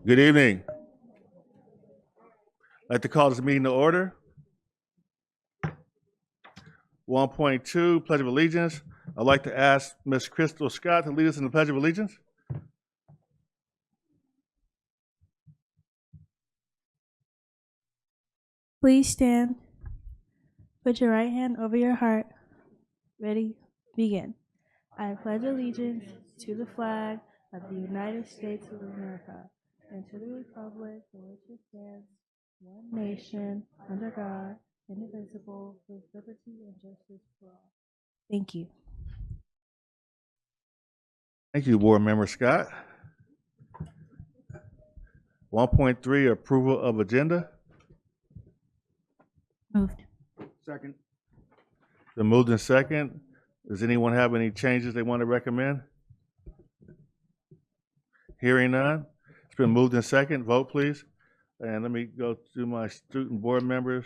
Good evening. I'd like to call this meeting to order. 1.2, Pledge of Allegiance. I'd like to ask Ms. Crystal Scott to lead us in the Pledge of Allegiance. Please stand. Put your right hand over your heart. Ready? Begin. I pledge allegiance to the flag of the United States of America and to the republic for which it stands, one nation, under God, indivisible, with liberty and justice for all. Thank you. Thank you, Board Member Scott. 1.3, approval of agenda. Moved. Second. The moved in second. Does anyone have any changes they want to recommend? Hearing none. It's been moved in second. Vote, please. And let me go to my student board members.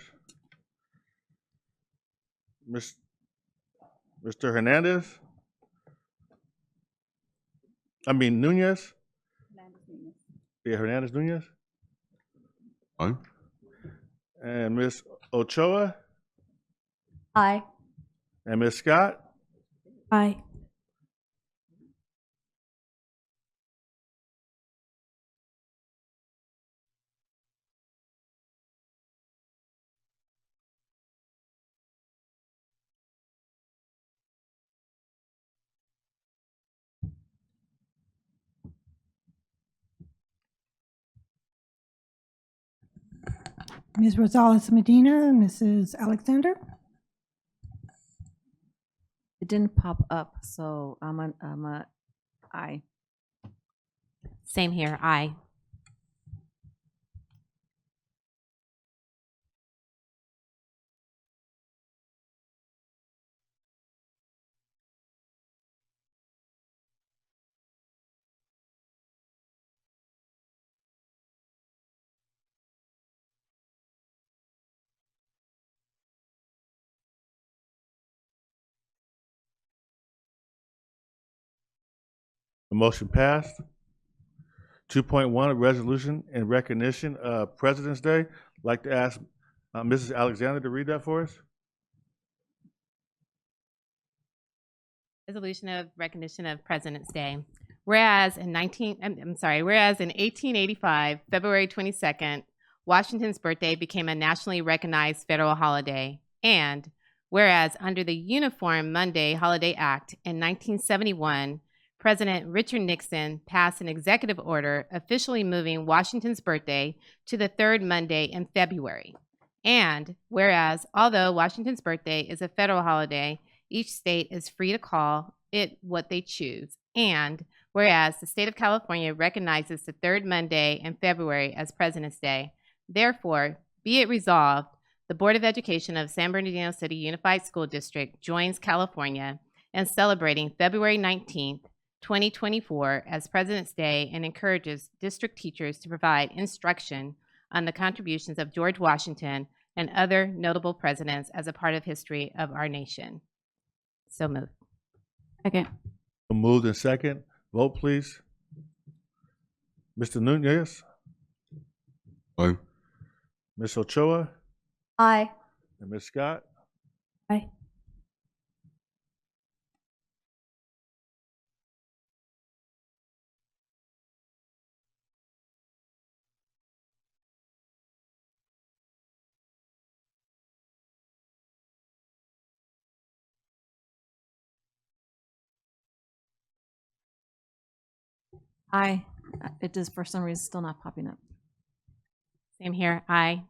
Mr. Nunez. Yeah, Hernandez Nunez. Aye. And Ms. Ochoa. Aye. And Ms. Scott. Aye. Ms. Rosales Medina, Mrs. Alexander. It didn't pop up, so I'm a aye. Same here, aye. The motion passed. 2.1, a resolution in recognition of President's Day. I'd like to ask Mrs. Alexander to read that for us. Resolution of recognition of President's Day. Whereas in 1885, February 22nd, Washington's birthday became a nationally recognized federal holiday. And whereas under the Uniform Monday Holiday Act in 1971, President Richard Nixon passed an executive order officially moving Washington's birthday to the third Monday in February. And whereas although Washington's birthday is a federal holiday, each state is free to call it what they choose. And whereas the state of California recognizes the third Monday in February as President's Day, therefore, be it resolved, the Board of Education of San Bernardino City Unified School District joins California in celebrating February 19th, 2024 as President's Day and encourages district teachers to provide instruction on the contributions of George Washington and other notable presidents as a part of history of our nation. So moved. Second. Moved in second. Vote, please. Mr. Nunez. Aye. Ms. Ochoa. Aye. And Ms. Scott. Aye. Aye. It is for some reason still not popping up. Same here, aye.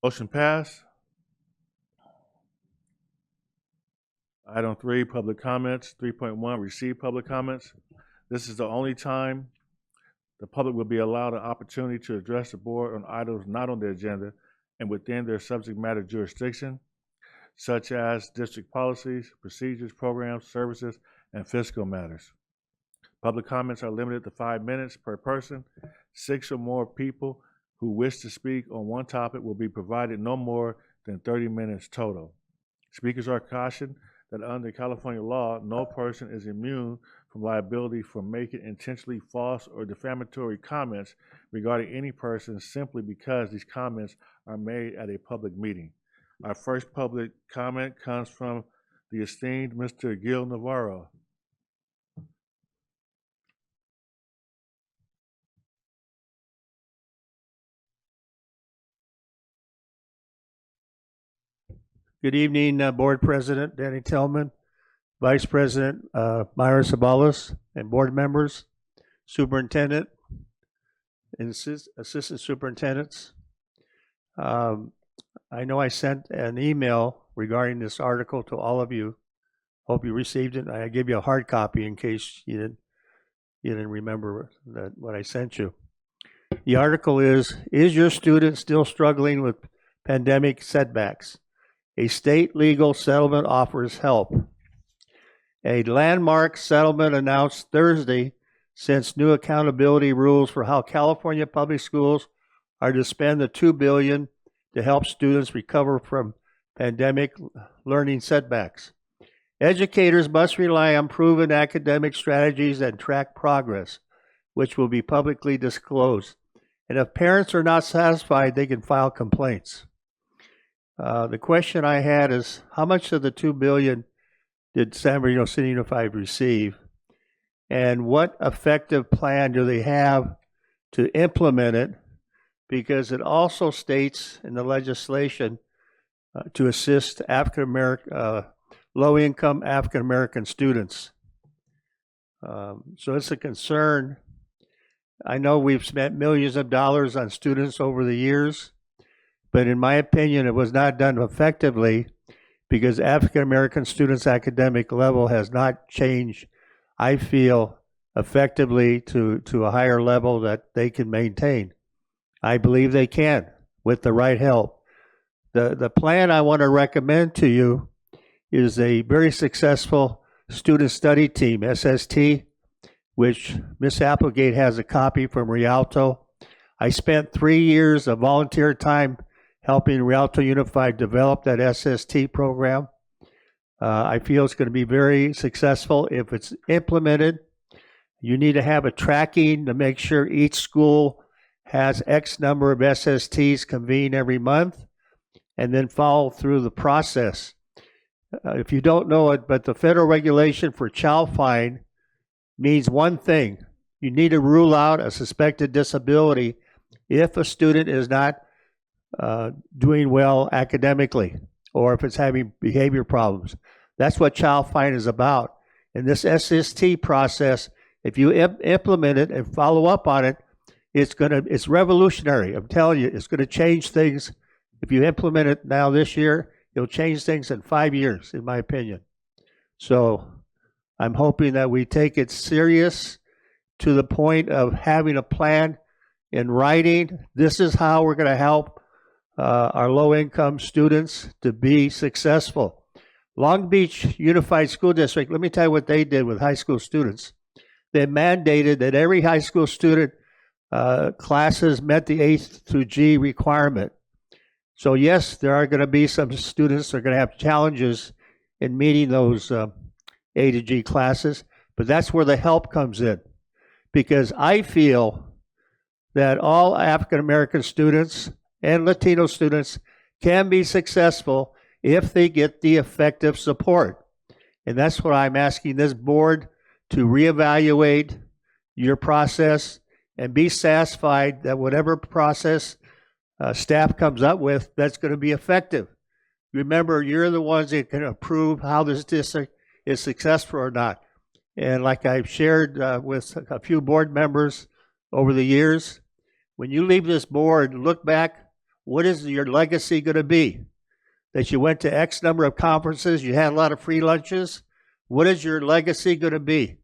Motion passed. Item 3, public comments. 3.1, receive public comments. This is the only time the public will be allowed an opportunity to address the board on items not on the agenda and within their subject matter jurisdiction, such as district policies, procedures, programs, services, and fiscal matters. Public comments are limited to 5 minutes per person. 6 or more people who wish to speak on one topic will be provided no more than 30 minutes total. Speakers are cautioned that under California law, no person is immune from liability for making intentionally false or defamatory comments regarding any person simply because these comments are made at a public meeting. Our first public comment comes from the esteemed Mr. Gil Navarro. Good evening, Board President Danny Tillman, Vice President Myra Sabalos, and board members, superintendent, and assistant superintendents. I know I sent an email regarding this article to all of you. Hope you received it. I gave you a hard copy in case you didn't remember what I sent you. The article is your student still struggling with pandemic setbacks? A state legal settlement offers help. A landmark settlement announced Thursday since new accountability rules for how California public schools are to spend the $2 billion to help students recover from pandemic learning setbacks. Educators must rely on proven academic strategies and track progress, which will be publicly disclosed. And if parents are not satisfied, they can file complaints. The question I had is, how much of the $2 billion did San Bernardino City Unified receive? And what effective plan do they have to implement it? Because it also states in the legislation to assist low-income African-American students. So it's a concern. I know we've spent millions of dollars on students over the years, but in my opinion, it was not done effectively because African-American students' academic level has not changed, I feel, effectively to a higher level that they can maintain. I believe they can with the right help. The plan I want to recommend to you is a very successful student study team, SST, which Ms. Applegate has a copy from Rialto. I spent 3 years of volunteer time helping Rialto Unified develop that SST program. I feel it's going to be very successful if it's implemented. You need to have a tracking to make sure each school has X number of SSTs convened every month and then follow through the process. If you don't know it, but the federal regulation for child fine means one thing. You need to rule out a suspected disability if a student is not doing well academically or if it's having behavior problems. That's what child fine is about. And this SST process, if you implement it and follow up on it, it's revolutionary. I'm telling you, it's going to change things. If you implement it now this year, it'll change things in 5 years, in my opinion. So I'm hoping that we take it serious to the point of having a plan in writing. This is how we're going to help our low-income students to be successful. Long Beach Unified School District, let me tell you what they did with high school students. They mandated that every high school student classes met the A through G requirement. So yes, there are going to be some students that are going to have challenges in meeting those A to G classes, but that's where the help comes in. Because I feel that all African American students and Latino students can be successful if they get the effective support. And that's what I'm asking this board to reevaluate your process and be satisfied that whatever process staff comes up with, that's going to be effective. Remember, you're the ones that can approve how this district is successful or not. And like I've shared with a few board members over the years, when you leave this board, look back, what is your legacy going to be? That you went to X number of conferences, you had a lot of free lunches. What is your legacy going to be?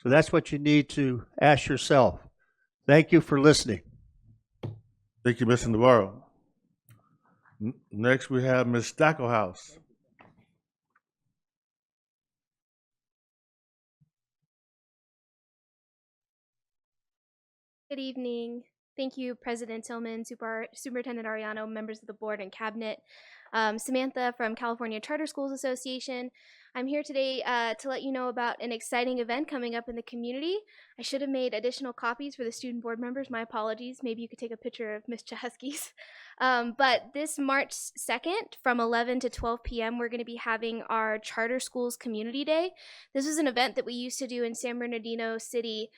So that's what you need to ask yourself. Thank you for listening. Thank you, Mr. Navarro. Next, we have Ms. Stackelhouse. Good evening. Thank you, President Tillman, Superintendent Ariano, members of the board and cabinet. Samantha from California Charter Schools Association. I'm here today to let you know about an exciting event coming up in the community. I should have made additional copies for the student board members. My apologies. Maybe you could take a picture of Miss Chehuski's. But this March 2nd from 11 to 12 p.m., we're going to be having our Charter Schools Community Day. This is an event that we used to do in San Bernardino City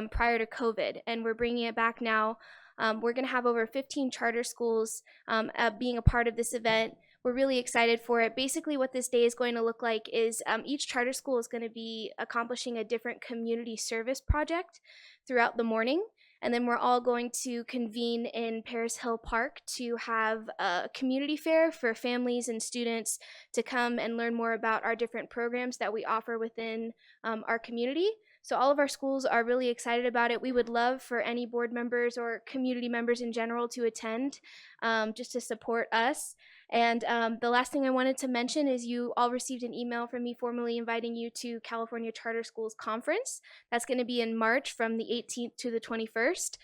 prior to COVID, and we're bringing it back now. We're going to have over 15 charter schools being a part of this event. We're really excited for it. Basically, what this day is going to look like is each charter school is going to be accomplishing a different community service project throughout the morning. And then we're all going to convene in Paris Hill Park to have a community fair for families and students to come and learn more about our different programs that we offer within our community. So all of our schools are really excited about it. We would love for any board members or community members in general to attend just to support us. And the last thing I wanted to mention is you all received an email from me formally inviting you to California Charter Schools Conference. That's going to be in March from the 18th to the 21st.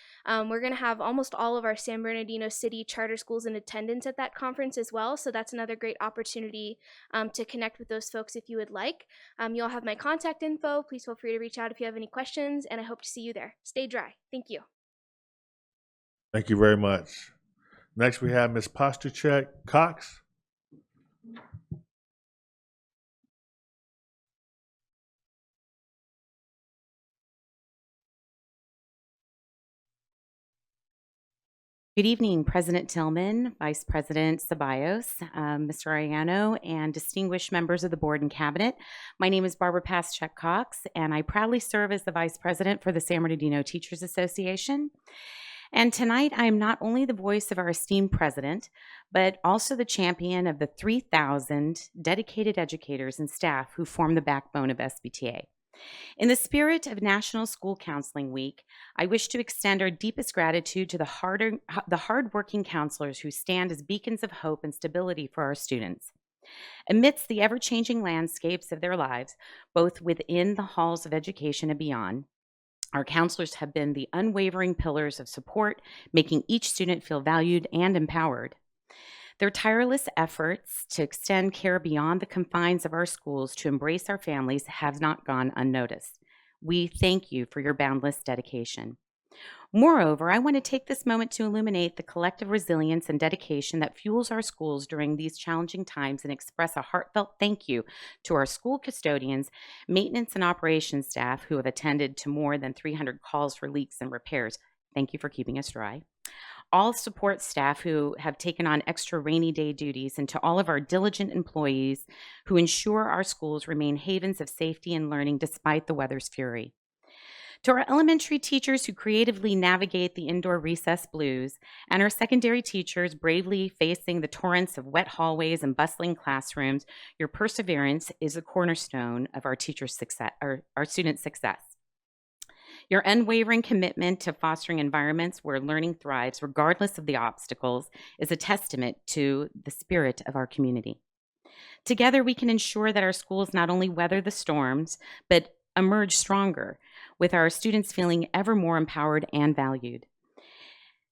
We're going to have almost all of our San Bernardino City charter schools in attendance at that conference as well. So that's another great opportunity to connect with those folks if you would like. You all have my contact info. Please feel free to reach out if you have any questions, and I hope to see you there. Stay dry. Thank you. Thank you very much. Next, we have Ms. Postercheck Cox. Good evening, President Tillman, Vice President Ceballos, Mr. Ariano, and distinguished members of the board and cabinet. My name is Barbara Paschek Cox, and I proudly serve as the Vice President for the San Bernardino Teachers Association. And tonight, I am not only the voice of our esteemed president, but also the champion of the 3,000 dedicated educators and staff who form the backbone of SBTA. In the spirit of National School Counseling Week, I wish to extend our deepest gratitude to the hardworking counselors who stand as beacons of hope and stability for our students. Amidst the ever-changing landscapes of their lives, both within the halls of education and beyond, our counselors have been the unwavering pillars of support, making each student feel valued and empowered. Their tireless efforts to extend care beyond the confines of our schools to embrace our families have not gone unnoticed. We thank you for your boundless dedication. Moreover, I want to take this moment to illuminate the collective resilience and dedication that fuels our schools during these challenging times and express a heartfelt thank you to our school custodians, maintenance and operations staff who have attended to more than 300 calls for leaks and repairs. Thank you for keeping us dry. All support staff who have taken on extra rainy day duties, and to all of our diligent employees who ensure our schools remain havens of safety and learning despite the weather's fury. To our elementary teachers who creatively navigate the indoor recess blues, and our secondary teachers bravely facing the torrents of wet hallways and bustling classrooms, your perseverance is a cornerstone of our teachers' success, or our students' success. Your unwavering commitment to fostering environments where learning thrives, regardless of the obstacles, is a testament to the spirit of our community. Together, we can ensure that our schools not only weather the storms, but emerge stronger, with our students feeling ever more empowered and valued.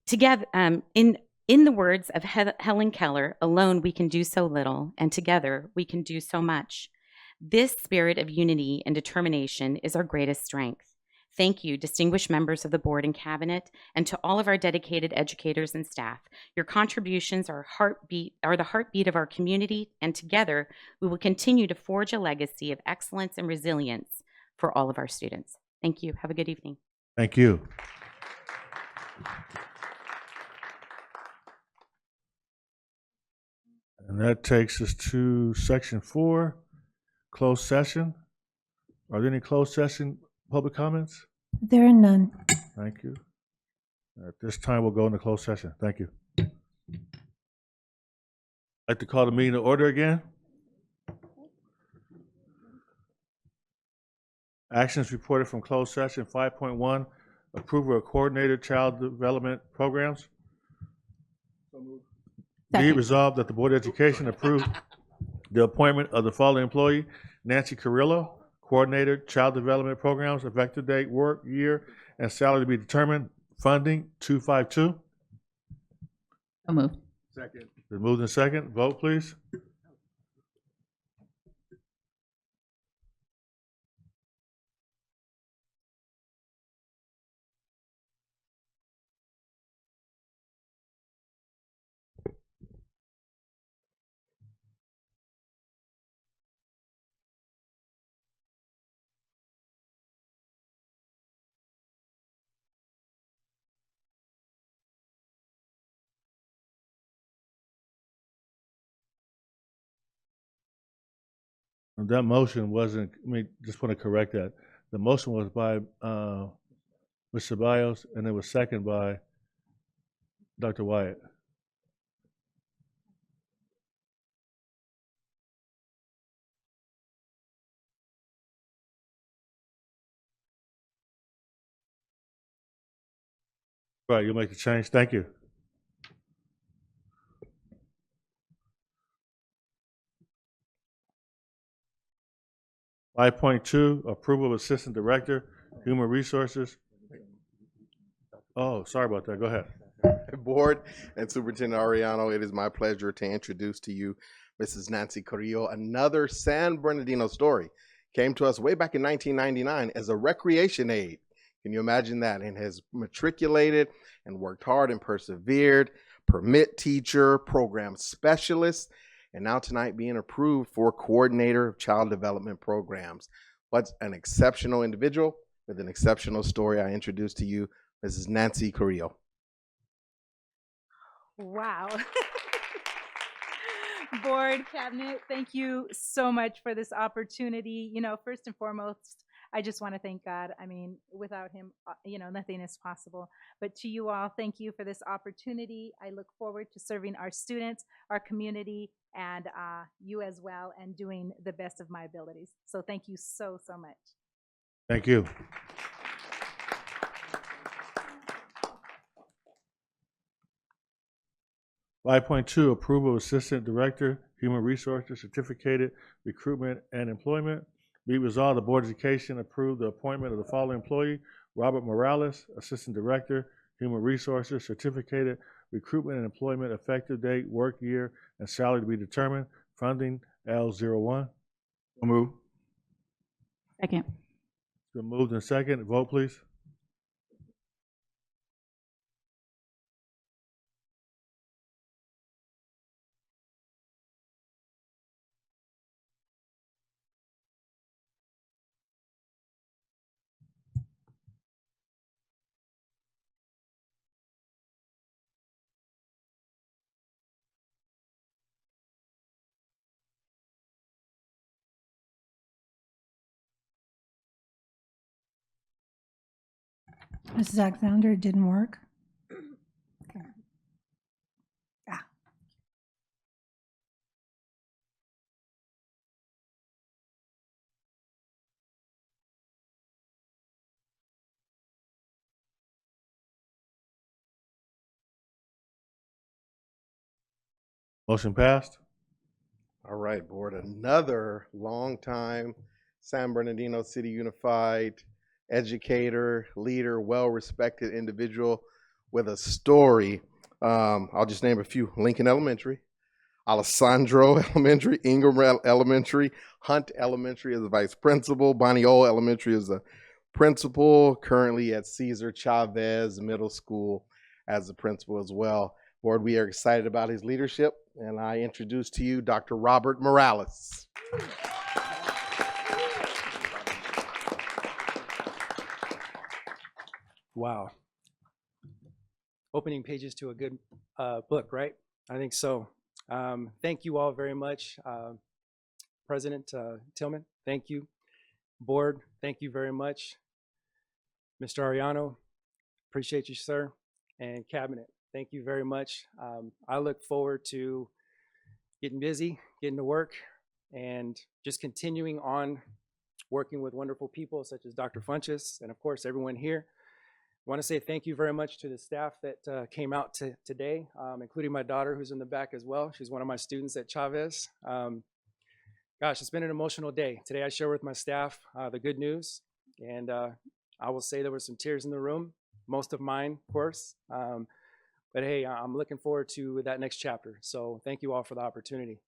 Together, in the words of Helen Keller, alone we can do so little, and together we can do so much. This spirit of unity and determination is our greatest strength. Thank you, distinguished members of the board and cabinet, and to all of our dedicated educators and staff. Your contributions are the heartbeat of our community, and together we will continue to forge a legacy of excellence and resilience for all of our students. Thank you. Have a good evening. Thank you. And that takes us to section 4, closed session. Are there any closed session public comments? There are none. Thank you. At this time, we'll go into closed session. Thank you. I'd like to call the meeting to order again. Actions reported from closed session 5.1, approval of coordinated child development programs. Be it resolved that the Board of Education approve the appointment of the following employee: Nancy Carrillo, Coordinator, Child Development Programs, effective date, work, year, and salary to be determined. Funding, 252. So moved. Second. Been moved in second. Vote, please. And that motion wasn't, let me just want to correct that. The motion was by Mr. Bios, and it was seconded by Dr. Wyatt. Right, you'll make the change. Thank you. Five point two, approval of Assistant Director, Human Resources. Oh, sorry about that. Go ahead. Board and Superintendent Ariano, it is my pleasure to introduce to you Mrs. Nancy Carrillo. Another San Bernardino story came to us way back in 1999 as a recreation aide. Can you imagine that? And has matriculated and worked hard and persevered, permit teacher, program specialist, and now tonight being approved for coordinator of child development programs. What an exceptional individual with an exceptional story. I introduce to you Mrs. Nancy Carrillo. Wow. Board, cabinet, thank you so much for this opportunity. You know, first and foremost, I just want to thank God. I mean, without him, nothing is possible. But to you all, thank you for this opportunity. I look forward to serving our students, our community, and you as well, and doing the best of my abilities. So thank you so, so much. Thank you. Five point two, approval of Assistant Director, Human Resources, Certificated Recruitment and Employment. Be resolved, the Board of Education approved the appointment of the following employee: Robert Morales, Assistant Director, Human Resources, Certificated Recruitment and Employment, effective date, work year, and salary to be determined. Funding L01. Move. Second. It's been moved in second. Vote, please. Mrs. Alexander, it didn't work. Motion passed. All right, board, another longtime San Bernardino City Unified educator, leader, well-respected individual with a story. I'll just name a few: Lincoln Elementary, Alessandro Elementary, Ingram Elementary, Hunt Elementary as the vice principal, Bonnie O Elementary as the principal, currently at Cesar Chavez Middle School as the principal as well. Board, we are excited about his leadership, and I introduce to you Dr. Robert Morales. Wow. Opening pages to a good book, right? I think so. Thank you all very much. President Tillman, thank you. Board, thank you very much. Mr. Ariano, appreciate you, sir. And Cabinet, thank you very much. I look forward to getting busy, getting to work, and just continuing on working with wonderful people such as Dr. Funches and, of course, everyone here. I want to say thank you very much to the staff that came out today, including my daughter who's in the back as well. She's one of my students at Chavez. Gosh, it's been an emotional day. Today I share with my staff the good news, and I will say there were some tears in the room, most of mine, of course. But hey, I'm looking forward to that next chapter. So thank you all for the opportunity.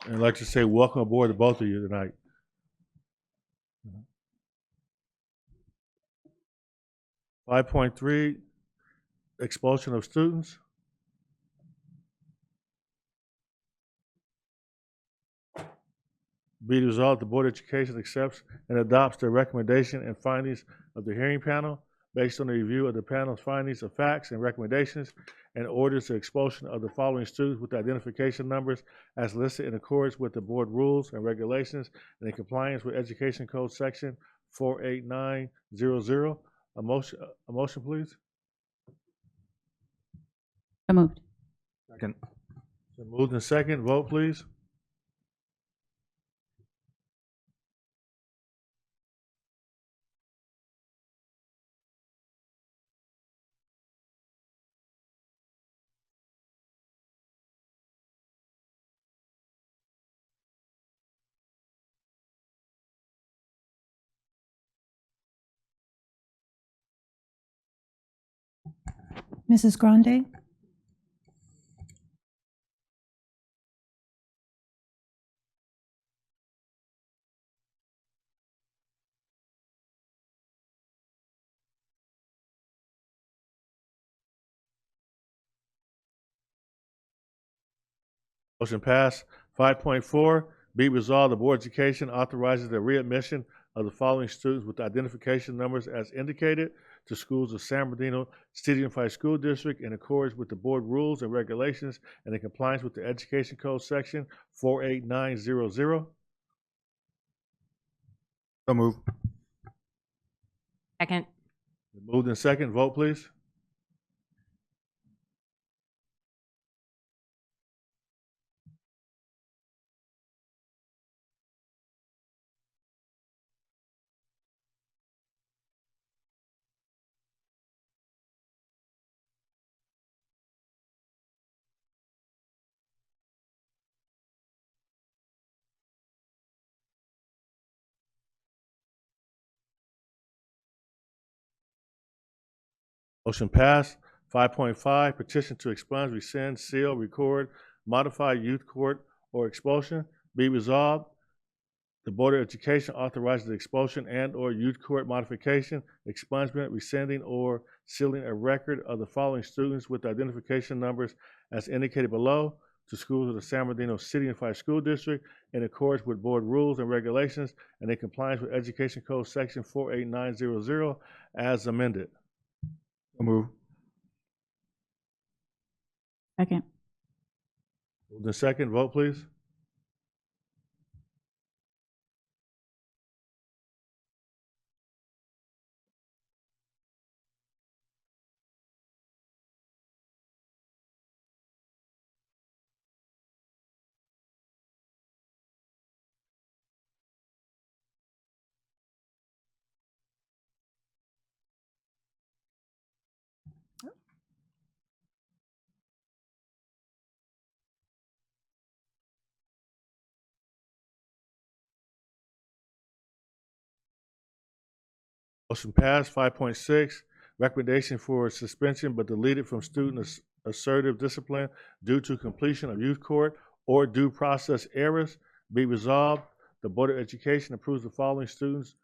And I'd like to say welcome aboard to both of you tonight. Mm-hmm. 5.3, expulsion of students. Be it resolved, the Board of Education accepts and adopts the recommendation and findings of the hearing panel based on the review of the panel's findings of facts and recommendations, and orders the expulsion of the following students with identification numbers as listed in accordance with the board rules and regulations and in compliance with Education Code Section 48900. A motion, please. So moved. Second. So moved in second. Vote, please. Mrs. Grande? Motion passed. 5.4, be resolved, the Board of Education authorizes the readmission of the following students with identification numbers as indicated to schools of San Bernardino City Unified School District in accordance with the board rules and regulations and in compliance with the Education Code Section 48900. So move. Second. Moved in second. Vote, please. Motion passed. 5.5, petition to expunge, rescind, seal, record, modify youth court or expulsion. Be resolved, the Board of Education authorizes the expulsion and/or youth court modification, expungement, rescinding, or sealing a record of the following students with identification numbers as indicated below to schools of the San Bernardino City Unified School District in accordance with board rules and regulations and in compliance with Education Code Section 48900 as amended. So move. Second. Moved in second. Vote, please. Motion passed. 5.6, recommendation for suspension but deleted from student assertive discipline due to completion of youth court or due process errors. Be resolved, the Board of Education approves the following students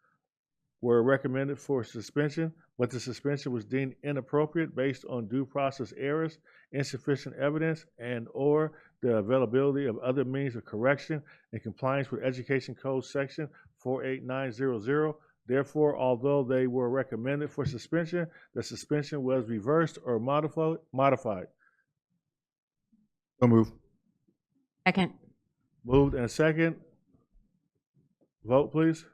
were recommended for suspension, but the suspension was deemed inappropriate based on due process errors, insufficient evidence, and/or the availability of other means of correction in compliance with Education Code Section 48900. Therefore, although they were recommended for suspension, the suspension was reversed or modified. So move. Second. Moved and second. Vote, please.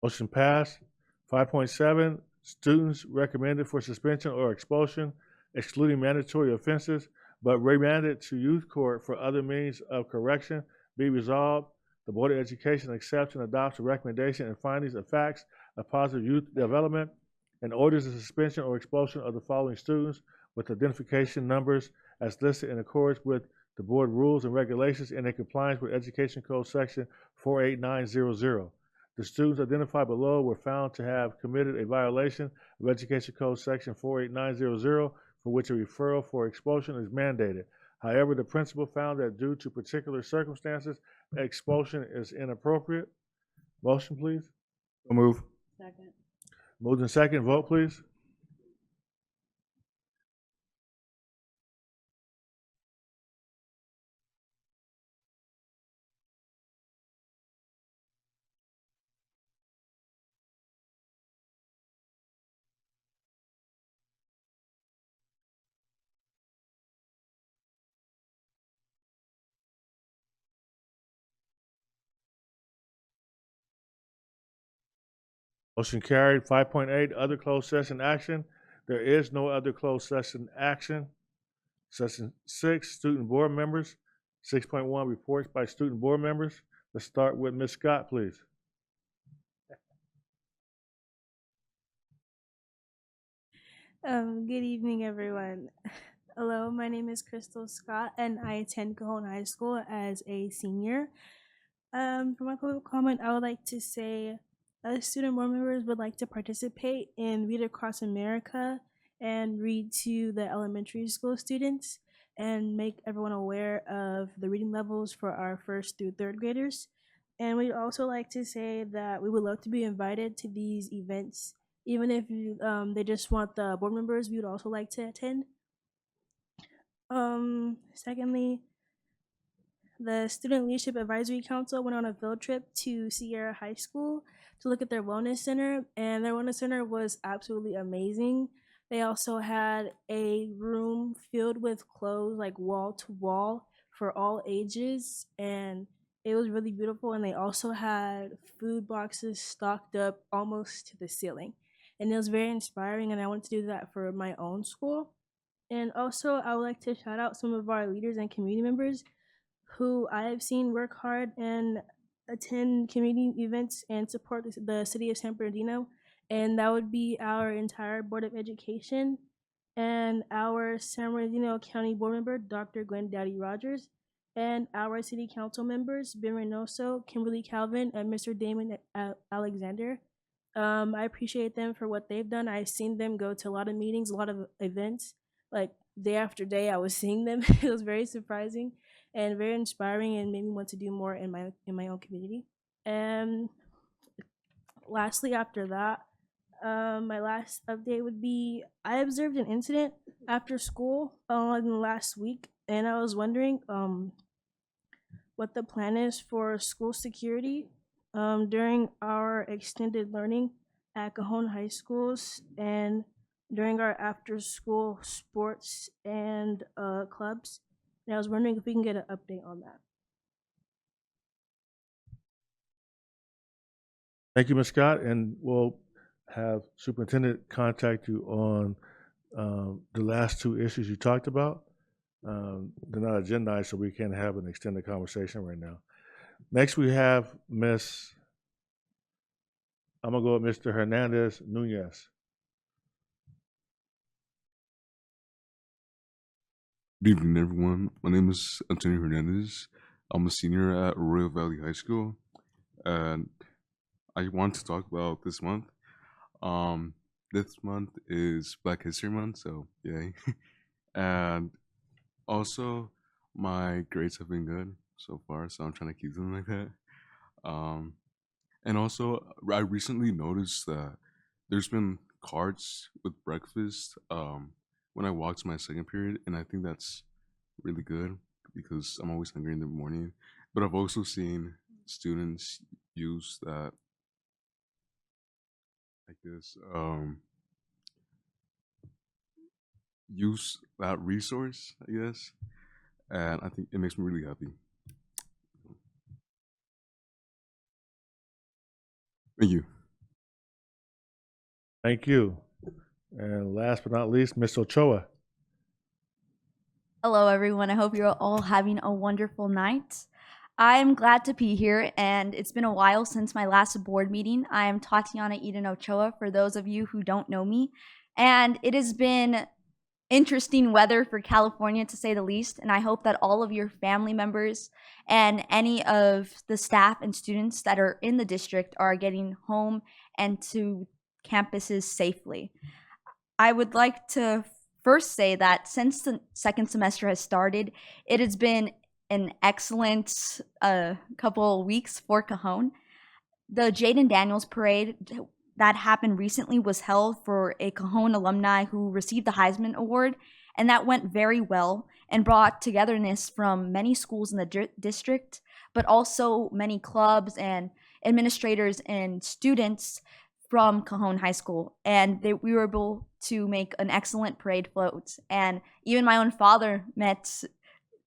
Motion passed. 5.7, students recommended for suspension or expulsion excluding mandatory offenses, but remanded to youth court for other means of correction. Be resolved, the Board of Education accepts and adopts the recommendation and findings of facts of positive youth development and orders the suspension or expulsion of the following students with identification numbers as listed in accordance with the board rules and regulations and in compliance with Education Code Section 48900. The students identified below were found to have committed a violation of Education Code Section 48900, for which a referral for expulsion is mandated. However, the principal found that due to particular circumstances, expulsion is inappropriate. Motion, please. So move. Second. Moved in second. Vote, please. Motion carried. 5.8, other closed session action. There is no other closed session action. Session 6, student board members. 6.1, reports by student board members. Let's start with Ms. Scott, please. Good evening, everyone. Hello, my name is Crystal Scott, and I attend Cajon High School as a senior. For my public comment, I would like to say student board members would like to participate in Read Across America and read to the elementary school students and make everyone aware of the reading levels for our first through third graders. And we'd also like to say that we would love to be invited to these events. Even if they just want the board members, we would also like to attend. Secondly, the Student Leadership Advisory Council went on a field trip to Sierra High School to look at their wellness center, and their wellness center was absolutely amazing. They also had a room filled with clothes, like wall to wall, for all ages, and it was really beautiful. And they also had food boxes stocked up almost to the ceiling, and it was very inspiring. And I wanted to do that for my own school. And also, I would like to shout out some of our leaders and community members who I have seen work hard and attend community events and support the city of San Bernardino. And that would be our entire Board of Education and our San Bernardino County Board member, Dr. Gwen Daddy Rogers, and our City Council members, Ben Reynoso, Kimberly Calvin, and Mr. Damon Alexander. I appreciate them for what they've done. I've seen them go to a lot of meetings, a lot of events. Like day after day, I was seeing them. It was very surprising and very inspiring, and made me want to do more in my own community. And lastly, after that, my last update would be I observed an incident after school last week, and I was wondering what the plan is for school security during our extended learning at Cajon High Schools and during our after-school sports and clubs. And I was wondering if we can get an update on that. Thank you, Ms. Scott, and we'll have superintendent contact you on the last two issues you talked about. They're not agendized, so we can't have an extended conversation right now. Next, we have I'm gonna go with Mr. Hernandez Nunez. Good evening, everyone. My name is Antonio Hernandez. I'm a senior at Royal Valley High School, and I want to talk about this month. This month is Black History Month, so yay. And also, my grades have been good so far, so I'm trying to keep them like that. And also, I recently noticed that there's been cards with breakfast when I walked to my second period, and I think that's really good because I'm always hungry in the morning. But I've also seen students use that, use that resource, I guess, and I think it makes me really happy. Thank you. Thank you. And last but not least, Ms. Ochoa. Hello, everyone. I hope you're all having a wonderful night. I'm glad to be here, and it's been a while since my last board meeting. I am Tatiana Eden Ochoa, for those of you who don't know me, and it has been interesting weather for California, to say the least, and I hope that all of your family members and any of the staff and students that are in the district are getting home and to campuses safely. I would like to first say that since the second semester has started, it has been an excellent couple weeks for Cajon. The Jaden Daniels Parade that happened recently was held for a Cajon alumni who received the Heisman Award, and that went very well and brought togetherness from many schools in the district, but also many clubs and administrators and students from Cajon High School. And we were able to make an excellent parade float. And even my own father met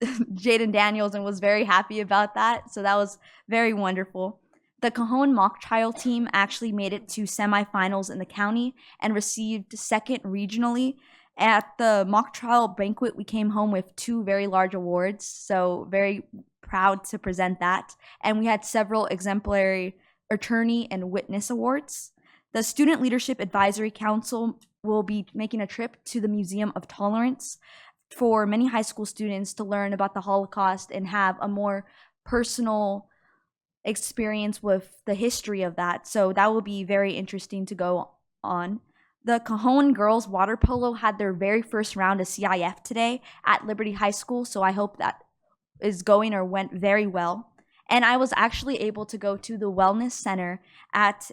Jaden Daniels and was very happy about that. So that was very wonderful. The Cajon mock trial team actually made it to semifinals in the county and received second regionally. At the mock trial banquet, we came home with 2 very large awards, so very proud to present that. And we had several exemplary attorney and witness awards. The Student Leadership Advisory Council will be making a trip to the Museum of Tolerance for many high school students to learn about the Holocaust and have a more personal experience with the history of that. So that will be very interesting to go on. The Cajon girls water polo had their very first round of CIF today at Liberty High School, so I hope that is going or went very well. And I was actually able to go to the Wellness Center at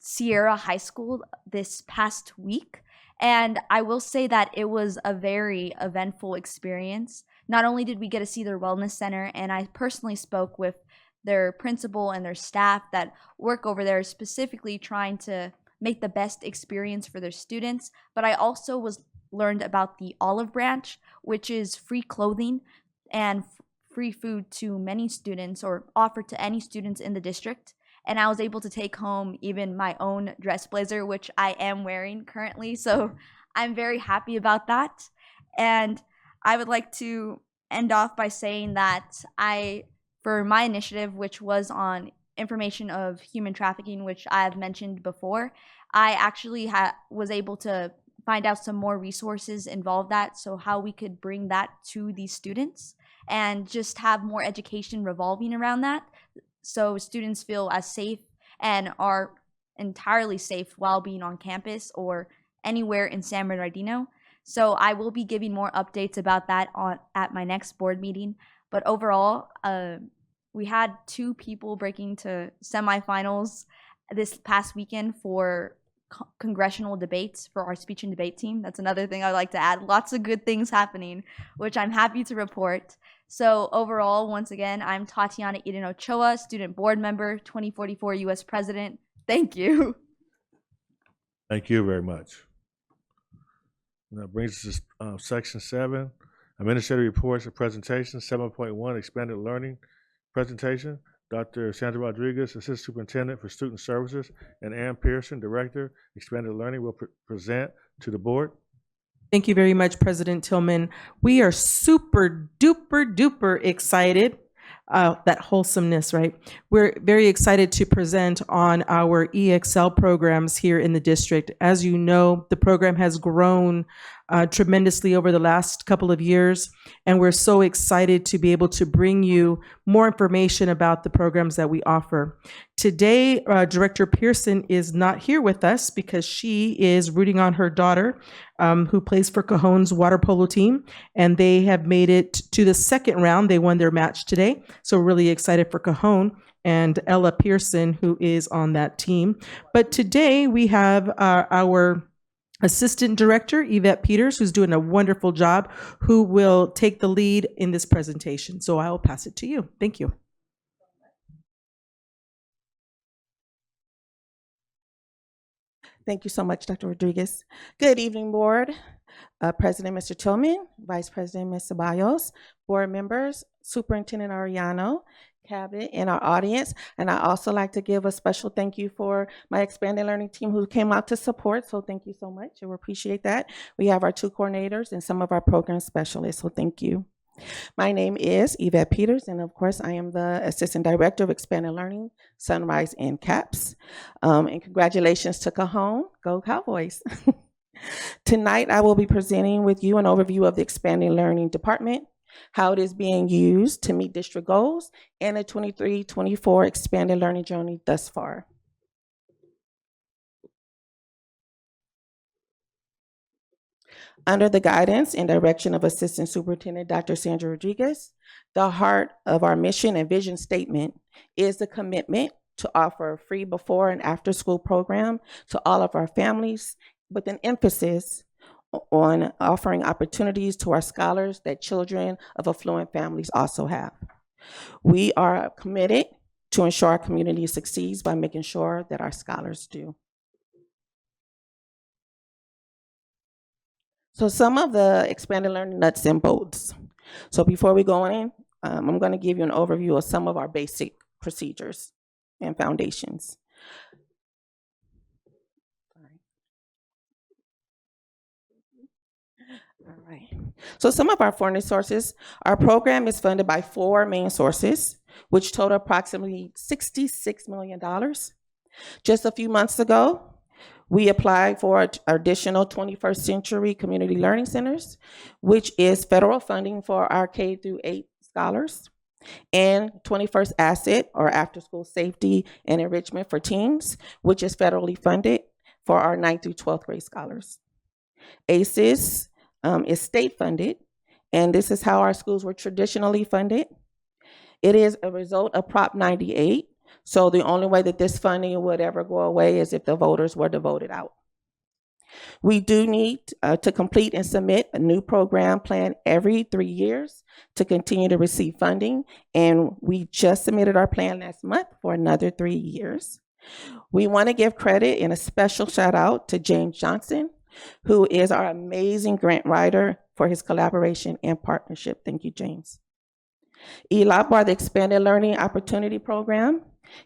Sierra High School this past week, and I will say that it was a very eventful experience. Not only did we get to see their wellness center, and I personally spoke with their principal and their staff that work over there, specifically trying to make the best experience for their students, but I also learned about the Olive Branch, which is free clothing and free food to many students, or offered to any students in the district. And I was able to take home even my own dress blazer, which I am wearing currently. So I'm very happy about that. And I would like to end off by saying that for my initiative, which was on information of human trafficking, which I have mentioned before, I actually was able to find out some more resources involved that, so how we could bring that to these students and just have more education revolving around that, so students feel as safe and are entirely safe while being on campus or anywhere in San Bernardino. So I will be giving more updates about that at my next board meeting. But overall, we had 2 people breaking to semifinals this past weekend for congressional debates for our speech and debate team. That's another thing I'd like to add. Lots of good things happening, which I'm happy to report. So overall, once again, I'm Tatiana Eden Ochoa, student board member, 2044 U.S. President. Thank you. Thank you very much. And that brings us to section 7, administrative reports and presentations. 7.1, expanded learning presentation. Dr. Sandra Rodriguez, Assistant Superintendent for Student Services, and Ann Pearson, Director, Expanded Learning, will present to the board. Thank you very much, President Tillman. We are super duper duper excited. That wholesomeness, right? We're very excited to present on our EXL programs here in the district. As you know, the program has grown tremendously over the last couple of years, and we're so excited to be able to bring you more information about the programs that we offer. Today, Director Pearson is not here with us because she is rooting on her daughter, who plays for Cajon's water polo team, and they have made it to the second round. They won their match today, so we're really excited for Cajon and Ella Pearson, who is on that team. But today we have our Assistant Director, Yvette Peters, who's doing a wonderful job, who will take the lead in this presentation. So I will pass it to you. Thank you. Thank you so much, Dr. Rodriguez. Good evening, Board. President Mr. Tillman, Vice President Ms. Ceballos, Board members, Superintendent Arellano, cabinet, and our audience. And I also like to give a special thank you for my expanded learning team who came out to support. So thank you so much. We appreciate that. We have our 2 coordinators and some of our program specialists. So thank you. My name is Yvette Peters, and of course, I am the Assistant Director of Expanded Learning, Sunrise, and CAPS. And congratulations to Cajon. Go Cowboys. Tonight, I will be presenting with you an overview of the Expanded Learning Department, how it is being used to meet district goals, and the 23-24 Expanded Learning Journey thus far. Under the guidance and direction of Assistant Superintendent Dr. Sandra Rodriguez, the heart of our mission and vision statement is the commitment to offer a free before and after school program to all of our families, with an emphasis on offering opportunities to our scholars that children of affluent families also have. We are committed to ensure our community succeeds by making sure that our scholars do. So some of the expanded learning nuts and bolts. So before we go in, I'm going to give you an overview of some of our basic procedures and foundations. All right. So some of our funding sources, our program is funded by 4 main sources, which total approximately $66 million. Just a few months ago, we applied for additional 21st Century Community Learning Centers, which is federal funding for our K-8 scholars, and 21st Asset, or After School Safety and Enrichment for Teens, which is federally funded for our 9th through 12th grade scholars. ACES is state funded, and this is how our schools were traditionally funded. It is a result of Prop 98. So the only way that this funding would ever go away is if the voters were to vote it out. We do need to complete and submit a new program plan every 3 years to continue to receive funding. And we just submitted our plan last month for another 3 years. We want to give credit and a special shout out to James Johnson, who is our amazing grant writer, for his collaboration and partnership. Thank you, James. ELOP, the Expanded Learning Opportunity Program,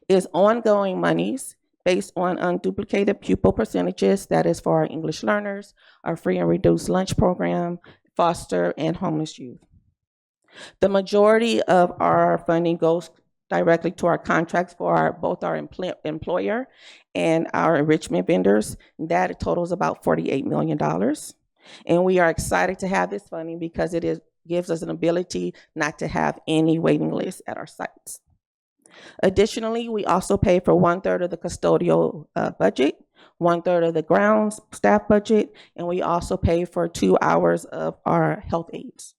is ongoing monies based on unduplicated pupil percentages. That is for our English learners, our free and reduced lunch program, foster, and homeless youth. The majority of our funding goes directly to our contracts for both our employer and our enrichment vendors. That totals about $48 million. And we are excited to have this funding because it gives us an ability not to have any waiting lists at our sites. Additionally, we also pay for 1/3 of the custodial budget, 1/3 of the grounds staff budget, and we also pay for 2 hours of our health aides.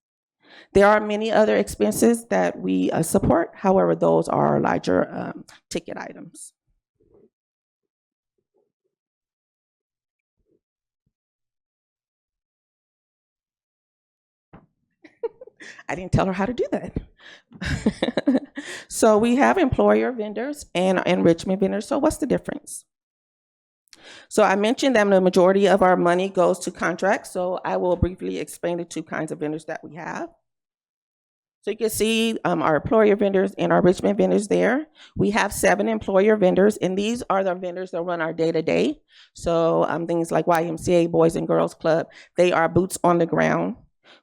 There are many other expenses that we support. However, those are larger ticket items. I didn't tell her how to do that. So we have employer vendors and enrichment vendors. So what's the difference? So I mentioned that the majority of our money goes to contracts. So I will briefly explain the 2 kinds of vendors that we have. So you can see our employer vendors and our enrichment vendors there. We have 7 employer vendors, and these are the vendors that run our day-to-day. So things like YMCA, Boys and Girls Club, they are boots on the ground.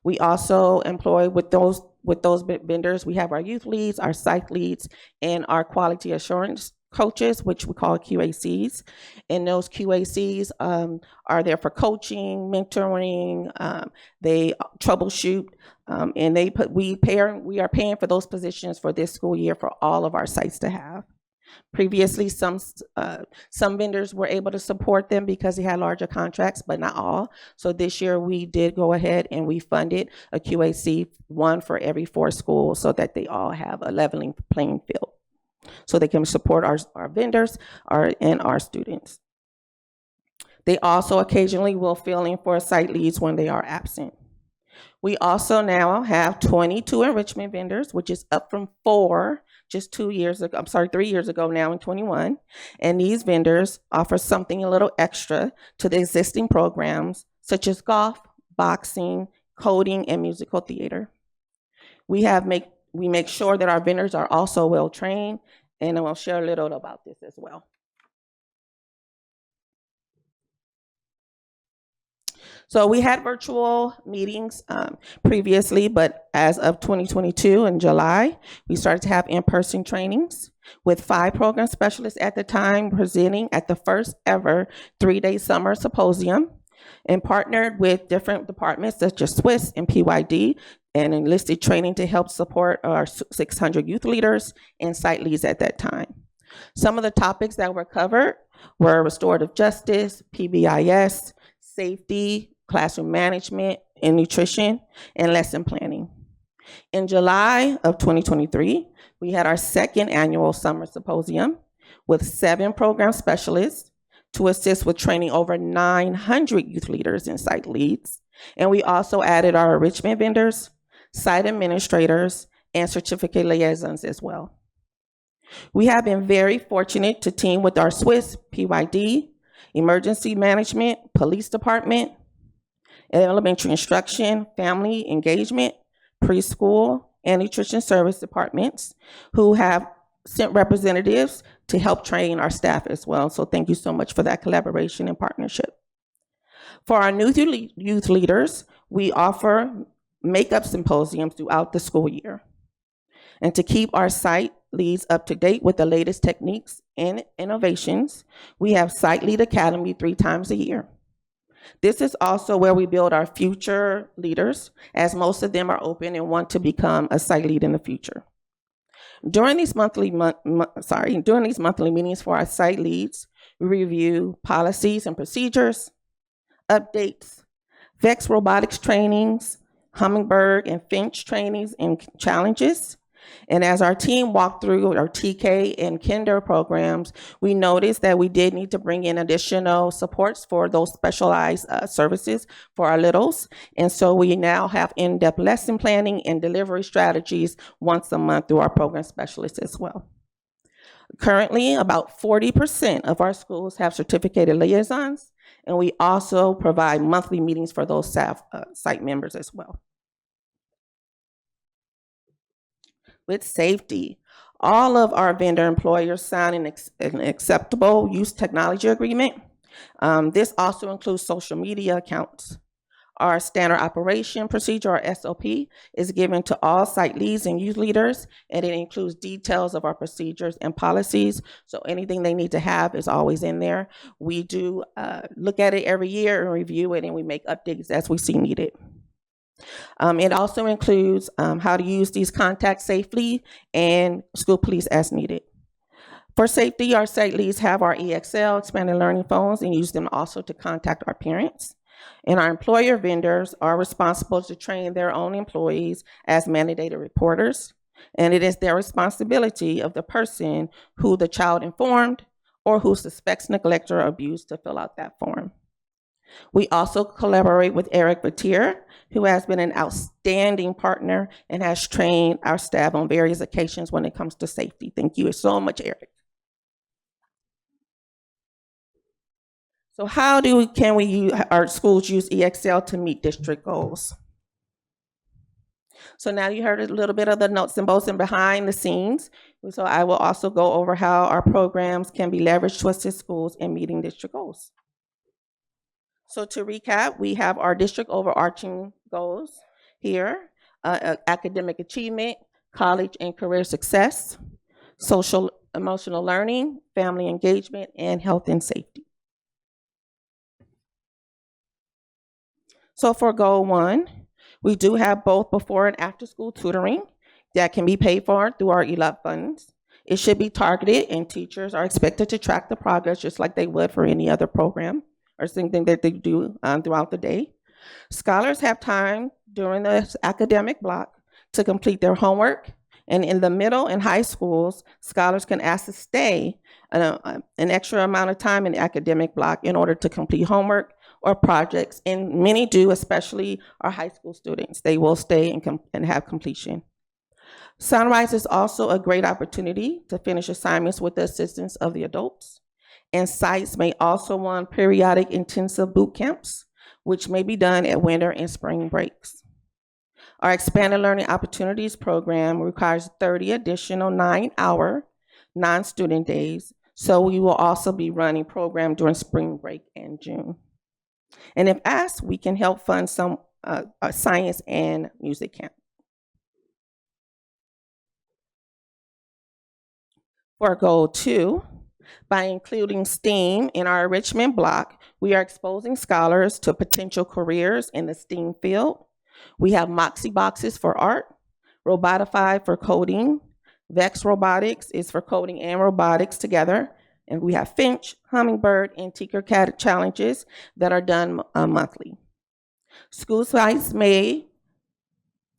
We also employ with those vendors, we have our youth leads, our psych leads, and our quality assurance coaches, which we call QACs. And those QACs are there for coaching, mentoring, they troubleshoot, and we are paying for those positions for this school year for all of our sites to have. Previously, some vendors were able to support them because they had larger contracts, but not all. So this year we did go ahead and we funded a QAC, 1 for every 4 schools, so that they all have a leveling playing field, so they can support our vendors and our students. They also occasionally will fill in for site leads when they are absent. We also now have 22 enrichment vendors, which is up from 4 just 3 years ago now in 21. And these vendors offer something a little extra to the existing programs, such as golf, boxing, coding, and musical theater. We have we make sure that our vendors are also well trained, and I'll share a little about this as well. So we had virtual meetings previously, but as of 2022 in July, we started to have in-person trainings with 5 program specialists at the time presenting at the first ever 3-day summer symposium, and partnered with different departments such as Swiss and PYD, and enlisted training to help support our 600 youth leaders and site leads at that time. Some of the topics that were covered were restorative justice, PBIS, safety, classroom management and nutrition, and lesson planning. In July of 2023, we had our 2nd annual summer symposium with 7 program specialists to assist with training over 900 youth leaders and site leads. And we also added our enrichment vendors, site administrators, and certificate liaisons as well. We have been very fortunate to team with our Swiss, PYD, emergency management, police department, elementary instruction, family engagement, preschool, and nutrition service departments who have sent representatives to help train our staff as well. So thank you so much for that collaboration and partnership. For our new youth leaders, we offer makeup symposiums throughout the school year. And to keep our site leads up to date with the latest techniques and innovations, we have Site Lead Academy 3 times a year. This is also where we build our future leaders, as most of them are open and want to become a site lead in the future. During these monthly meetings for our site leads, we review policies and procedures, updates, VEX robotics trainings, Hummingbird and Finch trainings and challenges. And as our team walked through our TK and Kinder programs, we noticed that we did need to bring in additional supports for those specialized services for our littles. And so we now have in-depth lesson planning and delivery strategies once a month through our program specialists as well. Currently, about 40% of our schools have certificated liaisons, and we also provide monthly meetings for those staff site members as well. With safety, all of our vendor employers sign an acceptable use technology agreement. This also includes social media accounts. Our standard operation procedure, or SOP, is given to all site leads and youth leaders, and it includes details of our procedures and policies. So anything they need to have is always in there. We do look at it every year and review it, and we make updates as we see needed. It also includes how to use these contacts safely and school police as needed. For safety, our site leads have our EXL, expanded learning phones, and use them also to contact our parents. And our employer vendors are responsible to train their own employees as mandated reporters. And it is their responsibility of the person who the child informed or who suspects neglect or abuse to fill out that form. We also collaborate with Eric Batier, who has been an outstanding partner and has trained our staff on various occasions when it comes to safety. Thank you so much, Eric. So how can our schools use EXL to meet district goals? So now you heard a little bit of the nuts and bolts and behind the scenes. So I will also go over how our programs can be leveraged to assist schools in meeting district goals. So to recap, we have our district overarching goals here: academic achievement, college and career success, social emotional learning, family engagement, and health and safety. So for goal 1, we do have both before and after school tutoring that can be paid for through our ELOP funds. It should be targeted, and teachers are expected to track the progress just like they would for any other program or something that they do throughout the day. Scholars have time during the academic block to complete their homework, and in the middle and high schools, scholars can ask to stay an extra amount of time in the academic block in order to complete homework or projects, and many do, especially our high school students. They will stay and have completion. Sunrise is also a great opportunity to finish assignments with the assistance of the adults. And sites may also run periodic intensive boot camps, which may be done at winter and spring breaks. Our Expanded Learning Opportunities program requires 30 additional 9-hour non-student days, so we will also be running program during spring break in June. And if asked, we can help fund some science and music camp. For goal 2, by including STEAM in our enrichment block, we are exposing scholars to potential careers in the STEAM field. We have Moxie boxes for art, Robotify for coding, Vex Robotics is for coding and robotics together, and we have Finch, Hummingbird, and Tinkercad challenges that are done monthly. School sites may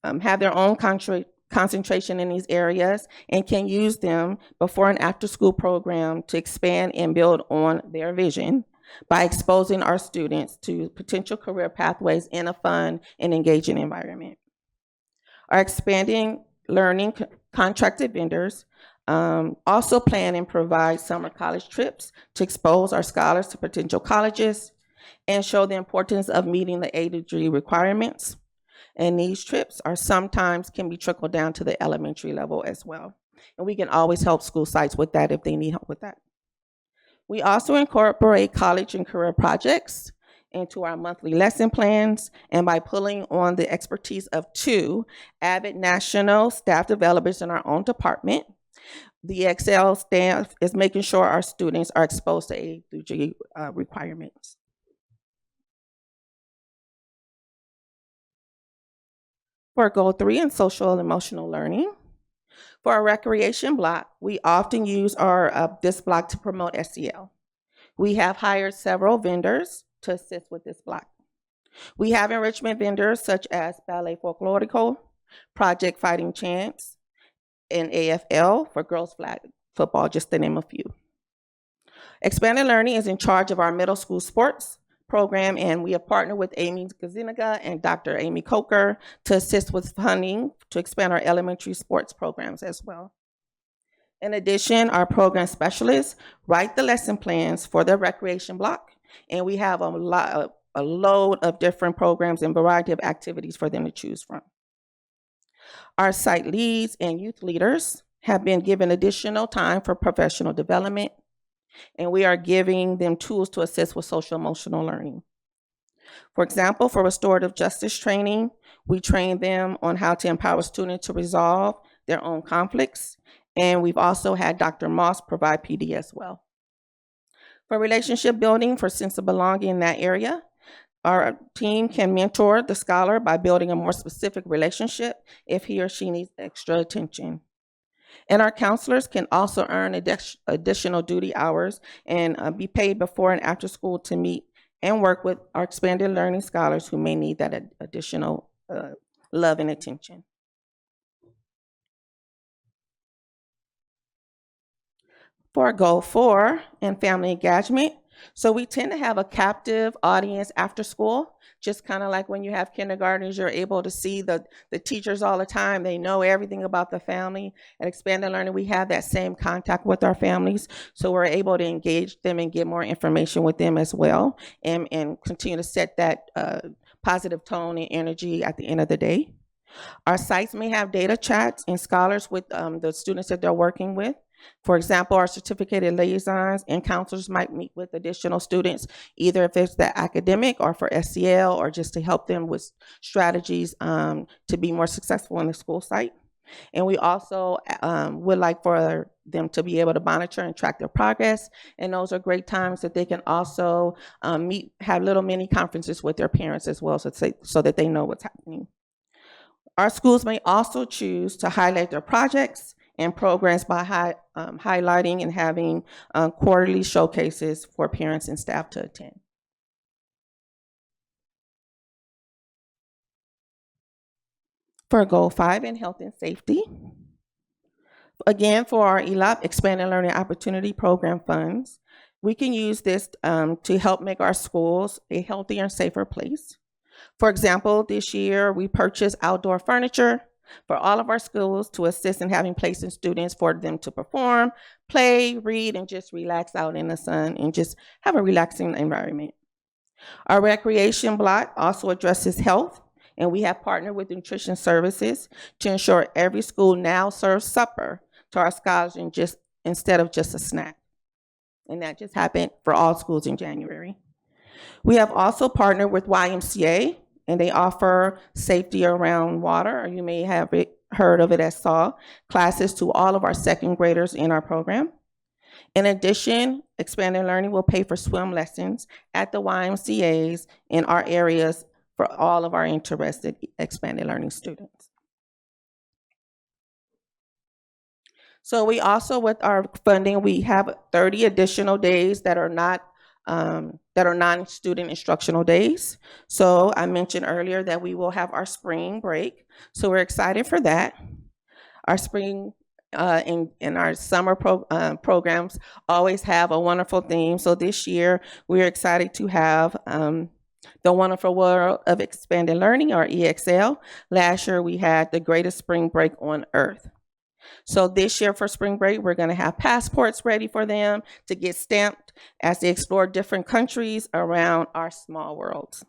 have their own concentration in these areas and can use them before and after school program to expand and build on their vision by exposing our students to potential career pathways in a fun and engaging environment. Our expanding learning contracted vendors also plan and provide summer college trips to expose our scholars to potential colleges and show the importance of meeting the A degree requirements. And these trips are sometimes can be trickled down to the elementary level as well. And we can always help school sites with that if they need help with that. We also incorporate college and career projects into our monthly lesson plans, and by pulling on the expertise of 2 avid national staff developers in our own department, the Excel staff is making sure our students are exposed to A through G requirements. For goal 3 in social and emotional learning, for our recreation block, we often use this block to promote SEL. We have hired several vendors to assist with this block. We have enrichment vendors such as Ballet Folklorico, Project Fighting Chance, and AFL for girls flag football, just to name a few. Expanded Learning is in charge of our middle school sports program, and we have partnered with Amy Gaziniga and Dr. Amy Coker to assist with funding to expand our elementary sports programs as well. In addition, our program specialists write the lesson plans for the recreation block, and we have a load of different programs and variety of activities for them to choose from. Our site leads and youth leaders have been given additional time for professional development, and we are giving them tools to assist with social emotional learning. For example, for restorative justice training, we train them on how to empower students to resolve their own conflicts, and we've also had Dr. Moss provide PD as well. For relationship building for sense of belonging in that area, our team can mentor the scholar by building a more specific relationship if he or she needs extra attention. And our counselors can also earn additional duty hours and be paid before and after school to meet and work with our expanded learning scholars who may need that additional love and attention. For goal 4 in family engagement, so we tend to have a captive audience after school, just kind of like when you have kindergartners, you're able to see the teachers all the time. They know everything about the family. At Expanded Learning, we have that same contact with our families, so we're able to engage them and get more information with them as well, and continue to set that positive tone and energy at the end of the day. Our sites may have data chats and scholars with the students that they're working with. For example, our certificated liaisons and counselors might meet with additional students, either if it's the academic or for SEL, or just to help them with strategies to be more successful in the school site. And we also would like for them to be able to monitor and track their progress. And those are great times that they can also have little mini conferences with their parents as well, so that they know what's happening. Our schools may also choose to highlight their projects and programs by highlighting and having quarterly showcases for parents and staff to attend. For goal 5 in health and safety, again, for our ELOP, Expanded Learning Opportunity Program funds, we can use this to help make our schools a healthier and safer place. For example, this year we purchased outdoor furniture for all of our schools to assist in having places students for them to perform, play, read, and just relax out in the sun and just have a relaxing environment. Our recreation block also addresses health and we have partnered with nutrition services to ensure every school now serves supper to our scholars instead of just a snack. And that just happened for all schools in January. We have also partnered with YMCA, and they offer safety around water, or you may have heard of it as SAW, classes to all of our second graders in our program. In addition, Expanded Learning will pay for swim lessons at the YMCAs in our areas for all of our interested Expanded Learning students. So we also, with our funding, we have 30 additional days that are non-student instructional days. So I mentioned earlier that we will have our spring break. So we're excited for that. Our spring and our summer programs always have a wonderful theme. So this year we're excited to have the Wonderful World of Expanded Learning, or EXL. Last year we had the greatest spring break on earth. So this year for spring break, we're going to have passports ready for them to get stamped as they explore different countries around our small worlds.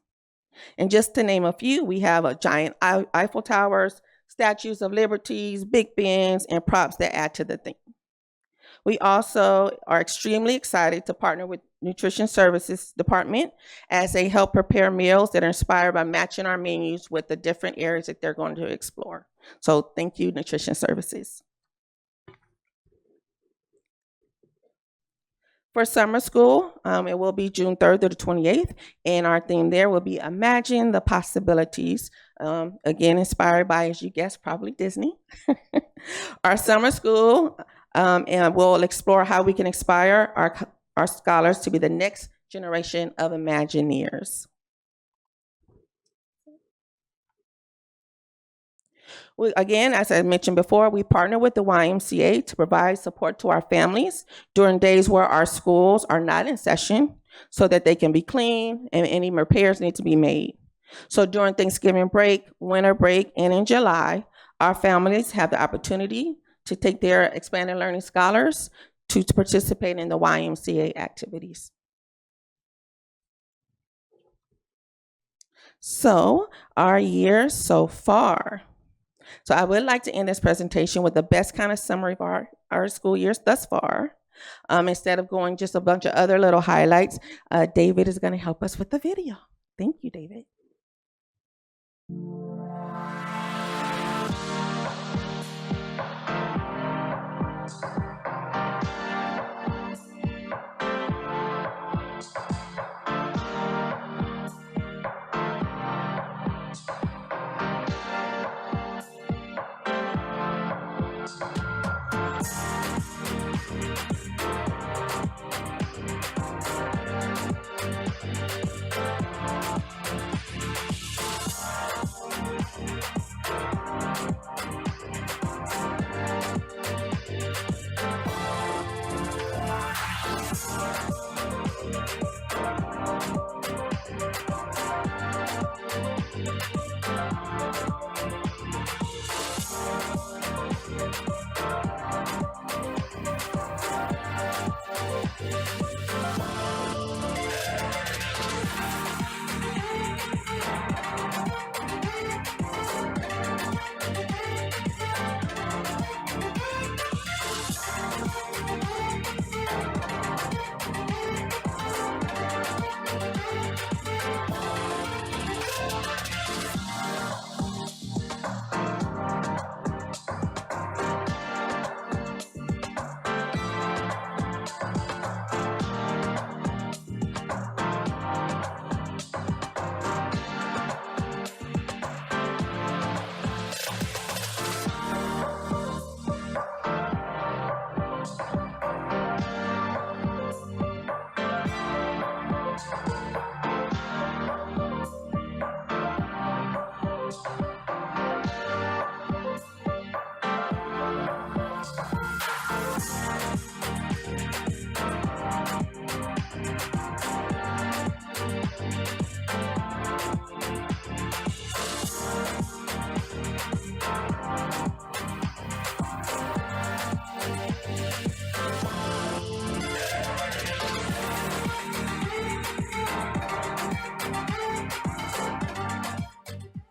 And just to name a few, we have a giant Eiffel Towers, statues of liberties, Big Bens, and props that add to the theme. We also are extremely excited to partner with Nutrition Services Department as they help prepare meals that are inspired by matching our menus with the different areas that they're going to explore. So thank you, Nutrition Services. For summer school, it will be June 3rd to the 28th, and our theme there will be Imagine the Possibilities. Again, inspired by, as you guessed, probably Disney. Our summer school, and we'll explore how we can inspire our scholars to be the next generation of Imagineers. Again, as I mentioned before, we partner with the YMCA to provide support to our families during days where our schools are not in session so that they can be clean and any repairs need to be made. So during Thanksgiving break, winter break, and in July, our families have the opportunity to take their Expanded Learning scholars to participate in the YMCA activities. So, our year so far. So I would like to end this presentation with the best kind of summary of our school years thus far. Instead of going just a bunch of other little highlights, David is going to help us with the video. Thank you, David.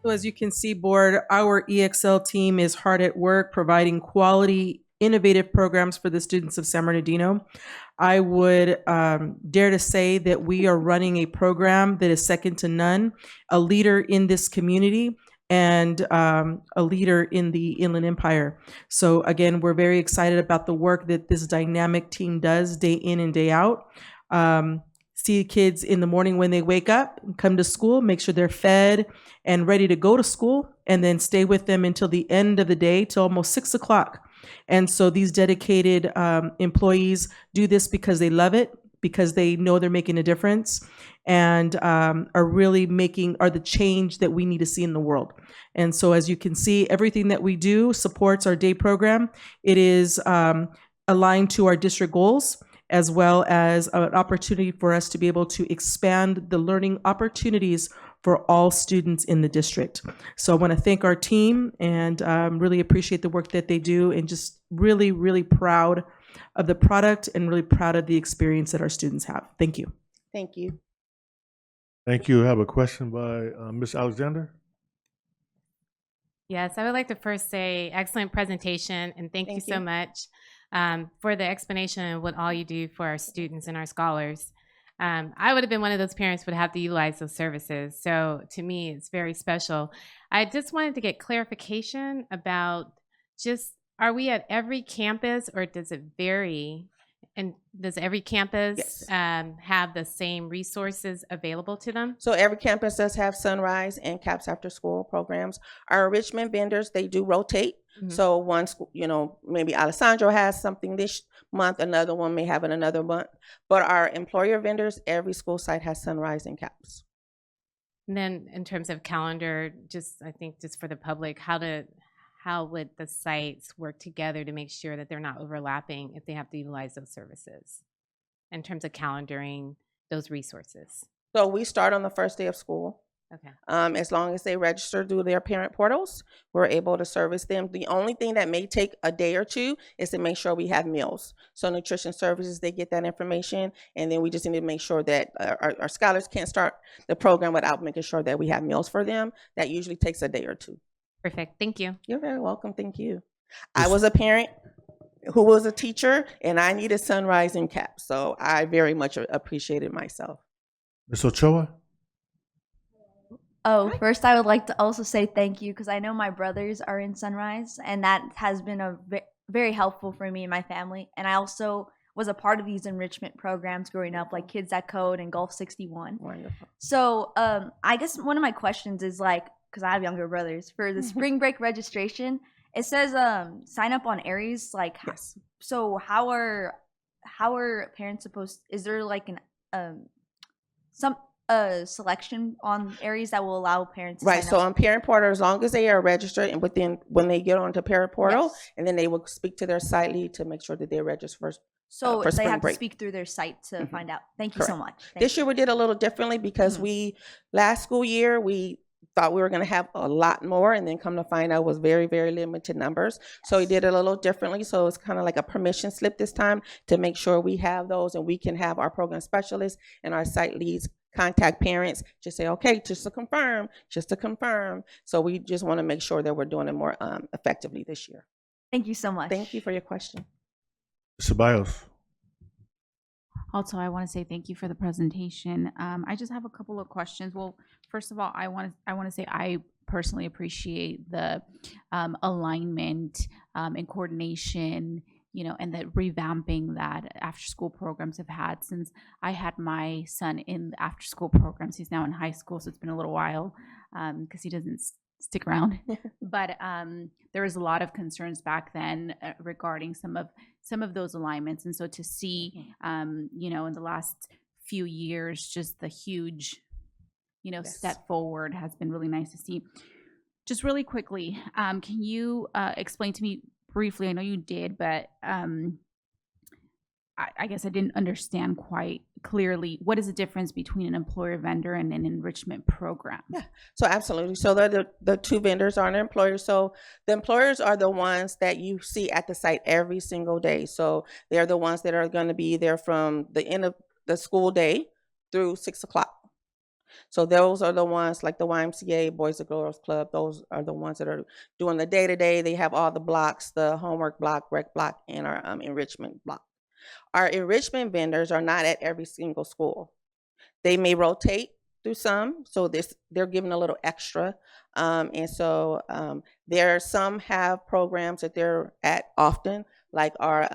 So as you can see, board, our EXL team is hard at work providing quality, innovative programs for the students of San Bernardino. I would dare to say that we are running a program that is second to none, a leader in this community, and a leader in the Inland Empire. So again, we're very excited about the work that this dynamic team does day in and day out. See kids in the morning when they wake up, come to school, make sure they're fed and ready to go to school, and then stay with them until the end of the day, till almost 6 o'clock. And so these dedicated employees do this because they love it, because they know they're making a difference, and are really are the change that we need to see in the world. And so as you can see, everything that we do supports our day program. It is aligned to our district goals, as well as an opportunity for us to be able to expand the learning opportunities for all students in the district. So I want to thank our team and really appreciate the work that they do, and just really, really proud of the product and really proud of the experience that our students have. Thank you. Thank you. Thank you. I have a question by Ms. Alexander. Yes, I would like to first say excellent presentation, and thank you so much for the explanation of what all you do for our students and our scholars. I would have been one of those parents who would have to utilize those services. So to me, it's very special. I just wanted to get clarification about are we at every campus, or does it vary? And does every campus have the same resources available to them? So every campus does have Sunrise and CAPS after school programs. Our enrichment vendors, they do rotate. So one school, maybe Alessandro has something this month, another one may have it another month. But our employer vendors, every school site has Sunrise and CAPS. And then in terms of calendar, I think just for the public, how would the sites work together to make sure that they're not overlapping if they have to utilize those services in terms of calendaring those resources? So we start on the first day of school. Okay. As long as they register through their parent portals, we're able to service them. The only thing that may take a day or two is to make sure we have meals. So nutrition services, they get that information, and then we just need to make sure that our scholars can't start the program without making sure that we have meals for them. That usually takes a day or two. Perfect. Thank you. You're very welcome. Thank you. I was a parent who was a teacher, and I needed Sunrise and CAPS, so I very much appreciated myself. Ms. Ochoa? Oh, first I would like to also say thank you, because I know my brothers are in Sunrise, and that has been very helpful for me and my family. And I also was a part of these enrichment programs growing up, like Kids That Code and Golf 61. Wonderful. So I guess one of my questions is because I have younger brothers, for the spring break registration, it says sign up on Aries. Yes. So how are parents supposed? Is there some selection on Aries that will allow parents to Right. sign So up? on parent portal, as long as they are registered, and when they get onto parent portal, and then they will speak to their site lead to make sure that they're registered for So for they spring have break. to speak through their site to find out. Thank you so Correct. much. This year we did a little differently because last school year we thought we were going to have a lot more, and then come to find out it was very, very limited numbers. So we did it a little differently. So it's kind of like a permission slip this time to make sure we have those, and we can have our program specialists and our site leads contact parents, just say, okay, just to confirm. So we just want to make sure that we're doing it more effectively this year. Thank you so much. Thank you for your question. Ceballos? Also, I want to say thank you for the presentation. I just have a couple of questions. Well, first of all, I want to say I personally appreciate the alignment and coordination, and the revamping that after-school programs have had since I had my son in the after-school programs. He's now in high school, so it's been a little while because he doesn't stick around. But there was a lot of concerns back then regarding some of those alignments, and so to see, in the last few years, just the huge, step forward has been really nice to see. Just really quickly, can you explain to me briefly? I know you did, but I guess I didn't understand quite clearly. What is the difference between an employer vendor and an enrichment program? Yeah, so absolutely. So the two vendors are an employer. So the employers are the ones that you see at the site every single day. So they're the ones that are going to be there from the end of the school day through 6 o'clock. So those are the ones like the YMCA, Boys and Girls Club. Those are the ones that are doing the day-to-day. They have all the blocks, the homework block, rec block, and our enrichment block. Our enrichment vendors are not at every single school. They may rotate through some, so they're given a little extra. And so there are some have programs that they're at often, like our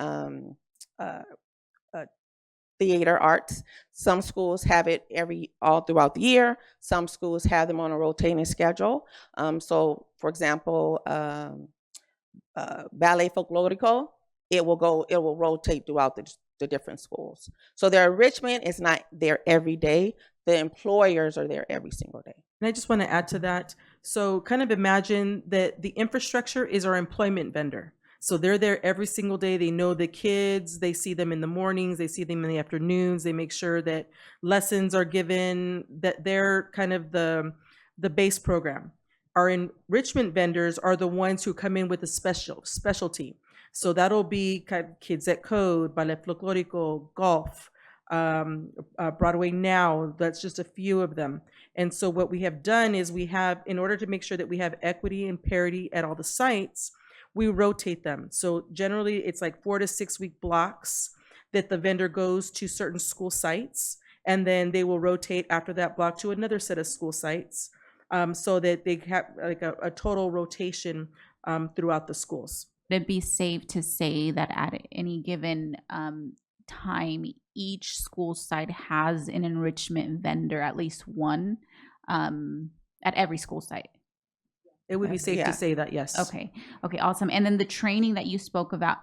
theater arts. Some schools have it all throughout the year. Some schools have them on a rotating schedule. So for example, ballet folklorico, it will rotate throughout the different schools. So their enrichment is not there every day. The employers are there every single day. And I just want to add to that. So kind of imagine that the infrastructure is our employment vendor. So they're there every single day. They know the kids. They see them in the mornings. They see them in the afternoons. They make sure that lessons are given, that they're kind of the base program. Our enrichment vendors are the ones who come in with a specialty. So that'll be kind of Kids at Code, Ballet Folklorico, golf, Broadway Now. That's just a few of them. And so what we have done is in order to make sure that we have equity and parity at all the sites, we rotate them. So generally it's like 4 to 6 week blocks that the vendor goes to certain school sites, and then they will rotate after that block to another set of school sites, so that they have like a total rotation throughout the schools. Would it be safe to say that at any given time, each school site has an enrichment vendor, at least one, at every school site? It would be safe to say that, yes. Okay, awesome. And then the training that you spoke about,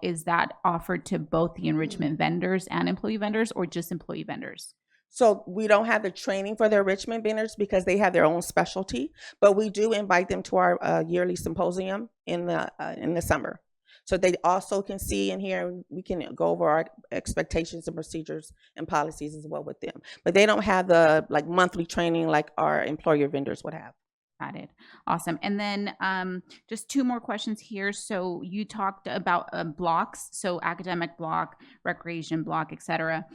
is that offered to both the enrichment vendors and employee vendors, or just employee vendors? So we don't have the training for the enrichment vendors because they have their own specialty, but we do invite them to our yearly symposium in the summer. So they also can see and hear, we can go over our expectations and procedures and policies as well with them. But they don't have the monthly training like our employer vendors would have. Got it. Awesome. And then just 2 more questions here. So you talked about blocks, so academic block, recreation block, etc.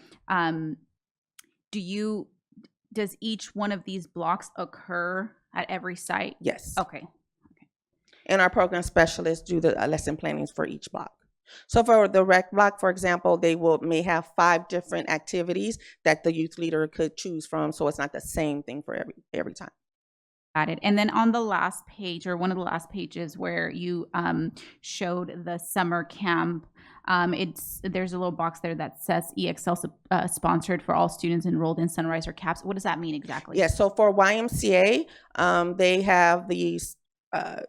Does each one of these blocks occur at every site? Yes. Okay. And our program specialists do the lesson plannings for each block. So for the rec block, for example, they may have 5 different activities that the youth leader could choose from, so it's not the same thing for every time. Got it. And then on the last page, or one of the last pages where you showed the summer camp, there's a little box there that says EXL sponsored for all students enrolled in Sunrise or CAPS. What does that mean exactly? Yeah, so for YMCA, they have these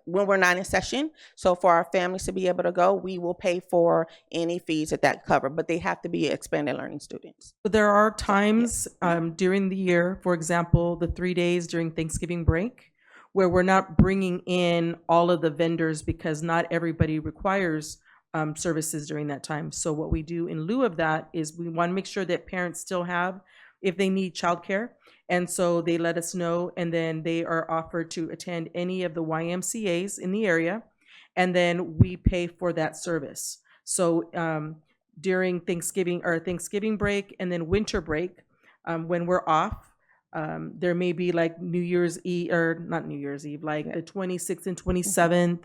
when we're not in session. So for our families to be able to go, we will pay for any fees that cover, but they have to be expanded learning students. But there are times during the year, for example, the 3 days during Thanksgiving break, where we're not bringing in all of the vendors because not everybody requires services during that time. So what we do in lieu of that is we want to make sure that parents still have, if they need childcare, and so they let us know, and then they are offered to attend any of the YMCAs in the area, and then we pay for that service. So during Thanksgiving break and then winter break, when we're off, there may be like New Year's Eve, or not New Year's Eve, like the 26th and 27th,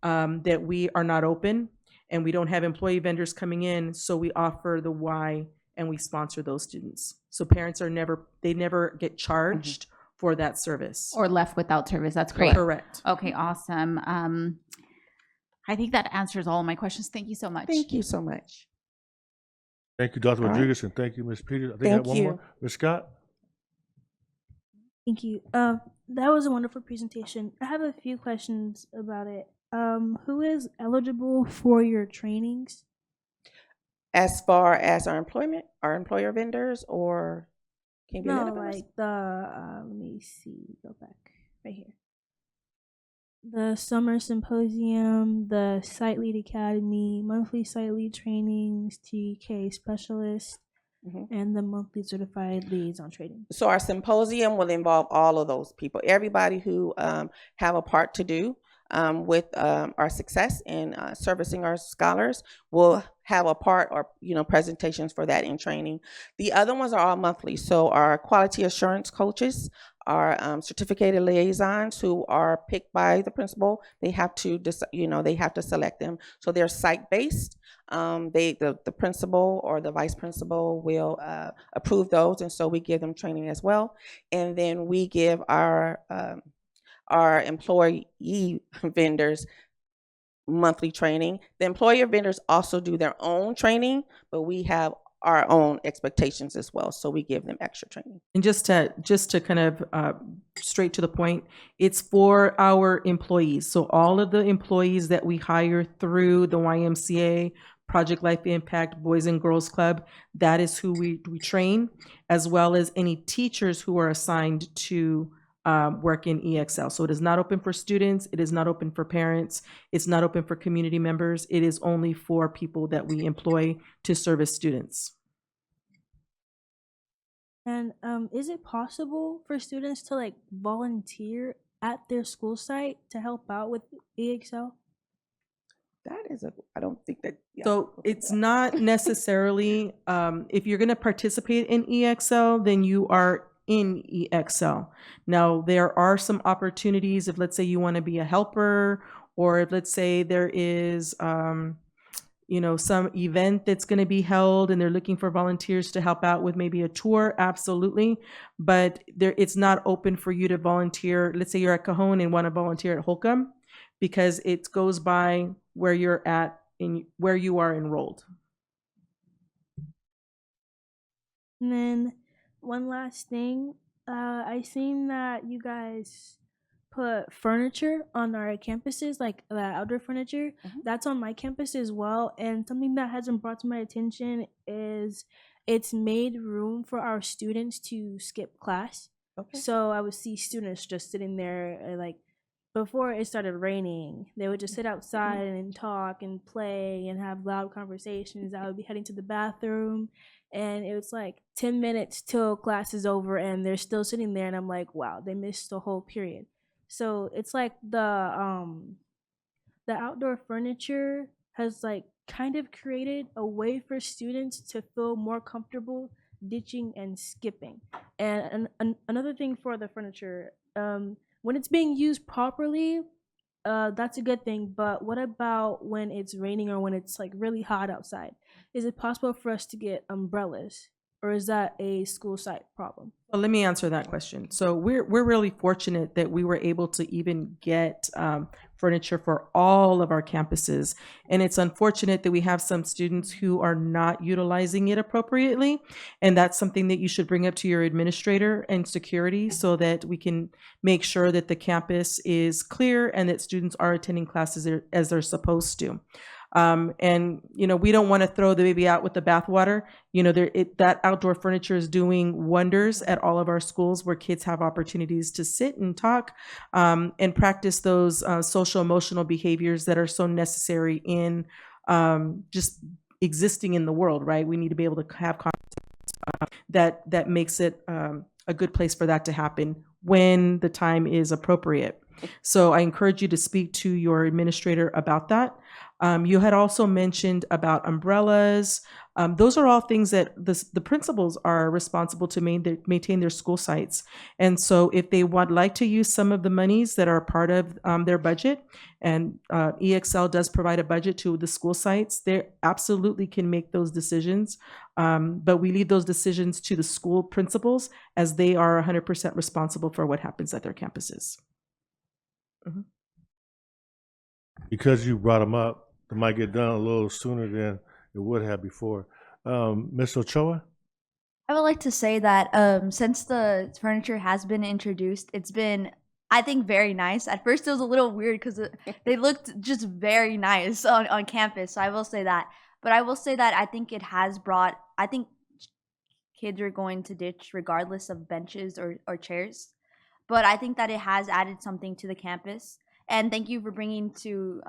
that we are not open and we don't have employee vendors coming in, so we offer the Y and we sponsor those students. So parents never get charged for that service. Or left without service. That's great. Correct. Okay, awesome. I think that answers all of my questions. Thank you so much. Thank you so much. Thank you, Dr. All right. Rodriguez, and thank you, Ms. Peters. I think I have one more. Ms. Scott? Thank you. That was a wonderful presentation. I have a few questions about it. Who is eligible for your trainings? As far as our employer vendors, or can you give me No, the numbers? like let me see, go back right here. The summer symposium, the Site Lead Academy, monthly site lead trainings, TK specialist, and the monthly certified liaison training. So our symposium will involve all of those people, everybody who have a part to do. with our success in servicing our scholars. We'll have a part or presentations for that in training. The other ones are all monthly. So our quality assurance coaches, our certificated liaisons who are picked by the principal, they have to they have to select them. So they're site based. The principal or the vice principal will approve those, and so we give them training as well. And then we give our employee vendors monthly training. The employer vendors also do their own training, but we have our own expectations as well, so we give them extra training. And just to kind of straight to the point, it's for our employees. So all of the employees that we hire through the YMCA, Project Life Impact, Boys and Girls Club, that is who we train, as well as any teachers who are assigned to work in EXL. So it is not open for students. It is not open for parents. It's not open for community members. It is only for people that we employ to service students. And is it possible for students to like volunteer at their school site to help out with EXL? That is I don't think that. Yeah. So it's not necessarily, if you're going to participate in EXL, then you are in EXL. Now, there are some opportunities if, let's say, you want to be a helper, or if, let's say, there is, some event that's going to be held and they're looking for volunteers to help out with maybe a tour, absolutely. But it's not open for you to volunteer. Let's say you're at Cajon and want to volunteer at Holcomb, because it goes by where you're at where you are enrolled. And then one last thing, I seen that you guys put furniture on our campuses, like the outdoor furniture. That's on my campus as well. And something that hasn't brought to my attention is it's made room for our students to skip class. Okay. So I would see students just sitting there, like before it started raining, they would just sit outside and talk and play and have loud conversations. I would be heading to the bathroom, and it was like 10 minutes till class is over and they're still sitting there, and I'm like, wow, they missed the whole period. So it's like the outdoor furniture has like kind of created a way for students to feel more comfortable ditching and skipping. And another thing for the furniture, when it's being used properly, that's a good thing. But what about when it's raining or when it's like really hot outside? Is it possible for us to get umbrellas, or is that a school site problem? Well, let me answer that question. So we're really fortunate that we were able to even get furniture for all of our campuses. And it's unfortunate that we have some students who are not utilizing it appropriately. And that's something that you should bring up to your administrator and security, so that we can make sure that the campus is clear and that students are attending classes as they're supposed to. And we don't want to throw the baby out with the bathwater. That outdoor furniture is doing wonders at all of our schools, where kids have opportunities to sit and talk and practice those social emotional behaviors that are so necessary in just existing in the world, right? We need to be able to have conversations that makes it a good place for that to happen when the time is appropriate. So I encourage you to speak to your administrator about that. You had also mentioned about umbrellas. Those are all things that the principals are responsible to maintain their school sites. And so if they would like to use some of the monies that are part of their budget, and EXL does provide a budget to the school sites, they absolutely can make those decisions. But we leave those decisions to the school principals, as they are 100% responsible for what happens at their campuses. Because you brought them up, it might get done a little sooner than it would have before. Ms. Ochoa? I would like to say that since the furniture has been introduced, it's been, I think, very nice. At first, it was a little weird because they looked just very nice on campus. So I will say that. But I will say that I think it has brought, I think kids are going to ditch regardless of benches or chairs. But I think that it has added something to the campus. And thank you for bringing to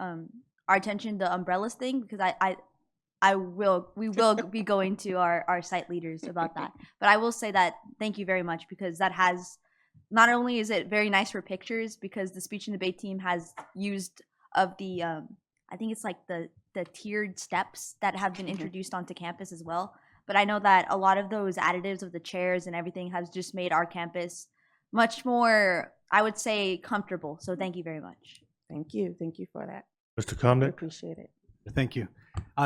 our attention the umbrellas thing, because we will be going to our site leaders about that. But I will say that thank you very much, because that has not only is it very nice for pictures because the speech and debate team has used of the I think it's like the tiered steps that have been introduced onto campus as well. But I know that a lot of those additives of the chairs and everything has just made our campus much more, I would say, comfortable. So thank you very much. Thank you. Thank you for that. Mr. I Comnick? appreciate it. Thank you.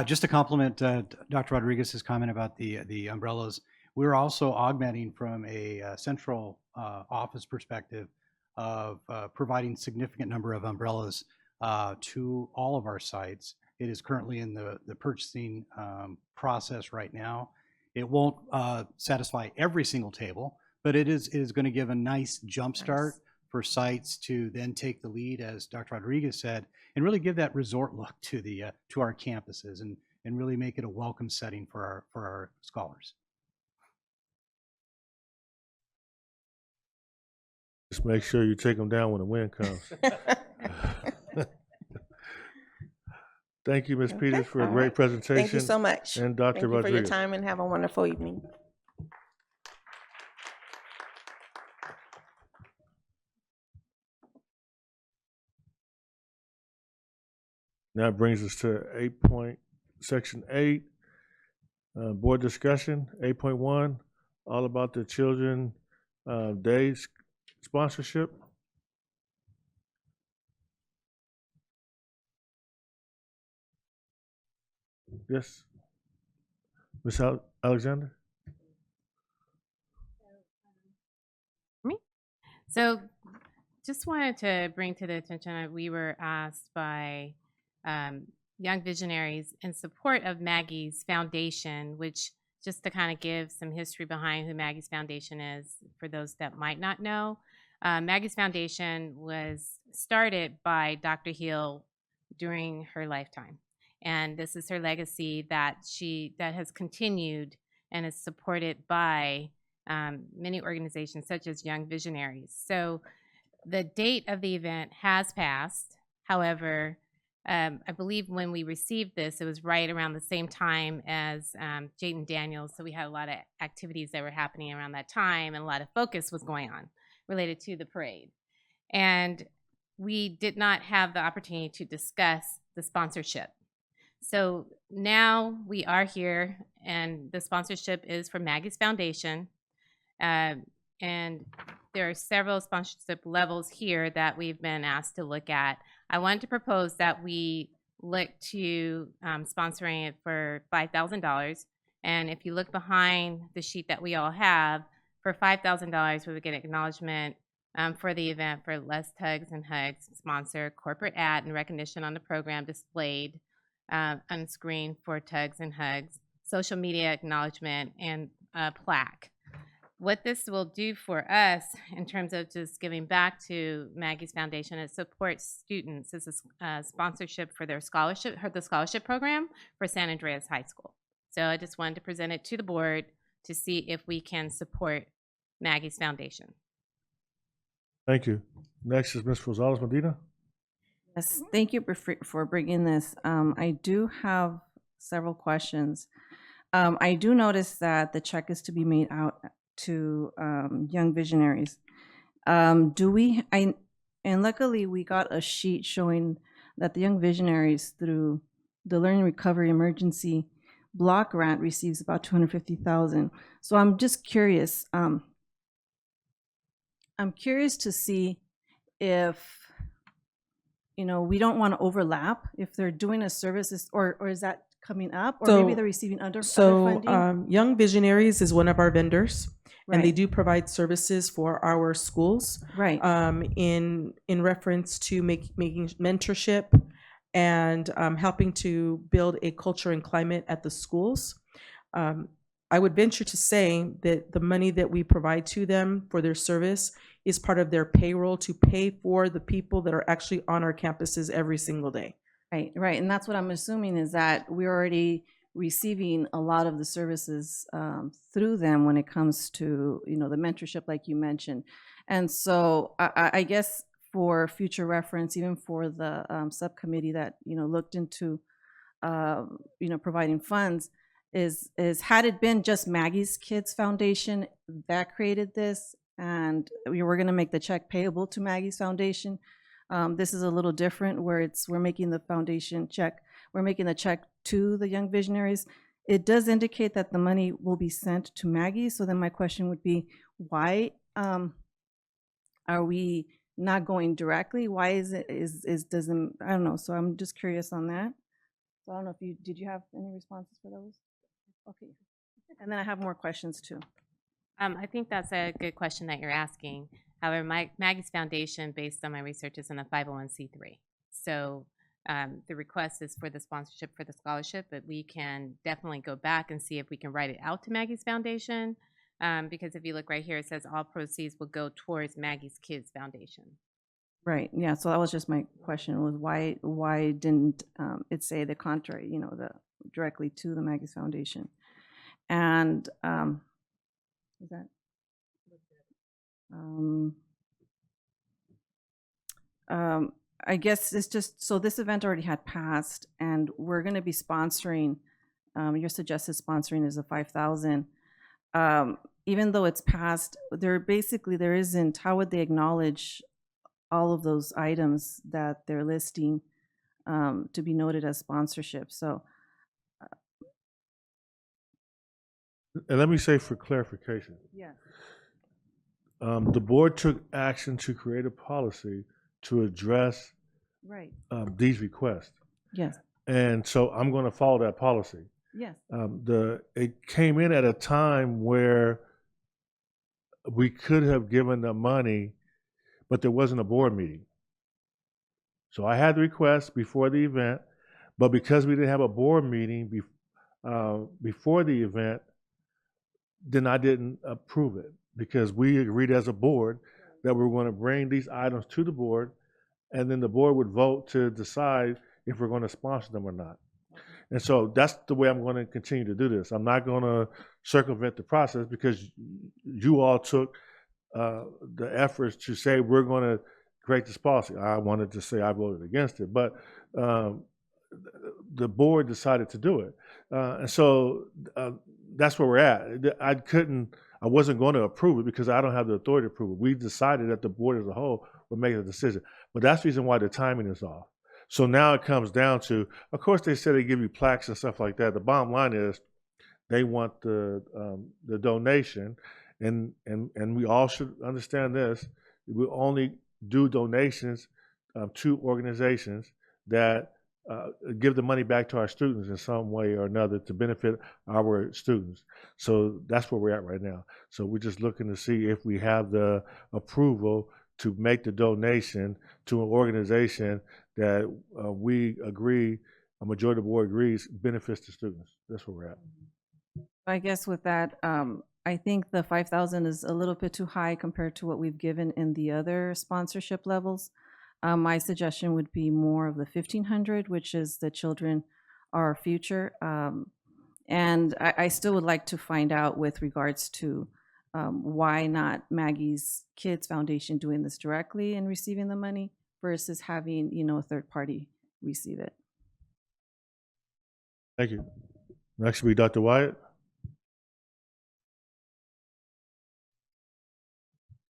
Just to compliment Dr. Rodriguez's comment about the umbrellas, we're also augmenting from a central office perspective of providing significant number of umbrellas to all of our sites. It is currently in the purchasing process right now. It won't satisfy every single table, but it is going to give a nice jump start for sites to then take the lead, as Dr. Rodriguez said, and really give that resort look to our campuses and really make it a welcome setting for our scholars. Just make sure you take them down when the wind comes. Thank you, Ms. Peters, for a All great right. presentation. Thank you so much. And Dr. Thank you Rodriguez. for your time and have a wonderful evening. That brings us to Section 8, board discussion, 8.1, all about the Children Days sponsorship. Yes. Ms. Alexander? Me? So just wanted to bring to the attention that we were asked by Young Visionaries in support of Maggie's Foundation, which just to kind of give some history behind who Maggie's Foundation is for those that might not know. Maggie's Foundation was started by Dr. Hill during her lifetime. And this is her legacy that has continued and is supported by many organizations such as Young Visionaries. So the date of the event has passed. However, I believe when we received this, it was right around the same time as Jayden Daniels. So we had a lot of activities that were happening around that time, and a lot of focus was going on related to the parade. And we did not have the opportunity to discuss the sponsorship. So now we are here, and the sponsorship is for Maggie's Foundation. And there are several sponsorship levels here that we've been asked to look at. I wanted to propose that we look to sponsoring it for $5,000. And if you look behind the sheet that we all have, for $5,000, we would get acknowledgement for the event for Less Tugs and Hugs, sponsor, corporate ad and recognition on the program displayed on screen for Tugs and Hugs, social media acknowledgement, and a plaque. What this will do for us in terms of just giving back to Maggie's Foundation, it supports students. This is sponsorship for their scholarship, the scholarship program for San Andreas High School. So I just wanted to present it to the board to see if we can support Maggie's Foundation. Thank you. Next is Ms. Rosales Medina. Yes, thank you for bringing this. I do have several questions. I do notice that the check is to be made out to Young Visionaries. And luckily we got a sheet showing that the Young Visionaries through the Learning Recovery Emergency Block Grant receives about $250,000. So I'm just curious. I'm curious to see if, we don't want to overlap if they're doing a service, or is that coming up, or maybe they're receiving other funding? Young Visionaries is one of our vendors, and they Right. do provide services for our schools. Right. In reference to making mentorship and helping to build a culture and climate at the schools. I would venture to say that the money that we provide to them for their service is part of their payroll to pay for the people that are actually on our campuses every single day. Right, right. And that's what I'm assuming, is that we're already receiving a lot of the services through them when it comes to, the mentorship like you mentioned. And so I guess for future reference, even for the subcommittee that, looked into, providing funds, is had it been just Maggie's Kids Foundation that created this, and we were going to make the check payable to Maggie's Foundation. This is a little different where we're making the foundation check, we're making the check to the Young Visionaries. It does indicate that the money will be sent to Maggie. So then my question would be, why are we not going directly? Why doesn't, I don't know. So I'm just curious on that. So I don't know if did you have any responses for those? Okay. And then I have more questions too. I think that's a good question that you're asking. However, Maggie's Foundation, based on my research, is in a 501c3. So the request is for the sponsorship for the scholarship, but we can definitely go back and see if we can write it out to Maggie's Foundation. Because if you look right here, it says all proceeds will go towards Maggie's Kids Foundation. Right. Yeah. So that was just my question: was why didn't it say the contrary? You know, directly to the Maggie's Foundation, and is that? I guess it's just so this event already had passed, and we're going to be sponsoring. Your suggested sponsoring is a 5,000. Even though it's passed, there isn't. How would they acknowledge all of those items that they're listing to be noted as sponsorship? So, and let me say for clarification. yeah. The board took action to create a policy to address Right. These requests. Yes. And so I'm going to follow that policy. Yes. It came in at a time where we could have given the money, but there wasn't a board meeting. So I had the request before the event, but because we didn't have a board meeting before the event, then I didn't approve it, because we agreed as a board that we were going to bring these items to the board, and then the board would vote to decide if we're going to sponsor them or not. And so that's the way I'm going to continue to do this. I'm not going to circumvent the process, because you all took the efforts to say we're going to create this policy. I wanted to say I voted against it, but the board decided to do it. And so that's where we're at. I wasn't going to approve it because I don't have the authority to approve it. We decided that the board as a whole would make a decision. But that's the reason why the timing is off. So now it comes down to, of course, they said they give you plaques and stuff like that. The bottom line is they want the donation, and we all should understand this. We only do donations to organizations that give the money back to our students in some way or another to benefit our students. So that's where we're at right now. So we're just looking to see if we have the approval to make the donation to an organization that we agree, a majority of the board agrees, benefits the students. That's where we're at. I guess with that, I think the 5,000 is a little bit too high compared to what we've given in the other sponsorship levels. My suggestion would be more of the 1,500, which is the children are our future. And I still would like to find out with regards to why not Maggie's Kids Foundation doing this directly and receiving the money versus having, a third party receive it. Thank you. Next will be Dr. Wyatt.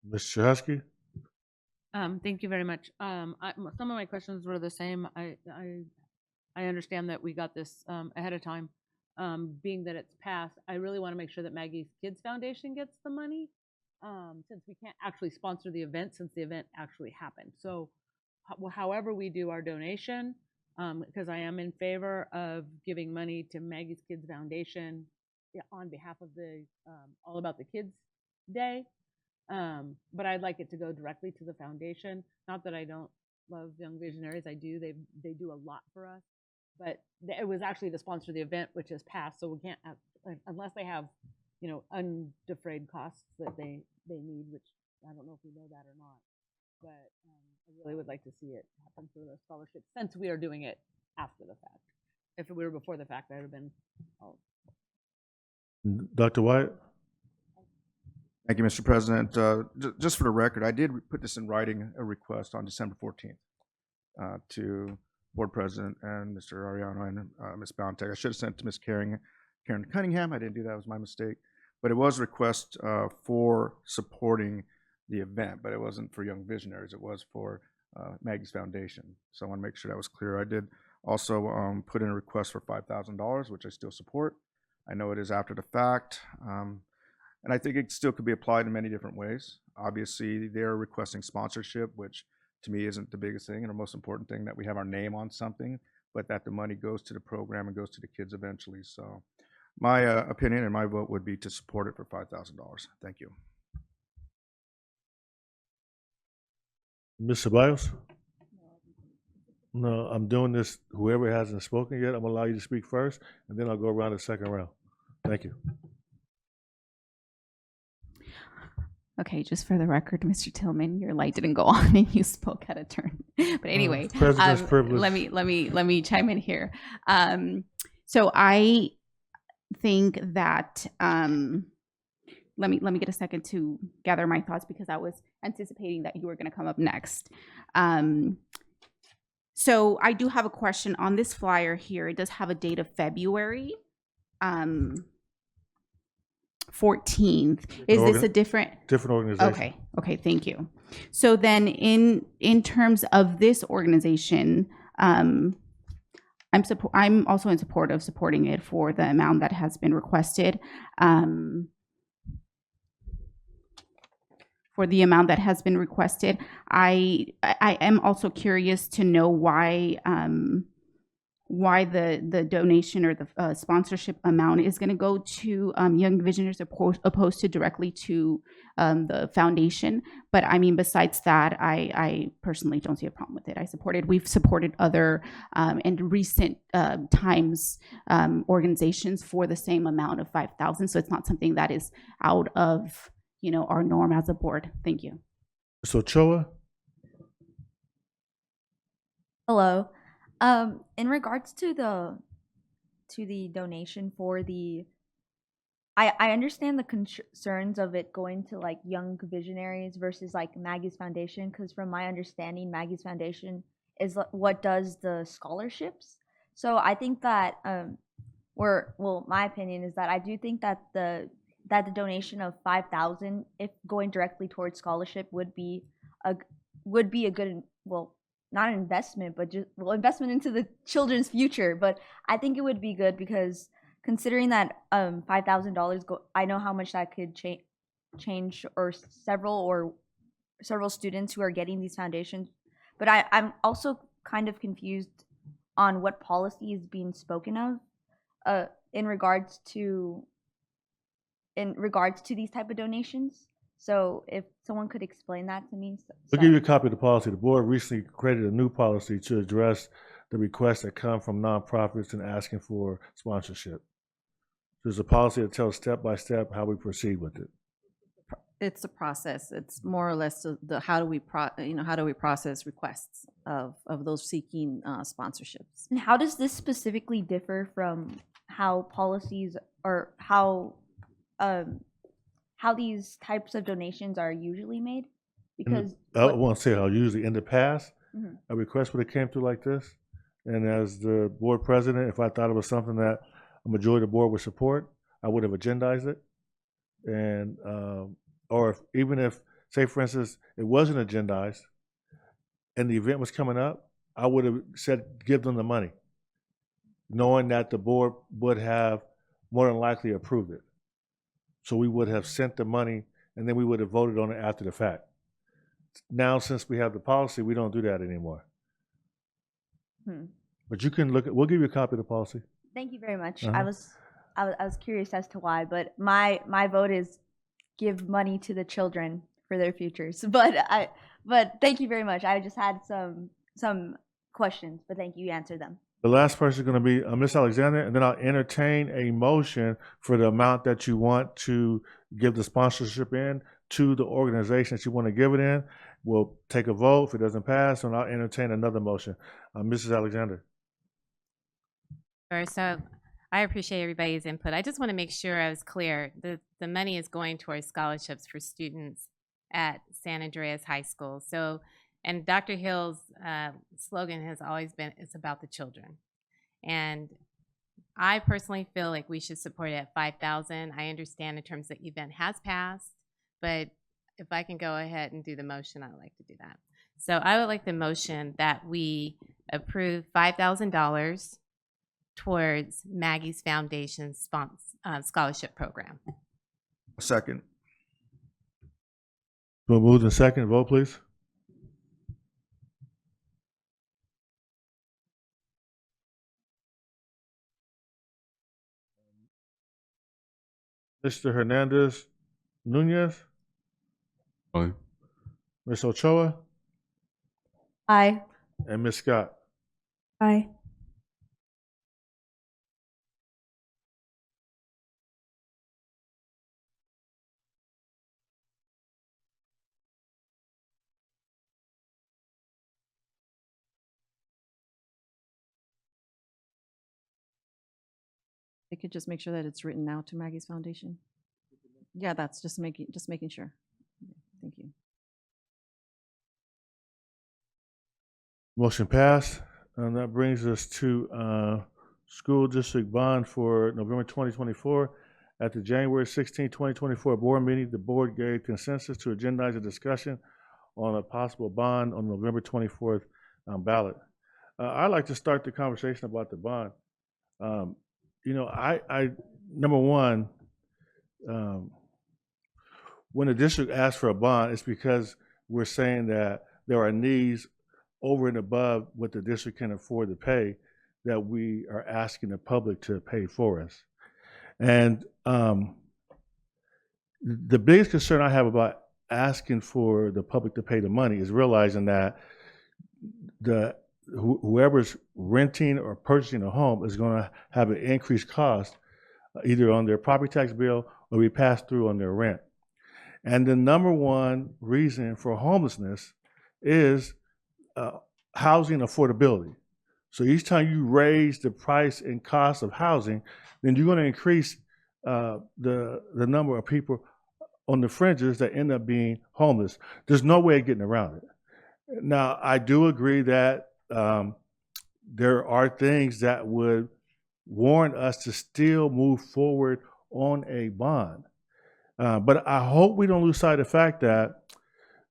Ms. Chahusky. Thank you very much. Some of my questions were the same. I understand that we got this ahead of time. Being that it's passed, I really want to make sure that Maggie's Kids Foundation gets the money, since we can't actually sponsor the event since the event actually happened. So however we do our donation, because I am in favor of giving money to Maggie's Kids Foundation on behalf of the All About the Kids Day. But I'd like it to go directly to the foundation. Not that I don't love Young Visionaries, I do. They do a lot for us. But it was actually to sponsor the event, which has passed. So we can't have, unless they have, undefrayed costs that they need, which I don't know if we know that or not. But I really would like to see it happen for the scholarship, since we are doing it after the fact. If we were before the fact, that would have been. Dr. Wyatt. Thank you, Mr. President. Just for the record, I did put this in writing, a request on December 14th to Board President and Mr. Ariano and Ms. Bountek. I should have sent it to Ms. Karen Cunningham. I didn't do that. It was my mistake. but it was a request for supporting the event, but it wasn't for Young Visionaries. It was for Maggie's Foundation. So I want to make sure that was clear. I did also put in a request for $5,000, which I still support. I know it is after the fact, and I think it still could be applied in many different ways. Obviously, they're requesting sponsorship, which to me isn't the biggest thing and the most important thing, that we have our name on something, but that the money goes to the program and goes to the kids eventually. So my opinion and my vote would be to support it for $5,000. Thank you. Ms. Ceballos? No, I'm doing this. Whoever hasn't spoken yet, I'm gonna allow you to speak first, and then I'll go around the second round. Thank you. Okay, just for the record, Mr. Tillman, your light didn't go on and you spoke out of turn. But anyway, President's privilege. let me chime in here. So I think that let me get a second to gather my thoughts because I was anticipating that you were going to come up next. So I do have a question on this flyer here. It does have a date of February 14th. Is this a different organization? Okay, thank you. So then in terms of this organization, I'm also in support of supporting it for the amount that has been requested. For the amount that has been requested, I am also curious to know why the donation or the sponsorship amount is going to go to Young Visionaries opposed to directly to the foundation. But I mean, besides that, I personally don't see a problem with it. We've supported other in recent times organizations for the same amount of $5,000. So it's not something that is out of our norm as a board. Thank you. So Choa? Hello. In regards to the donation for the, I understand the concerns of it going to like Young Visionaries versus like Maggie's Foundation, because from my understanding, Maggie's Foundation is what does the scholarships. So I think that my opinion is that I do think that the donation of $5,000, if going directly towards scholarship, would be a good, well, not an investment, but just investment into the children's future. But I think it would be good because considering that $5,000 I know how much that could change or several students who are getting these foundations. But I'm also kind of confused on what policy is being spoken of in regards to these type of donations. So if someone could explain that to me. I'll give you a copy of the policy. The board recently created a new policy to address the requests that come from nonprofits and asking for sponsorship. There's a policy that tells step by step how we proceed with it. It's a process. It's more or less how do we process requests of those seeking sponsorships. And how does this specifically differ from how policies or how these types of donations are usually made? Because I won't say how usually. In the past, a request would have came through like this, and as the board president, if I thought it was something that a majority of the board would support, I would have agendized it, and or even if, say for instance, it wasn't agendized, and the event was coming up, I would have said give them the money, knowing that the board would have more than likely approved it. So we would have sent the money, and then we would have voted on it after the fact. Now, since we have the policy, we don't do that anymore. But you can look at. We'll give you a copy of the policy. Thank you very much. I was curious as to why, but my vote is give money to the children for their futures. But thank you very much. I just had some questions, but thank you. You answered them. The last person is going to be Ms. Alexander, and then I'll entertain a motion for the amount that you want to give the sponsorship in to the organization that you want to give it in. We'll take a vote. If it doesn't pass, and I'll entertain another motion. Mrs. Alexander. Sure. So I appreciate everybody's input. I just want to make sure I was clear. The money is going towards scholarships for students at San Andreas High School. So, and Dr. Hill's slogan has always been, it's about the children. And I personally feel like we should support it at 5,000. I understand in terms that event has passed, but if I can go ahead and do the motion, I would like to do that. So I would like the motion that we approve $5,000 towards Maggie's Foundation scholarship program. Second. So moved and second. Vote, please. Mr. Hernandez Nunez, Aye. Ms. Ochoa, Aye. and Ms. Scott. Aye. They could just make sure that it's written out to Maggie's Foundation. Yeah, that's just making sure. Thank you. Motion passed. And that brings us to school district bond for November 2024. At the January 16, 2024 board meeting, the board gave consensus to agendize a discussion on a possible bond on November 24th ballot. I'd like to start the conversation about the bond. You know, I number one, when the district asks for a bond, it's because we're saying that there are needs over and above what the district can afford to pay that we are asking the public to pay for us. And the biggest concern I have about asking for the public to pay the money is realizing that whoever's renting or purchasing a home is going to have an increased cost either on their property tax bill or be passed through on their rent. And the number one reason for homelessness is housing affordability. So each time you raise the price and cost of housing, then you're going to increase the number of people on the fringes that end up being homeless. There's no way of getting around it. Now, I do agree that there are things that would warrant us to still move forward on a bond. But I hope we don't lose sight of the fact that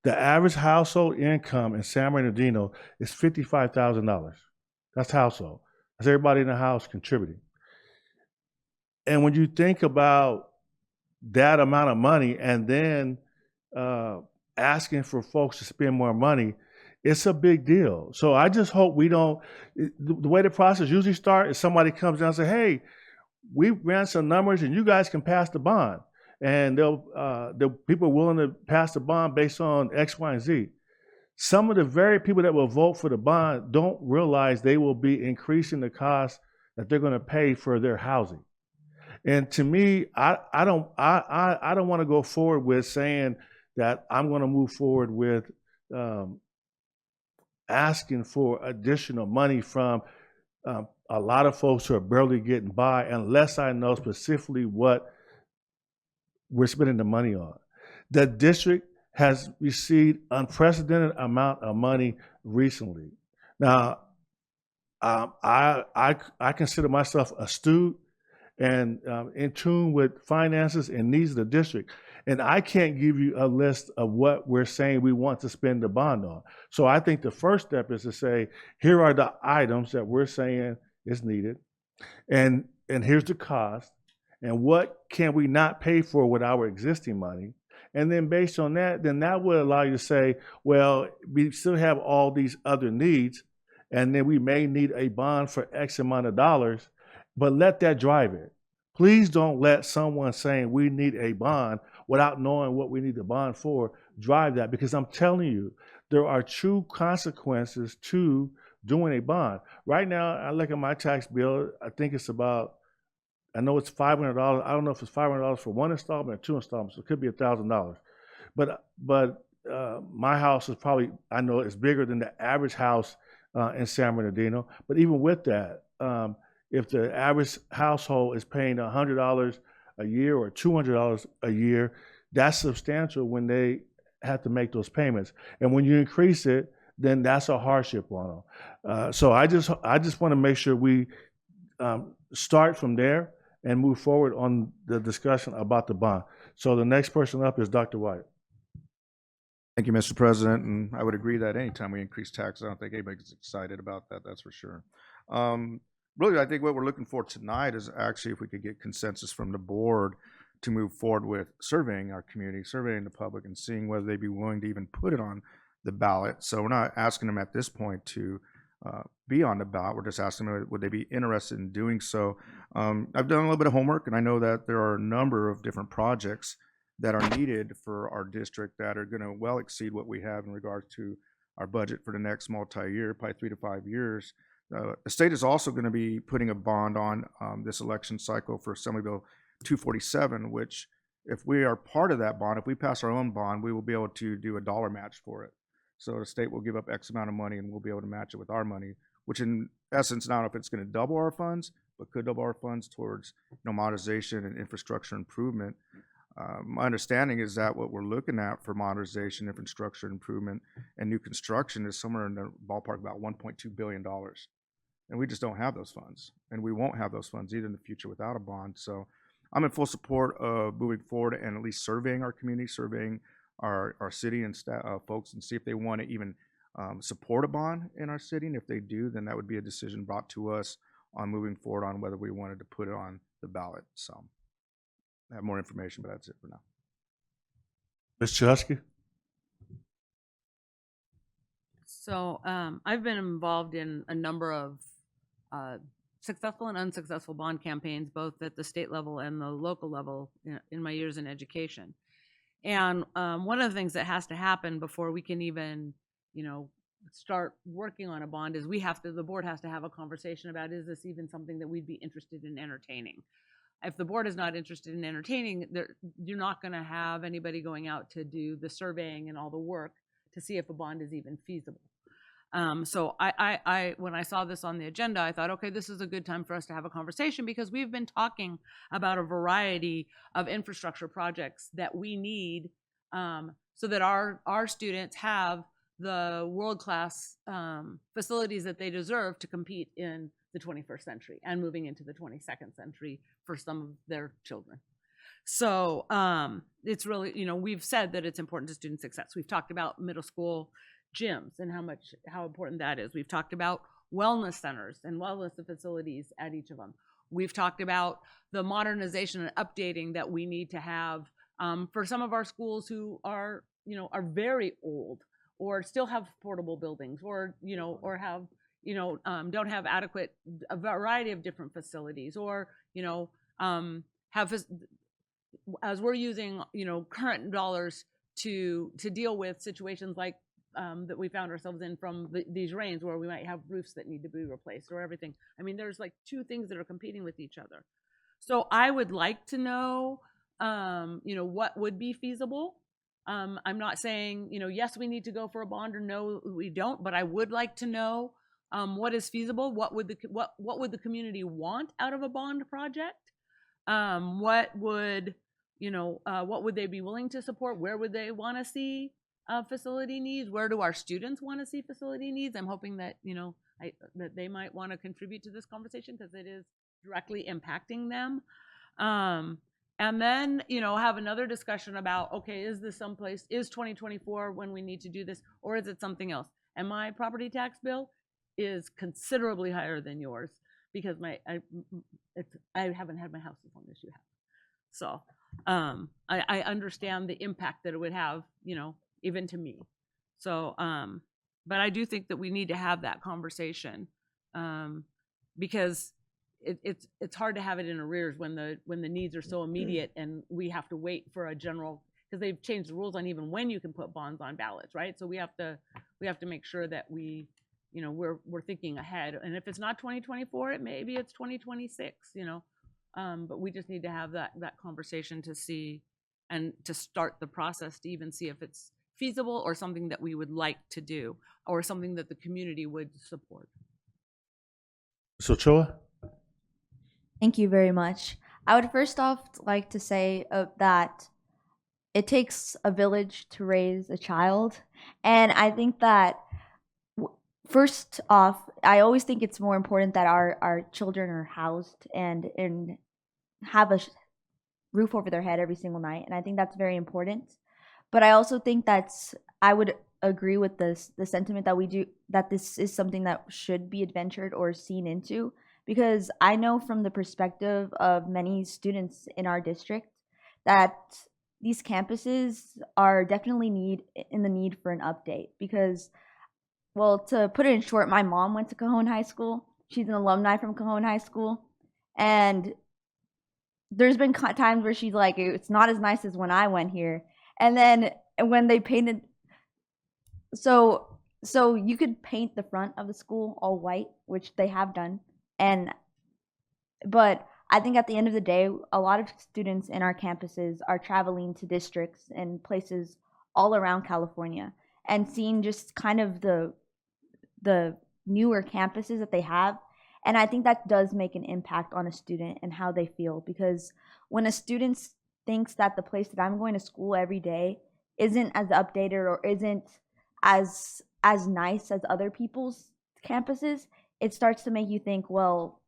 the average household income in San Bernardino is $55,000. That's household. That's everybody in the house contributing. And when you think about that amount of money and then asking for folks to spend more money, it's a big deal. So I just hope we don't, the way the process usually starts is somebody comes down and says, hey, we ran some numbers and you guys can pass the bond. And the people are willing to pass the bond based on X, Y, and Z. Some of the very people that will vote for the bond don't realize they will be increasing the cost that they're going to pay for their housing. And to me, I don't want to go forward with saying that I'm going to move forward with asking for additional money from a lot of folks who are barely getting by unless I know specifically what we're spending the money on. The district has received unprecedented amount of money recently. Now, I consider myself astute and in tune with finances and needs of the district. And I can't give you a list of what we're saying we want to spend the bond on. So I think the first step is to say, here are the items that we're saying is needed, and here's the cost, and what can we not pay for with our existing money? And then based on that, then that would allow you to say, well, we still have all these other needs, and then we may need a bond for X amount of dollars, but let that drive it. Please don't let someone saying we need a bond without knowing what we need the bond for drive that, because I'm telling you, there are true consequences to doing a bond. Right now, I look at my tax bill, I think it's about, I know it's $500. I don't know if it's $500 for one installment or two installments. So it could be $1,000. But my house is probably, I know it's bigger than the average house in San Bernardino. But even with that, if the average household is paying $100 a year or $200 a year, that's substantial when they have to make those payments. And when you increase it, then that's a hardship on them. So I just want to make sure we start from there and move forward on the discussion about the bond. So the next person up is Dr. White. Thank you, Mr. President, and I would agree that anytime we increase taxes, I don't think anybody's excited about that, that's for sure. Really, I think what we're looking for tonight is actually if we could get consensus from the board to move forward with surveying our community, surveying the public, and seeing whether they'd be willing to even put it on the ballot. So we're not asking them at this point to be on the ballot. We're just asking them, would they be interested in doing so? I've done a little bit of homework, and I know that there are a number of different projects that are needed for our district that are going to well exceed what we have in regards to our budget for the next multi-year, probably 3 to 5 years. The state is also going to be putting a bond on this election cycle for Assembly Bill 247, which if we are part of that bond, if we pass our own bond, we will be able to do a dollar match for it. So the state will give up X amount of money and we'll be able to match it with our money, which in essence, not if it's going to double our funds, but could double our funds towards modernization and infrastructure improvement. My understanding is that what we're looking at for modernization, infrastructure improvement, and new construction is somewhere in the ballpark about $1.2 billion. And we just don't have those funds. And we won't have those funds either in the future without a bond. So I'm in full support of moving forward and at least surveying our community, surveying our city and folks, and see if they want to even support a bond in our city. And if they do, then that would be a decision brought to us on moving forward on whether we wanted to put it on the ballot. So I have more information, but that's it for now. Ms. Chusky? So I've been involved in a number of successful and unsuccessful bond campaigns, both at the state level and the local level in my years in education. And one of the things that has to happen before we can even, start working on a bond is the board has to have a conversation about, is this even something that we'd be interested in entertaining? If the board is not interested in entertaining, you're not going to have anybody going out to do the surveying and all the work to see if a bond is even feasible. So I when I saw this on the agenda, I thought, okay, this is a good time for us to have a conversation because we've been talking about a variety of infrastructure projects that we need so that our students have the world-class facilities that they deserve to compete in the 21st century and moving into the 22nd century for some of their children. So it's really, we've said that it's important to student success. We've talked about middle school gyms and how important that is. We've talked about wellness centers and wellness facilities at each of them. We've talked about the modernization and updating that we need to have for some of our schools who are very old or still have portable buildings or have don't have a variety of different facilities or have, as we're using current dollars to deal with situations like that we found ourselves in from these rains where we might have roofs that need to be replaced or everything. I mean, there's like two things that are competing with each other. So I would like to know, what would be feasible. I'm not saying, yes, we need to go for a bond or no, we don't, but I would like to know what is feasible. What would the community want out of a bond project? What would they be willing to support? Where would they want to see facility needs? Where do our students want to see facility needs? I'm hoping that that they might want to contribute to this conversation because it is directly impacting them. And then have another discussion about, okay, is this someplace? Is 2024 when we need to do this, or is it something else? And my property tax bill is considerably higher than yours because I haven't had my house as long as you have. So I understand the impact that it would have, even to me. So, but I do think that we need to have that conversation because it's hard to have it in arrears when the needs are so immediate and we have to wait for a general, because they've changed the rules on even when you can put bonds on ballots, right? So we have to make sure that we're thinking ahead. And if it's not 2024, maybe it's 2026, but we just need to have that conversation to see and to start the process to even see if it's feasible or something that we would like to do or something that the community would support. So Choa? Thank you very much. I would first off like to say that it takes a village to raise a child. And I think that first off, I always think it's more important that our children are housed and have a roof over their head every single night, and I think that's very important. But I also think I would agree with the sentiment that this is something that should be adventured or seen into, because I know from the perspective of many students in our district that these campuses are definitely in the need for an update. Because, well, to put it in short, my mom went to Cajon High School. She's an alumni from Cajon High School, and there's been times where she's like, it's not as nice as when I went here. And then when they painted, so you could paint the front of the school all white, which they have done. But I think at the end of the day, a lot of students in our campuses are traveling to districts and places all around California and seeing just kind of the newer campuses that they have. And I think that does make an impact on a student and how they feel, because when a student thinks that the place that I'm going to school every day isn't as updated or isn't as nice as other people's campuses, it starts to make you think, well,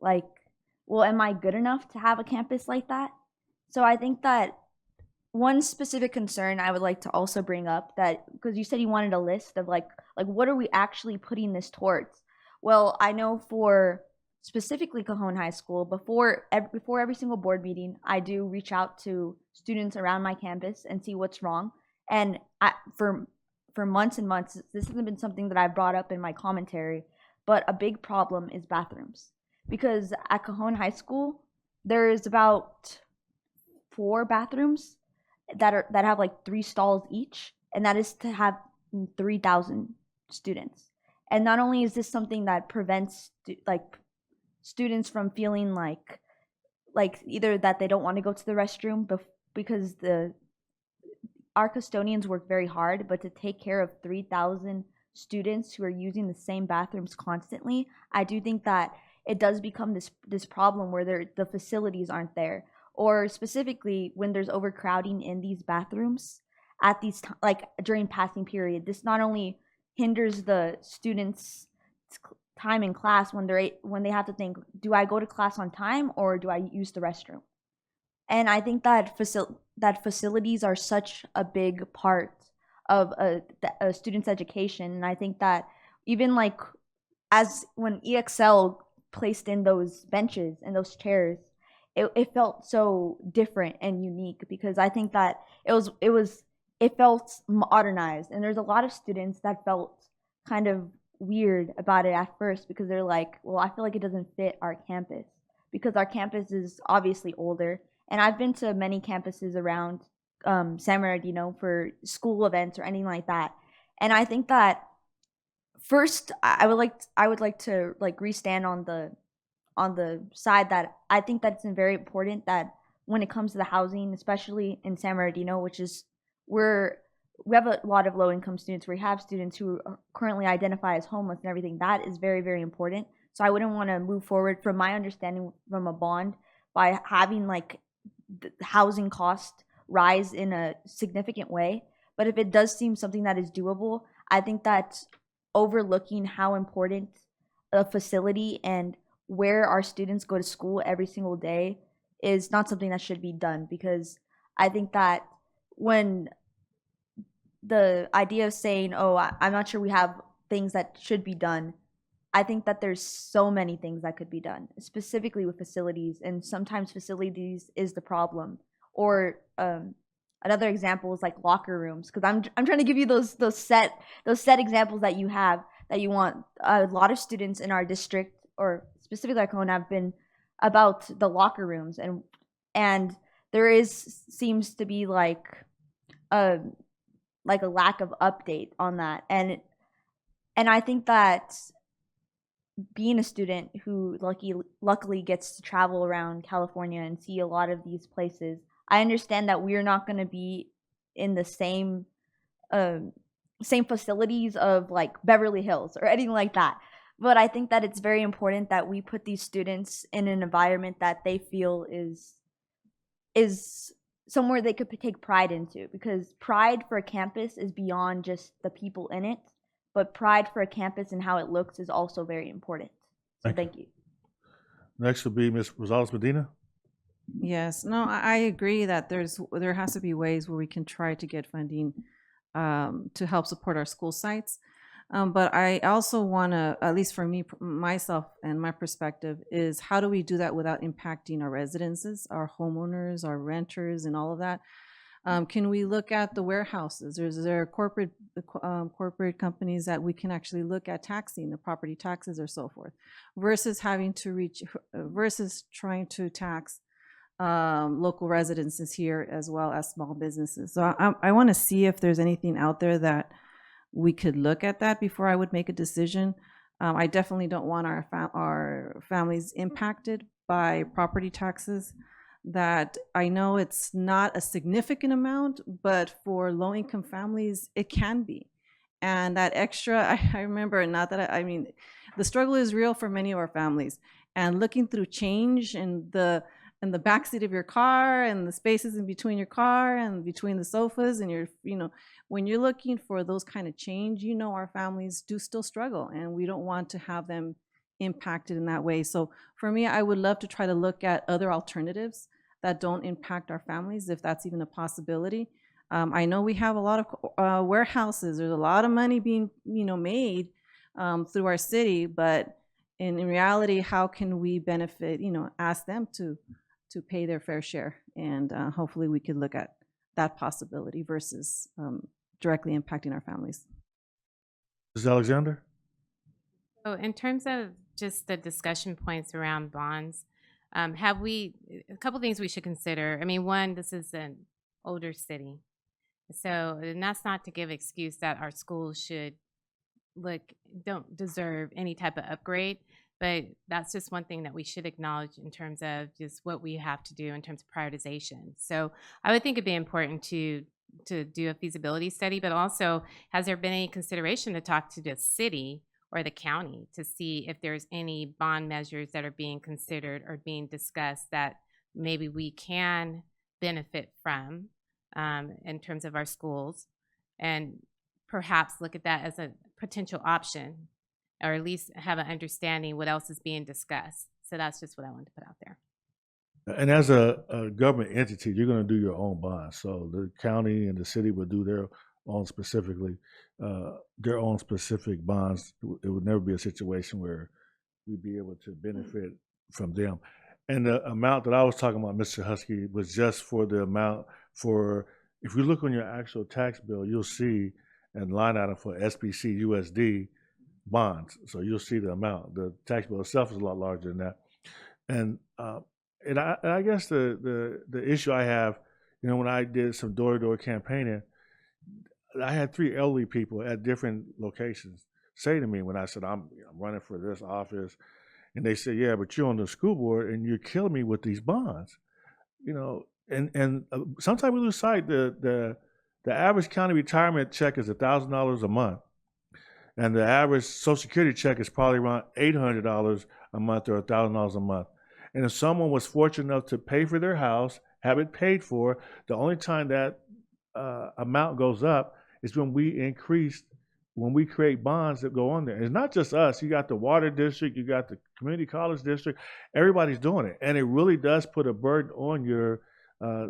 am I good enough to have a campus like that? So I think that one specific concern I would like to also bring up, that because you said you wanted a list of like what are we actually putting this towards? Well, I know for specifically Cajon High School, before every single board meeting, I do reach out to students around my campus and see what's wrong. And for months and months, this hasn't been something that I've brought up in my commentary, but a big problem is bathrooms. Because at Cajon High School, there is about 4 bathrooms that have like 3 stalls each, and that is to have 3,000 students. And not only is this something that prevents students from feeling like either that they don't want to go to the restroom because our custodians work very hard, but to take care of 3,000 students who are using the same bathrooms constantly, I do think that it does become this problem where the facilities aren't there, or specifically when there's overcrowding in these bathrooms at these during passing period. This not only hinders the students' time in class when they have to think, do I go to class on time or do I use the restroom? And I think that facilities are such a big part of a student's education. And I think that even as when EXL placed in those benches and those chairs, it felt so different and unique, because I think that it felt modernized, and there's a lot of students that felt kind of weird about it at first, because they're like, well, I feel like it doesn't fit our campus, because our campus is obviously older. And I've been to many campuses around San Bernardino for school events or anything like that, and I think that first I would like to restand on the side that I think that it's very important that when it comes to the housing, especially in San Bernardino, which is we have a lot of low-income students. We have students who currently identify as homeless and everything. That is very, very important. So I wouldn't want to move forward, from my understanding, from a bond by having the housing cost rise in a significant way. But if it does seem something that is doable, I think that overlooking how important a facility and where our students go to school every single day is not something that should be done. Because I think that when the idea of saying, oh, I'm not sure we have things that should be done, I think that there's so many things that could be done, specifically with facilities, and sometimes facilities is the problem. Or another example is like locker rooms, because I'm trying to give you those set examples that you have that you want. A lot of students in our district, or specifically at Cajon, have been about the locker rooms, and there seems to be like a lack of update on that, and I think that being a student who luckily gets to travel around California and see a lot of these places, I understand that we're not going to be in the same facilities of like Beverly Hills or anything like that. But I think that it's very important that we put these students in an environment that they feel is somewhere they could take pride into, because pride for a campus is beyond just the people in it. but pride for a campus and how it looks is also very important. So thank you. Next will be Ms. Rosales Medina. Yes, no, I agree that there has to be ways where we can try to get funding to help support our school sites. But I also want to, at least for me, myself and my perspective, is how do we do that without impacting our residences, our homeowners, our renters, and all of that? Can we look at the warehouses? Is there corporate companies that we can actually look at taxing, the property taxes or so forth, versus versus trying to tax local residences here as well as small businesses. So I want to see if there's anything out there that we could look at that before I would make a decision. I definitely don't want our families impacted by property taxes. That I know it's not a significant amount, but for low-income families, it can be. And that extra, I remember, not that I mean, the struggle is real for many of our families. And looking through change in the backseat of your car and the spaces in between your car and between the sofas and when you're looking for those kind of change, our families do still struggle, and we don't want to have them impacted in that way. So for me, I would love to try to look at other alternatives that don't impact our families, if that's even a possibility. I know we have a lot of warehouses. There's a lot of money being made through our city, but in reality, how can we benefit, ask them to pay their fair share? And hopefully we could look at that possibility versus directly impacting our families. Ms. Alexander? So in terms of just the discussion points around bonds, a couple things we should consider. I mean, one, this is an older city. So, and that's not to give excuse that our schools don't deserve any type of upgrade, but that's just one thing that we should acknowledge in terms of just what we have to do in terms of prioritization. So I would think it'd be important to do a feasibility study, but also, has there been any consideration to talk to the city or the county to see if there's any bond measures that are being considered or being discussed that maybe we can benefit from in terms of our schools, and perhaps look at that as a potential option, or at least have an understanding what else is being discussed. So that's just what I wanted to put out there. And as a government entity, you're going to do your own bonds. So the county and the city will do their own specific bonds. It would never be a situation where we'd be able to benefit from them. And the amount that I was talking about, Mr. Husky, was just for the amount for, if you look on your actual tax bill, you'll see a line item for SBC USD bonds. So you'll see the amount. The tax bill itself is a lot larger than that. And I guess the issue I have, when I did some door-to-door campaigning, I had 3 elderly people at different locations say to me when I said, I'm running for this office, and they said, yeah, but you're on the school board and you're killing me with these bonds, and sometimes we lose sight. The average county retirement check is $1,000 a month, and the average Social Security check is probably around $800 a month or $1,000 a month. And if someone was fortunate enough to pay for their house, have it paid for, the only time that amount goes up is when we create bonds that go on there. And it's not just us. You got the water district, you got the community college district. Everybody's doing it. And it really does put a burden on your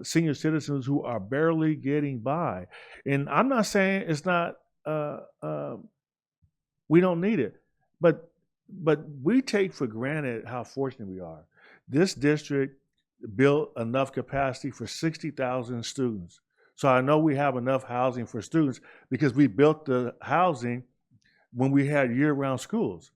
senior citizens who are barely getting by. And I'm not saying it's not, we don't need it. But we take for granted how fortunate we are. This district built enough capacity for 60,000 students. So I know we have enough housing for students because we built the housing when we had year-round schools.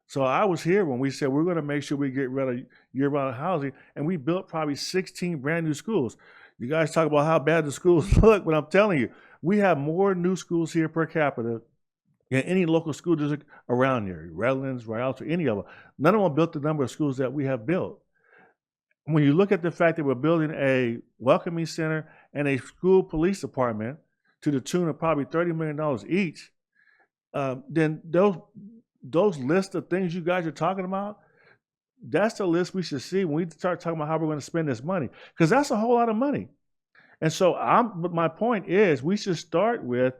So I was here when we said we're going to make sure we get rid of year-round housing, and we built probably 16 brand new schools. You guys talk about how bad the schools look, but I'm telling you, we have more new schools here per capita than any local school district around here, Redlands, Rialto, any of them. None of them built the number of schools that we have built. When you look at the fact that we're building a welcoming center and a school police department to the tune of probably $30 million each, then those lists of things you guys are talking about, that's the list we should see when we start talking about how we're going to spend this money, because that's a whole lot of money. And so my point is we should start with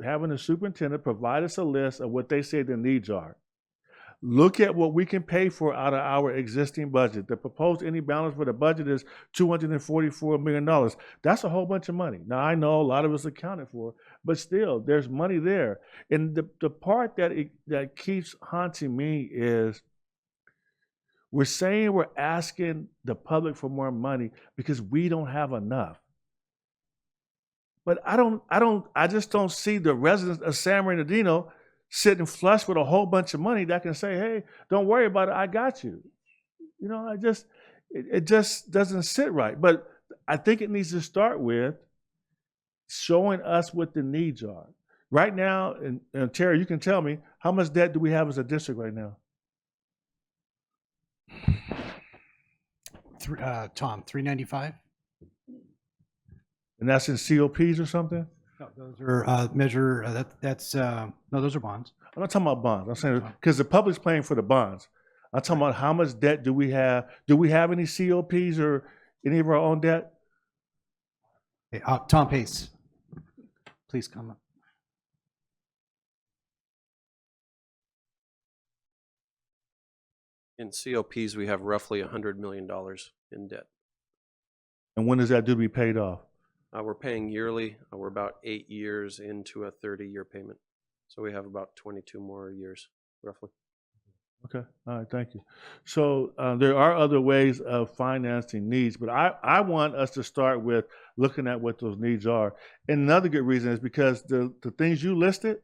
having the superintendent provide us a list of what they say the needs are. Look at what we can pay for out of our existing budget. The proposed ending balance for the budget is $244 million. That's a whole bunch of money. Now, I know a lot of it's accounted for, but still, there's money there. And the part that keeps haunting me is we're saying we're asking the public for more money because we don't have enough. But I just don't see the residents of San Bernardino sitting flush with a whole bunch of money that can say, hey, don't worry about it, I got you. You know, it just doesn't sit right. But I think it needs to start with showing us what the needs are. Right now, and Terry, you can tell me, how much debt do we have as a district right now? Tom, 395? And that's in COPs or something? No, those are no, those are bonds. I'm not talking about bonds. I'm saying because the public's paying for the bonds. I'm talking about how much debt do we have? Do we have any COPs or any of our own debt? Okay, Tom Pace, please come up. In COPs, we have roughly $100 million in debt. And when is that due to be paid off? We're paying yearly. We're about 8 years into a 30-year payment. So we have about 22 more years, roughly. Okay, all right, thank you. So there are other ways of financing needs, but I want us to start with looking at what those needs are. And another good reason is because the things you listed,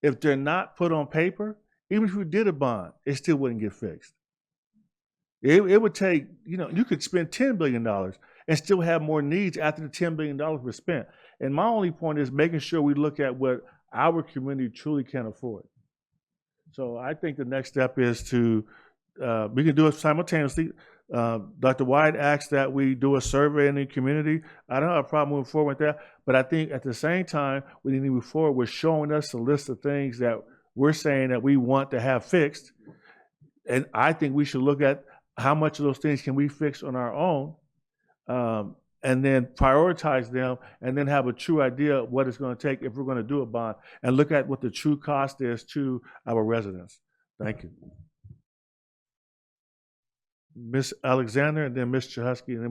if they're not put on paper, even if you did a bond, it still wouldn't get fixed. It would take, you could spend $10 billion and still have more needs after the $10 billion was spent. And my only point is making sure we look at what our community truly can afford. So I think the next step is to, we can do it simultaneously. Dr. White asked that we do a survey in the community. I don't have a problem moving forward with that, but I think at the same time, we need to move forward with showing us a list of things that we're saying that we want to have fixed. And I think we should look at how much of those things can we fix on our own, and then prioritize them, and then have a true idea of what it's going to take if we're going to do a bond, and look at what the true cost is to our residents. Thank you. Ms. Alexander, and then Ms. Chahusky, and then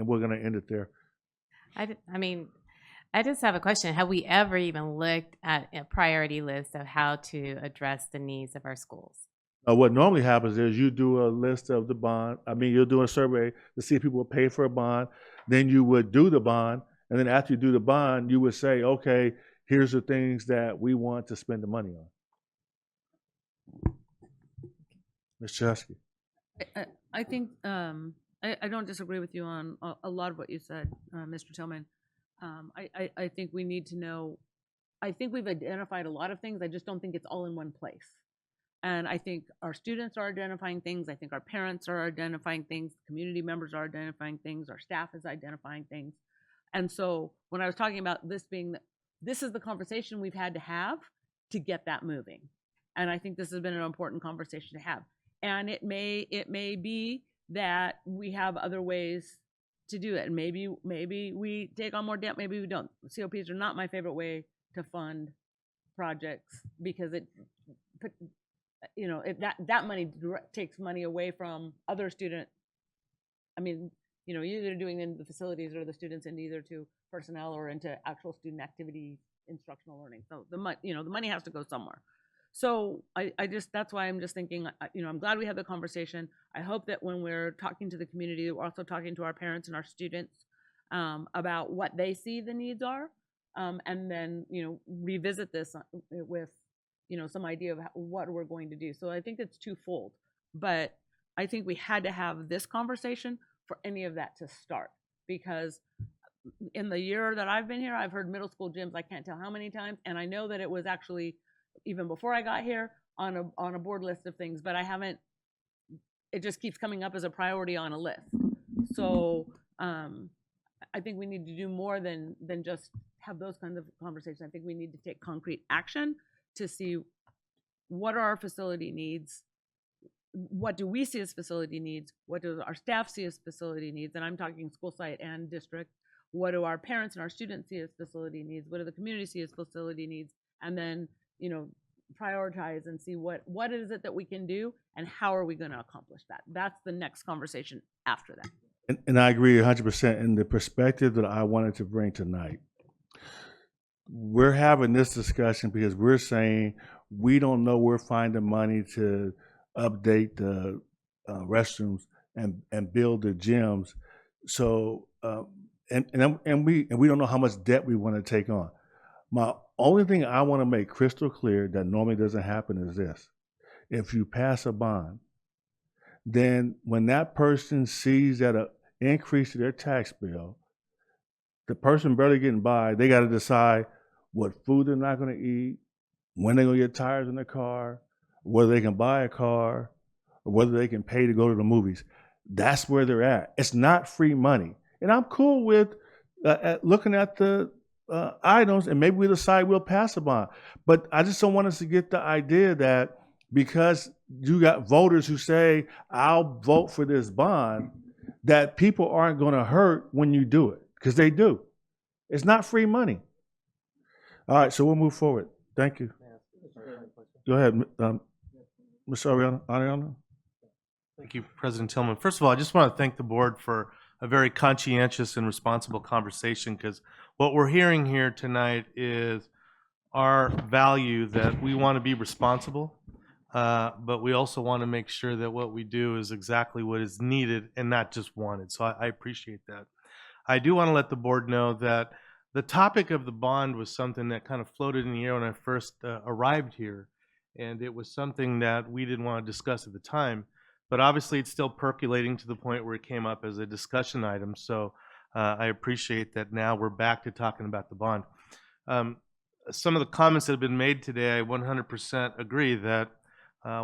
we're going to end it there. I just have a question. Have we ever even looked at a priority list of how to address the needs of our schools? What normally happens is you do a list of the bond. You'll do a survey to see if people will pay for a bond. Then you would do the bond. And then after you do the bond, you would say, okay, here's the things that we want to spend the money on. Ms. Chesky. I think I don't disagree with you on a lot of what you said, Mr. Tillman. I think we need to know, I think we've identified a lot of things. I just don't think it's all in one place. And I think our students are identifying things. I think our parents are identifying things. Community members are identifying things. Our staff is identifying things. And so when I was talking about this being, this is the conversation we've had to have to get that moving. And I think this has been an important conversation to have. And it may be that we have other ways to do it. And maybe we take on more debt, maybe we don't. COPs are not my favorite way to fund projects because it that money takes money away from other student. You're either doing in the facilities or the students into either to personnel or into actual student activity, instructional learning. So the money has to go somewhere. So that's why I'm just thinking, I'm glad we had the conversation. I hope that when we're talking to the community, we're also talking to our parents and our students about what they see the needs are, and then, revisit this with, some idea of what we're going to do. So I think it's twofold, but I think we had to have this conversation for any of that to start, because in the year that I've been here, I've heard middle school gyms, I can't tell how many times. And I know that it was actually, even before I got here, on a board list of things, but it just keeps coming up as a priority on a list. So I think we need to do more than just have those kinds of conversations. I think we need to take concrete action to see what are our facility needs, what do we see as facility needs, what does our staff see as facility needs, and I'm talking school site and district. what do our parents and our students see as facility needs? What do the community see as facility needs? And then, prioritize and see what is it that we can do and how are we going to accomplish that? That's the next conversation after that. And I agree 100% in the perspective that I wanted to bring tonight. We're having this discussion because we're saying we don't know where to find the money to update the restrooms and build the gyms. So and we don't know how much debt we want to take on. My only thing I want to make crystal clear that normally doesn't happen is this: if you pass a bond, then when that person sees that an increase to their tax bill, the person barely getting by, they got to decide what food they're not going to eat, when they're going to get tires in their car, whether they can buy a car, or whether they can pay to go to the movies. That's where they're at. It's not free money. And I'm cool with looking at the items, and maybe we decide we'll pass a bond. But I just don't want us to get the idea that because you got voters who say, I'll vote for this bond, that people aren't going to hurt when you do it, because they do. It's not free money. All right, so we'll move forward. Thank you. Go ahead, Ms. Ariana. Thank you, President Tillman. First of all, I just want to thank the board for a very conscientious and responsible conversation, because what we're hearing here tonight is our value that we want to be responsible, but we also want to make sure that what we do is exactly what is needed and not just wanted. So I appreciate that. I do want to let the board know that the topic of the bond was something that kind of floated in the air when I first arrived here, and it was something that we didn't want to discuss at the time. But obviously, it's still percolating to the point where it came up as a discussion item. So I appreciate that now we're back to talking about the bond. Some of the comments that have been made today, I 100% agree that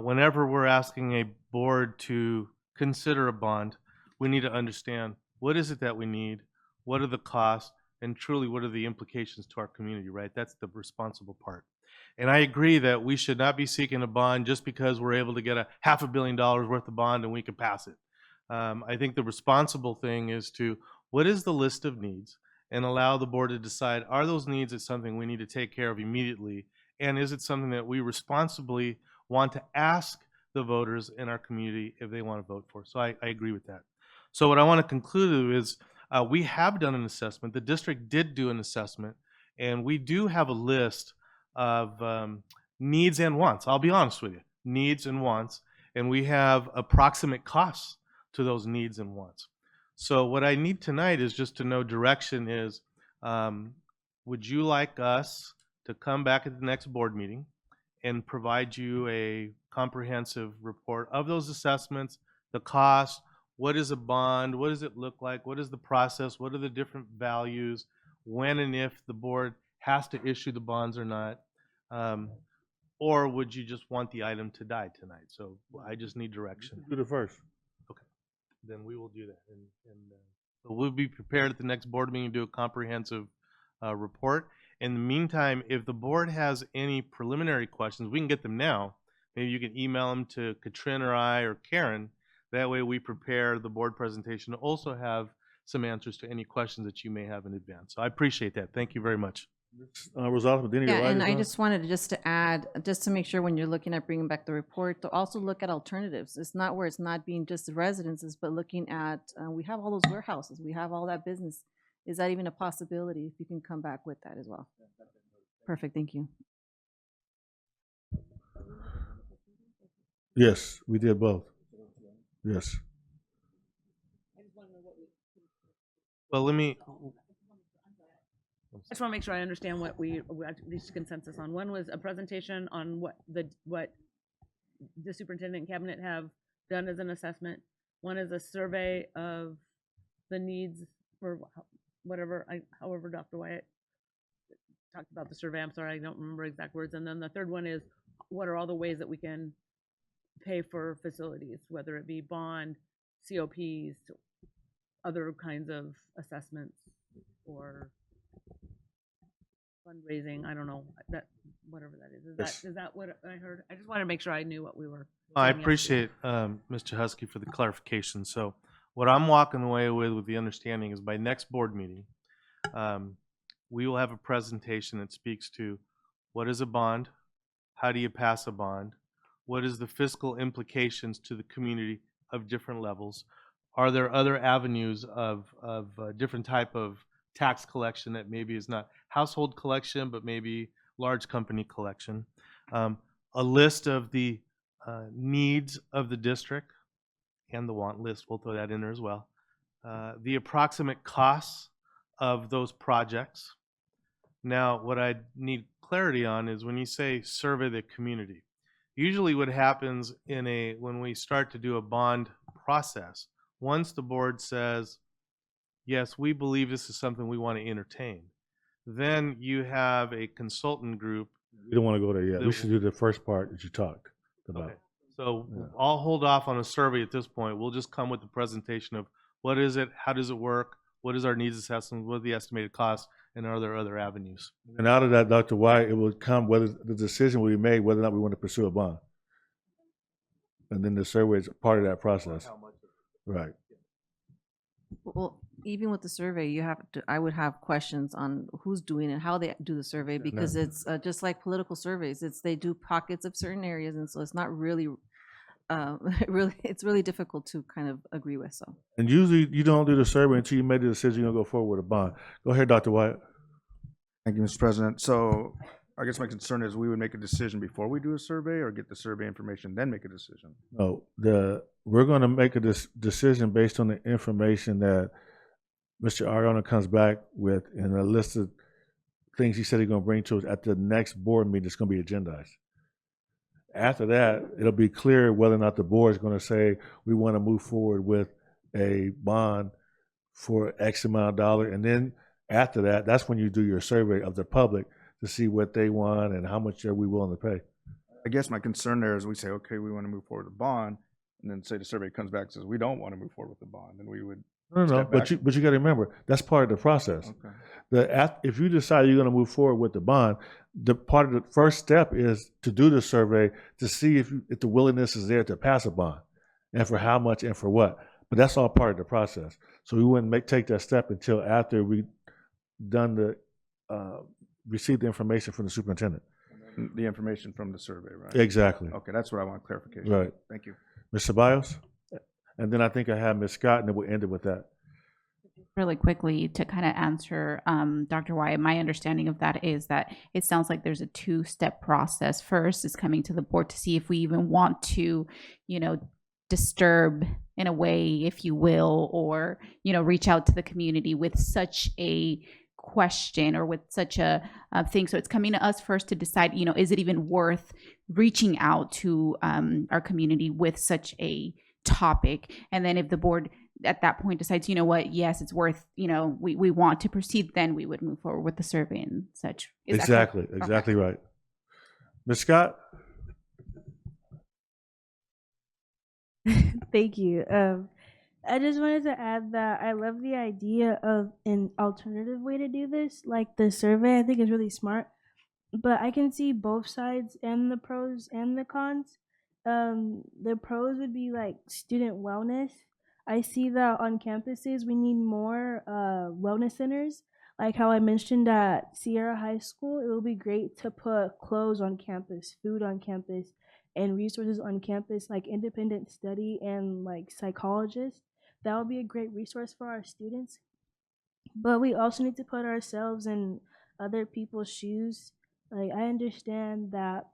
whenever we're asking a board to consider a bond, we need to understand what is it that we need, what are the costs, and truly what are the implications to our community, right? That's the responsible part. And I agree that we should not be seeking a bond just because we're able to get $500 million worth of bond and we can pass it. I think the responsible thing is to, what is the list of needs, and allow the board to decide, are those needs something we need to take care of immediately? And is it something that we responsibly want to ask the voters in our community if they want to vote for? So I agree with that. So what I want to conclude is we have done an assessment. The district did do an assessment, and we do have a list of needs and wants. I'll be honest with you, needs and wants, and we have approximate costs to those needs and wants. So what I need tonight is just to know direction is, would you like us to come back at the next board meeting and provide you a comprehensive report of those assessments, the cost, what is a bond, what does it look like, what is the process, what are the different values, when and if the board has to issue the bonds or not, or would you just want the item to die tonight? So I just need direction. Do the first. Okay, then we will do that. So we'll be prepared at the next board meeting to do a comprehensive report. In the meantime, if the board has any preliminary questions, we can get them now. Maybe you can email them to Katrin or I or Karen. That way we prepare the board presentation to also have some answers to any questions that you may have in advance. So I appreciate that. Thank you very much. Rosalba, Yeah, and I just wanted to add, just to make sure when you're looking at bringing back the report, to also look at alternatives. It's not where it's not being just the residences, but looking at, we have all those warehouses, we have all that business. Is that even a possibility? If you can come back with that as well. Perfect, thank you. Yes, we did both. Yes. Well, let me. I just want to make sure I understand what we reached consensus on. One was a presentation on what the superintendent and cabinet have done as an assessment. One is a survey of the needs for whatever, however Dr. Wyatt talked about the survey. I'm sorry, I don't remember exact words. And then the third one is, what are all the ways that we can pay for facilities, whether it be bond, COPs, other kinds of assessments, or fundraising. I don't know, that whatever that is. Is that what I heard? I just wanted to make sure I knew what we were. I appreciate Mr. Husky for the clarification. So what I'm walking away with the understanding is by next board meeting, We will have a presentation that speaks to what is a bond, how do you pass a bond, what is the fiscal implications to the community of different levels, are there other avenues of different type of tax collection that maybe is not household collection, but maybe large company collection, a list of the needs of the district and the want list, we'll throw that in there as well, the approximate costs of those projects. Now, what I need clarity on is when you say survey the community, usually what happens when we start to do a bond process, once the board says, yes, we believe this is something we want to entertain, then you have a consultant group. We don't want to go there yet. that We should do the first part that you talked about. Okay. So Yeah. I'll hold off on a survey at this point. We'll just come with the presentation of what is it, how does it work, what is our needs assessment, what are the estimated costs, and are there other avenues? And out of that, Dr. White, it will come whether the decision will be made whether or not we want to pursue a bond. And then the survey is part of that process. Right. Well, even with the survey, you have to, I would have questions on who's doing it, how they do the survey, because it's just like political surveys. They do pockets of certain areas, and so it's not really, it's really difficult to kind of agree with. So. And usually you don't do the survey until you made the decision you're going to go forward with a bond. Go ahead, Dr. White. Thank you, Mr. President. So I guess my concern is we would make a decision before we do a survey, or get the survey information, then make a decision? No, we're going to make a decision based on the information that Mr. Ariana comes back with and a list of things he said he's going to bring to us at the next board meeting that's going to be agendized. After that, it'll be clear whether or not the board is going to say we want to move forward with a bond for X amount of dollar. And then after that, that's when you do your survey of the public to see what they want and how much are we willing to pay. I guess my concern there is we say, okay, we want to move forward with a bond, and then say the survey comes back and says we don't want to move forward with the bond, and we would No, step but back. you got to remember that's part of the process. Okay. If you decide you're going to move forward with the bond, the part of the first step is to do the survey to see if the willingness is there to pass a bond, and for how much and for what. But that's all part of the process. So we wouldn't take that step until after we done receive the information from the superintendent. The information from the survey, right? Exactly. Okay, that's what I want clarification. Right. Thank you. Ms. Ceballos, and then I think I have Ms. Scott, and then we'll end it with that. Really quickly to kind of answer Dr. Wyatt, my understanding of that is that it sounds like there's a two-step process. First is coming to the board to see if we even want to, disturb in a way, if you will, or, reach out to the community with such a question or with such a thing. So it's coming to us first to decide, is it even worth reaching out to our community with such a topic? And then if the board at that point decides, you know what, yes, it's worth, we want to proceed, then we would move forward with the survey and such. Is that correct? Exactly right. Ms. Scott? Thank you. I just wanted to add that I love the idea of an alternative way to do this, like the survey. I think is really smart, but I can see both sides and the pros and the cons. The pros would be like student wellness. I see that on campuses we need more wellness centers. Like how I mentioned at Sierra High School, it would be great to put clothes on campus, food on campus, and resources on campus like independent study and like psychologists. That would be a great resource for our students. But we also need to put ourselves in other people's shoes. Like I understand that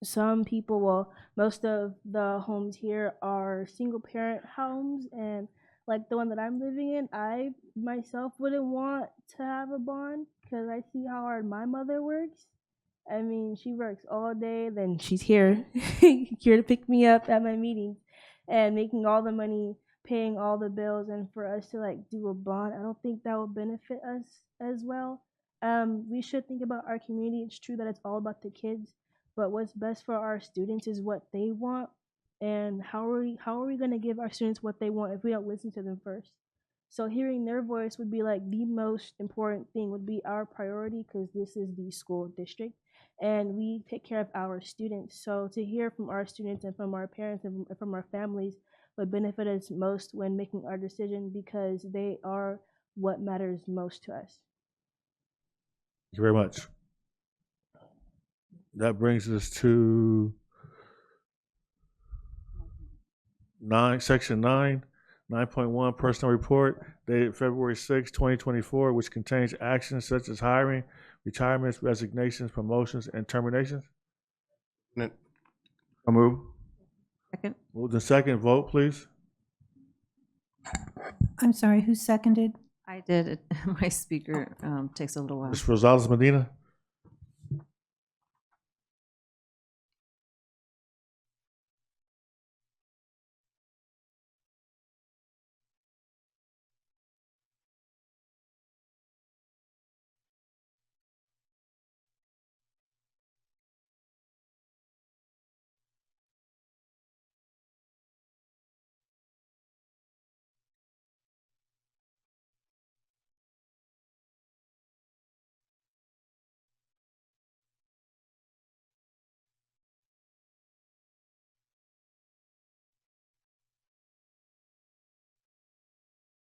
some people, well, most of the homes here are single parent homes, and like the one that I'm living in, I myself wouldn't want to have a bond because I see how hard my mother works. I mean, she works all day, then she's here, here to pick me up at my meetings and making all the money, paying all the bills, and for us to like do a bond, I don't think that will benefit us as well. We should think about our community. It's true that it's all about the kids, but what's best for our students is what they want. And how are we going to give our students what they want if we don't listen to them first? So hearing their voice would be like the most important thing, would be our priority, because this is the school district and we take care of our students. So to hear from our students and from our parents and from our families would benefit us most when making our decision, because they are what matters most to us. you very much. That brings us to Section 9, 9.1 Personal Report dated February 6, 2024, which contains actions such as hiring, retirements, resignations, promotions, and terminations. I'll move. Second. Moved in second. Vote, please. I'm sorry, who seconded? I did it. My speaker takes a little while. Ms. Rosales Medina.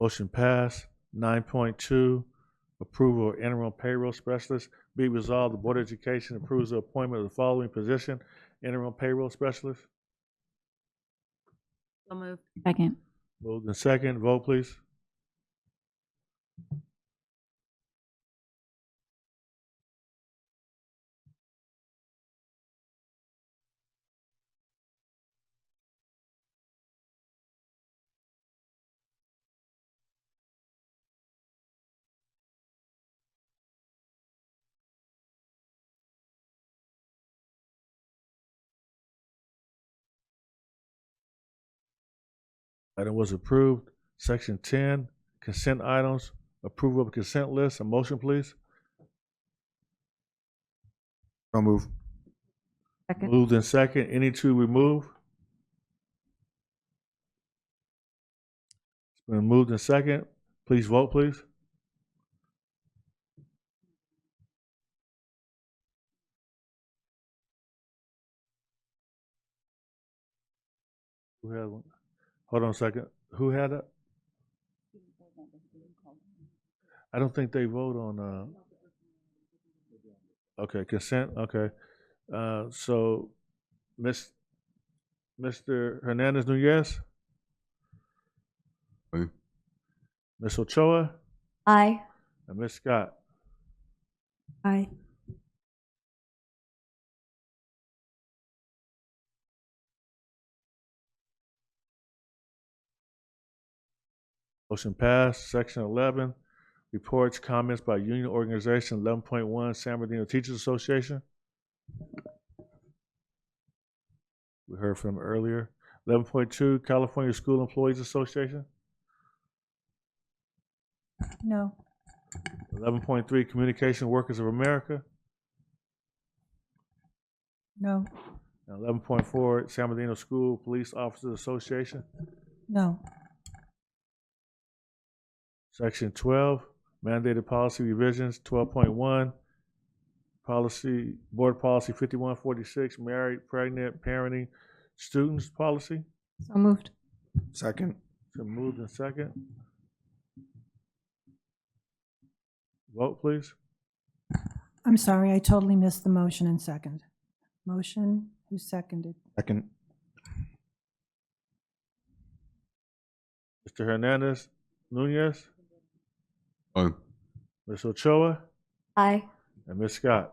Motion passed. 9.2, approval of interim payroll specialist. Be resolved, the Board of Education approves the appointment of the following position, interim payroll specialist. So moved. Second. Moved in second. Vote, please. Item was approved. Section 10, consent items. Approval of consent list. A motion, please. I'll move. Second. Moved in second. Any to remove? It's been moved in second. Please vote, please. Who had one? Hold on a second. Who had it? I don't think they vote on, okay, consent, okay. So, Mr. Hernandez Nunez? Aye. Ms. Ochoa? Aye. And Ms. Scott? Aye. Motion passed. Section 11, reports, comments by union organization. 11.1, San Bernardino Teachers Association. We heard from them earlier. 11.2, California School Employees Association. No. 11.3, Communication Workers of America. No. And 11.4, San Bernardino School Police Officers Association. No. Section 12, mandated policy revisions. 12.1, policy, board policy 5146, married, pregnant, parenting, students policy. So moved. Second. So moved in second. Vote, please. I'm sorry, I totally missed the motion and second. Motion, who seconded? Second. Mr. Hernandez Nunez, Aye. Ms. Ochoa, Aye. and Ms. Scott.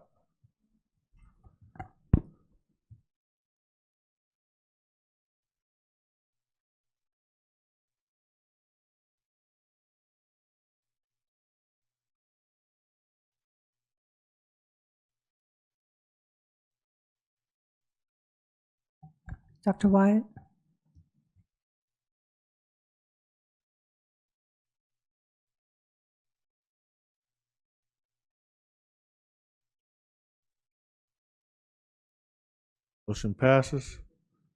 Dr. Wyatt? Motion passes.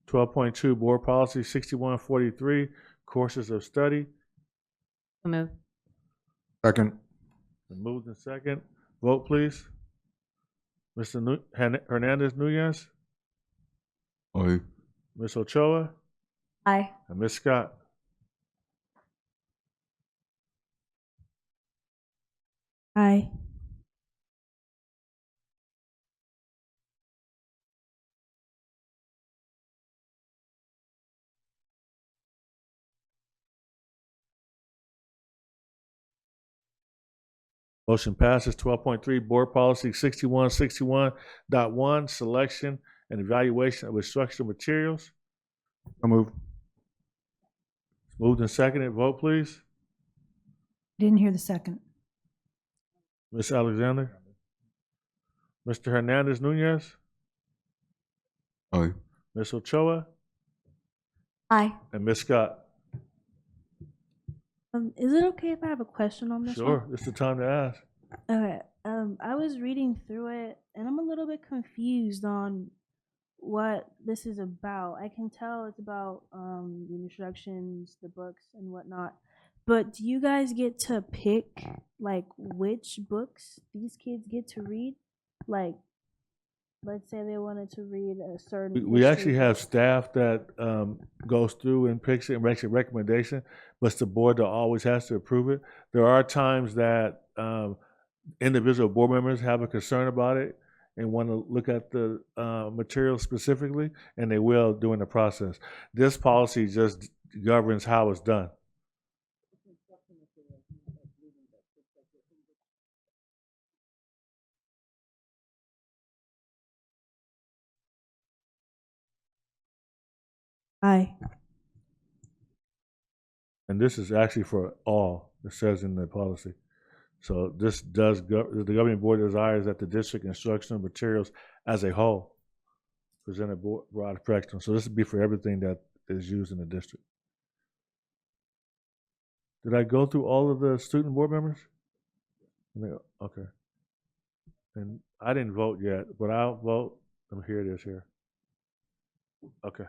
12.2, board policy 6143, courses of study. So moved. Second. Been moved in second. Vote, please. Mr. Hernandez Nunez, Aye. Ms. Ochoa, Aye. and Ms. Scott. Aye. Motion passes. 12.3, Board Policy 6161.1, Selection and Evaluation of Instructional Materials. I move. Moved and seconded. Vote, please. Didn't hear the second. Ms. Alexander? Mr. Hernandez Nunez? Aye. Ms. Ochoa? Aye. And Ms. Scott? Is it okay if I have a question on this Sure, one? it's the time to ask. Okay. I was reading through it, and I'm a little bit confused on what this is about. I can tell it's about the instructions, the books, and whatnot. But do you guys get to pick like which books these kids get to read? Like, let's say they wanted to read a certain. We actually history have book. staff that goes through and picks it and makes a recommendation, but it's the board that always has to approve it. There are times that individual board members have a concern about it and want to look at the material specifically, and they will during the process. This policy just governs how it's done. Aye. And this is actually for all, it says in the policy. So this does, the governing board desires that the district instructional materials as a whole present a broad spectrum. So this would be for everything that is used in the district. Did I go through all of the student board members? Okay. And I didn't vote yet, but I'll vote. Here it is here. Okay.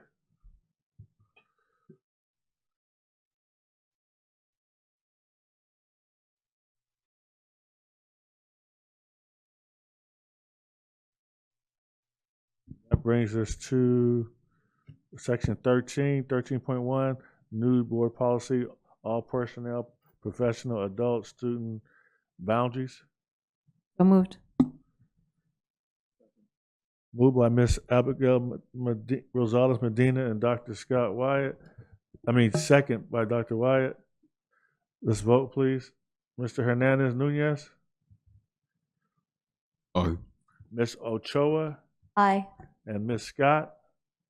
That brings us to section 13.1, new board policy, all personnel, professional, adult, student boundaries. So moved. Moved by Ms. Abigail Rosales Medina and Dr. Scott Wyatt. Second by Dr. Wyatt. Let's vote, please. Mr. Hernandez Nunez. Aye. Ms. Ochoa. Aye. And Ms. Scott.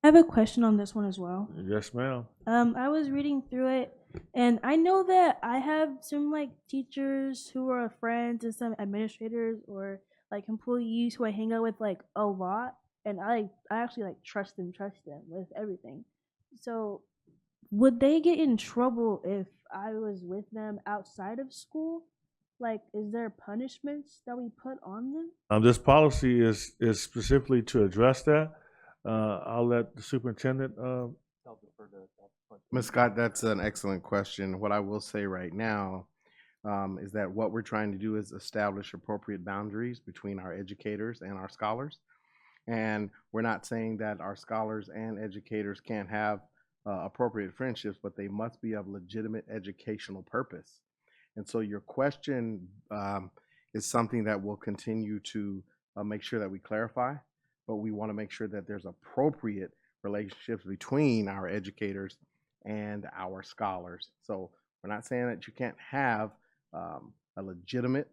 I have a question on this one as well. Yes, ma'am. I was reading through it, and I know that I have some like teachers who are friends and some administrators or like employees who I hang out with like a lot, and I actually like trust them with everything. So would they get in trouble if I was with them outside of school? Like, is there punishments that we put on them? This policy is specifically to address that. I'll let the superintendent. Ms. Scott, that's an excellent question. What I will say right now is that what we're trying to do is establish appropriate boundaries between our educators and our scholars. And we're not saying that our scholars and educators can't have appropriate friendships, but they must be of legitimate educational purpose. And so your question is something that we'll continue to make sure that we clarify, but we want to make sure that there's appropriate relationships between our educators and our scholars. So we're not saying that you can't have a legitimate,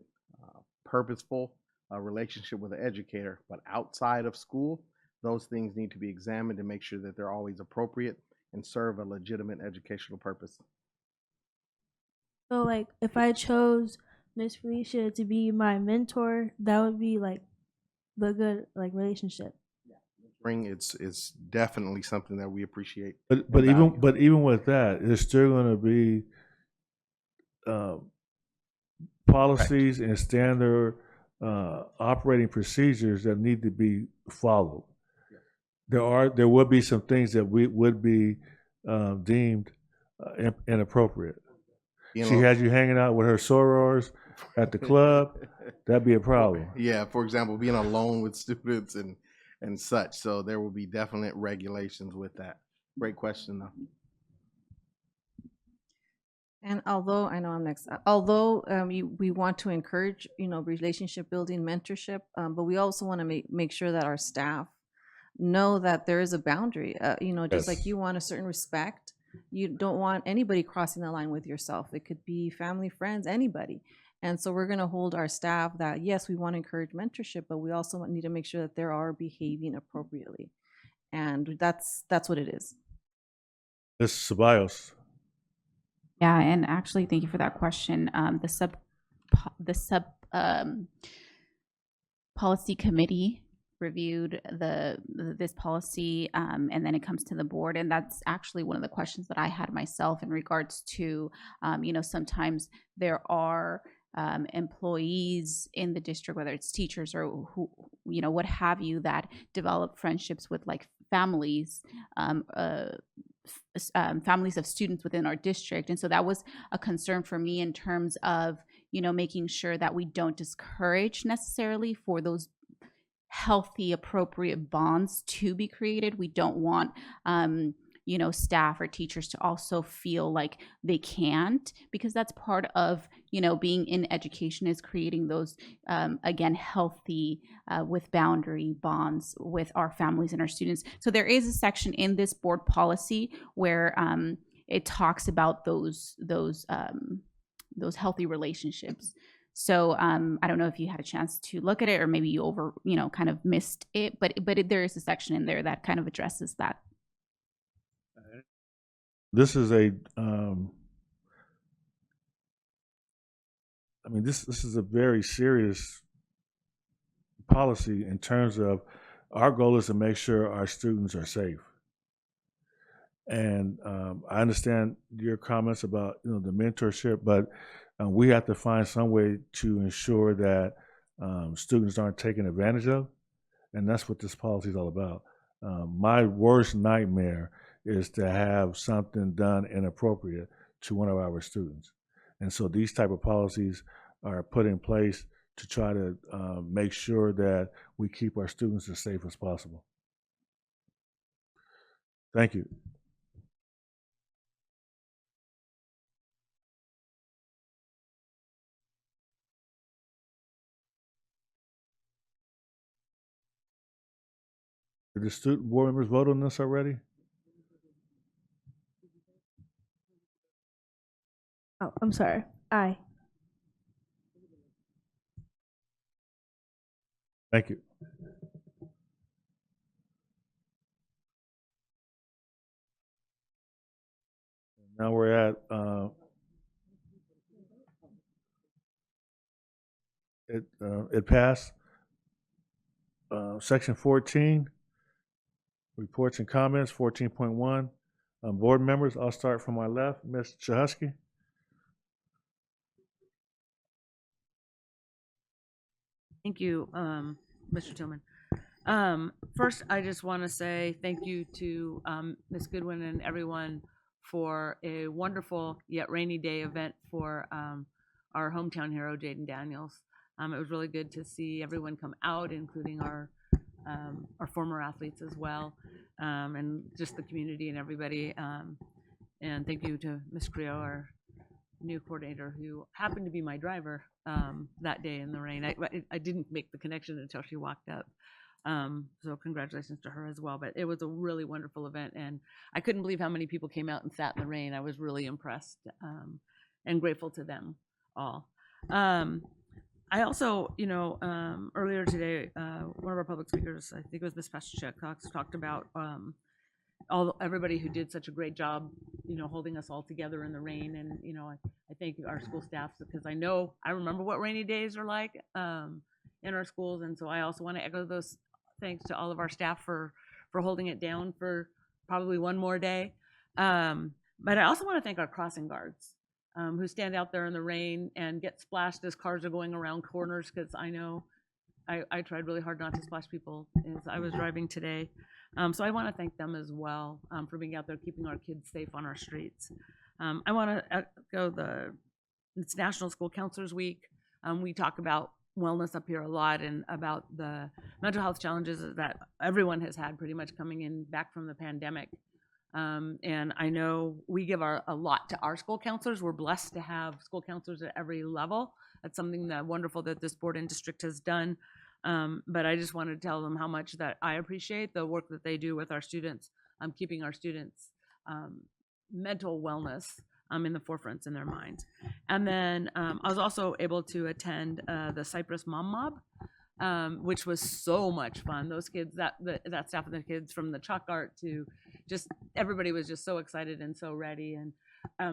purposeful relationship with an educator, but outside of school, those things need to be examined to make sure that they're always appropriate and serve a legitimate educational purpose. So like if I chose Miss Felicia to be my mentor, that would be like the good like relationship. It's definitely something that we appreciate. But even with that, there's still going to be policies and standard operating procedures that need to be followed. There would be some things that would be deemed inappropriate. She has you hanging out with her sorors at the club. That'd be a problem. Yeah, for example, being alone with students and such. So there will be definite regulations with that. Great question, though. And although I know I'm next, although we want to encourage, relationship building, mentorship, but we also want to make sure that our staff know that there is a boundary. Just like you want a certain respect, you don't want anybody crossing the line with yourself. It could be family, friends, anybody. And so we're going to hold our staff that, yes, we want to encourage mentorship, but we also need to make sure that they are behaving appropriately. And that's what it is. Ms. Ceballos. Yeah, and actually, thank you for that question. The sub policy committee reviewed this policy, and then it comes to the board, and that's actually one of the questions that I had myself in regards to, sometimes there are employees in the district, whether it's teachers or who, what have you, that develop friendships with like families, families of students within our district. And so that was a concern for me in terms of, making sure that we don't discourage necessarily for those healthy, appropriate bonds to be created. We don't want, staff or teachers to also feel like they can't, because that's part of, being in education, is creating those, again, healthy, with boundary bonds with our families and our students. So there is a section in this board policy where it talks about those healthy relationships. So I don't know if you had a chance to look at it, or maybe you kind of missed it, but there is a section in there that kind of addresses that. This is a, this is a very serious policy in terms of our goal is to make sure our students are safe. And I understand your comments about the mentorship, but we have to find some way to ensure that students aren't taken advantage of, and that's what this policy is all about. My worst nightmare is to have something done inappropriate to one of our students, and so these type of policies are put in place to try to make sure that we keep our students as safe as possible. Thank you. Did the student board members vote on this already? Oh, I'm sorry. Aye. Thank you. Now we're at it passed. Section 14, reports and comments. 14.1, board members. I'll start from my left. Ms. Chahusky. Thank you, Mr. Tillman. First, I just want to say thank you to Ms. Goodwin and everyone for a wonderful yet rainy day event for our hometown hero, Jaden Daniels. It was really good to see everyone come out, including our former athletes as well, and just the community and everybody. And thank you to Ms. Creo, our new coordinator, who happened to be my driver that day in the rain. I didn't make the connection until she walked up. So congratulations to her as well. But it was a really wonderful event, and I couldn't believe how many people came out and sat in the rain. I was really impressed and grateful to them all. I also, earlier today, one of our public speakers, I think it was Ms. Pastor Cox, talked about everybody who did such a great job, holding us all together in the rain. And, I thank our school staff, because I remember what rainy days are like in our schools. And so I also want to echo those thanks to all of our staff for holding it down for probably one more day. But I also want to thank our crossing guards who stand out there in the rain and get splashed as cars are going around corners, because I know I tried really hard not to splash people as I was driving today. So I want to thank them as well for being out there keeping our kids safe on our streets. I want to echo it's National School Counselors Week. We talk about wellness up here a lot, and about the mental health challenges that everyone has had pretty much coming in back from the pandemic. And I know we give a lot to our school counselors. We're blessed to have school counselors at every level. That's something wonderful that this board and district has done. But I just want to tell them how much that I appreciate the work that they do with our students, keeping our students' mental wellness in the forefronts in their minds. And then I was also able to attend the Cypress Mom Mob, which was so much fun. Those kids, that staff and the kids, from the chalk art to just everybody was just so excited and so ready. And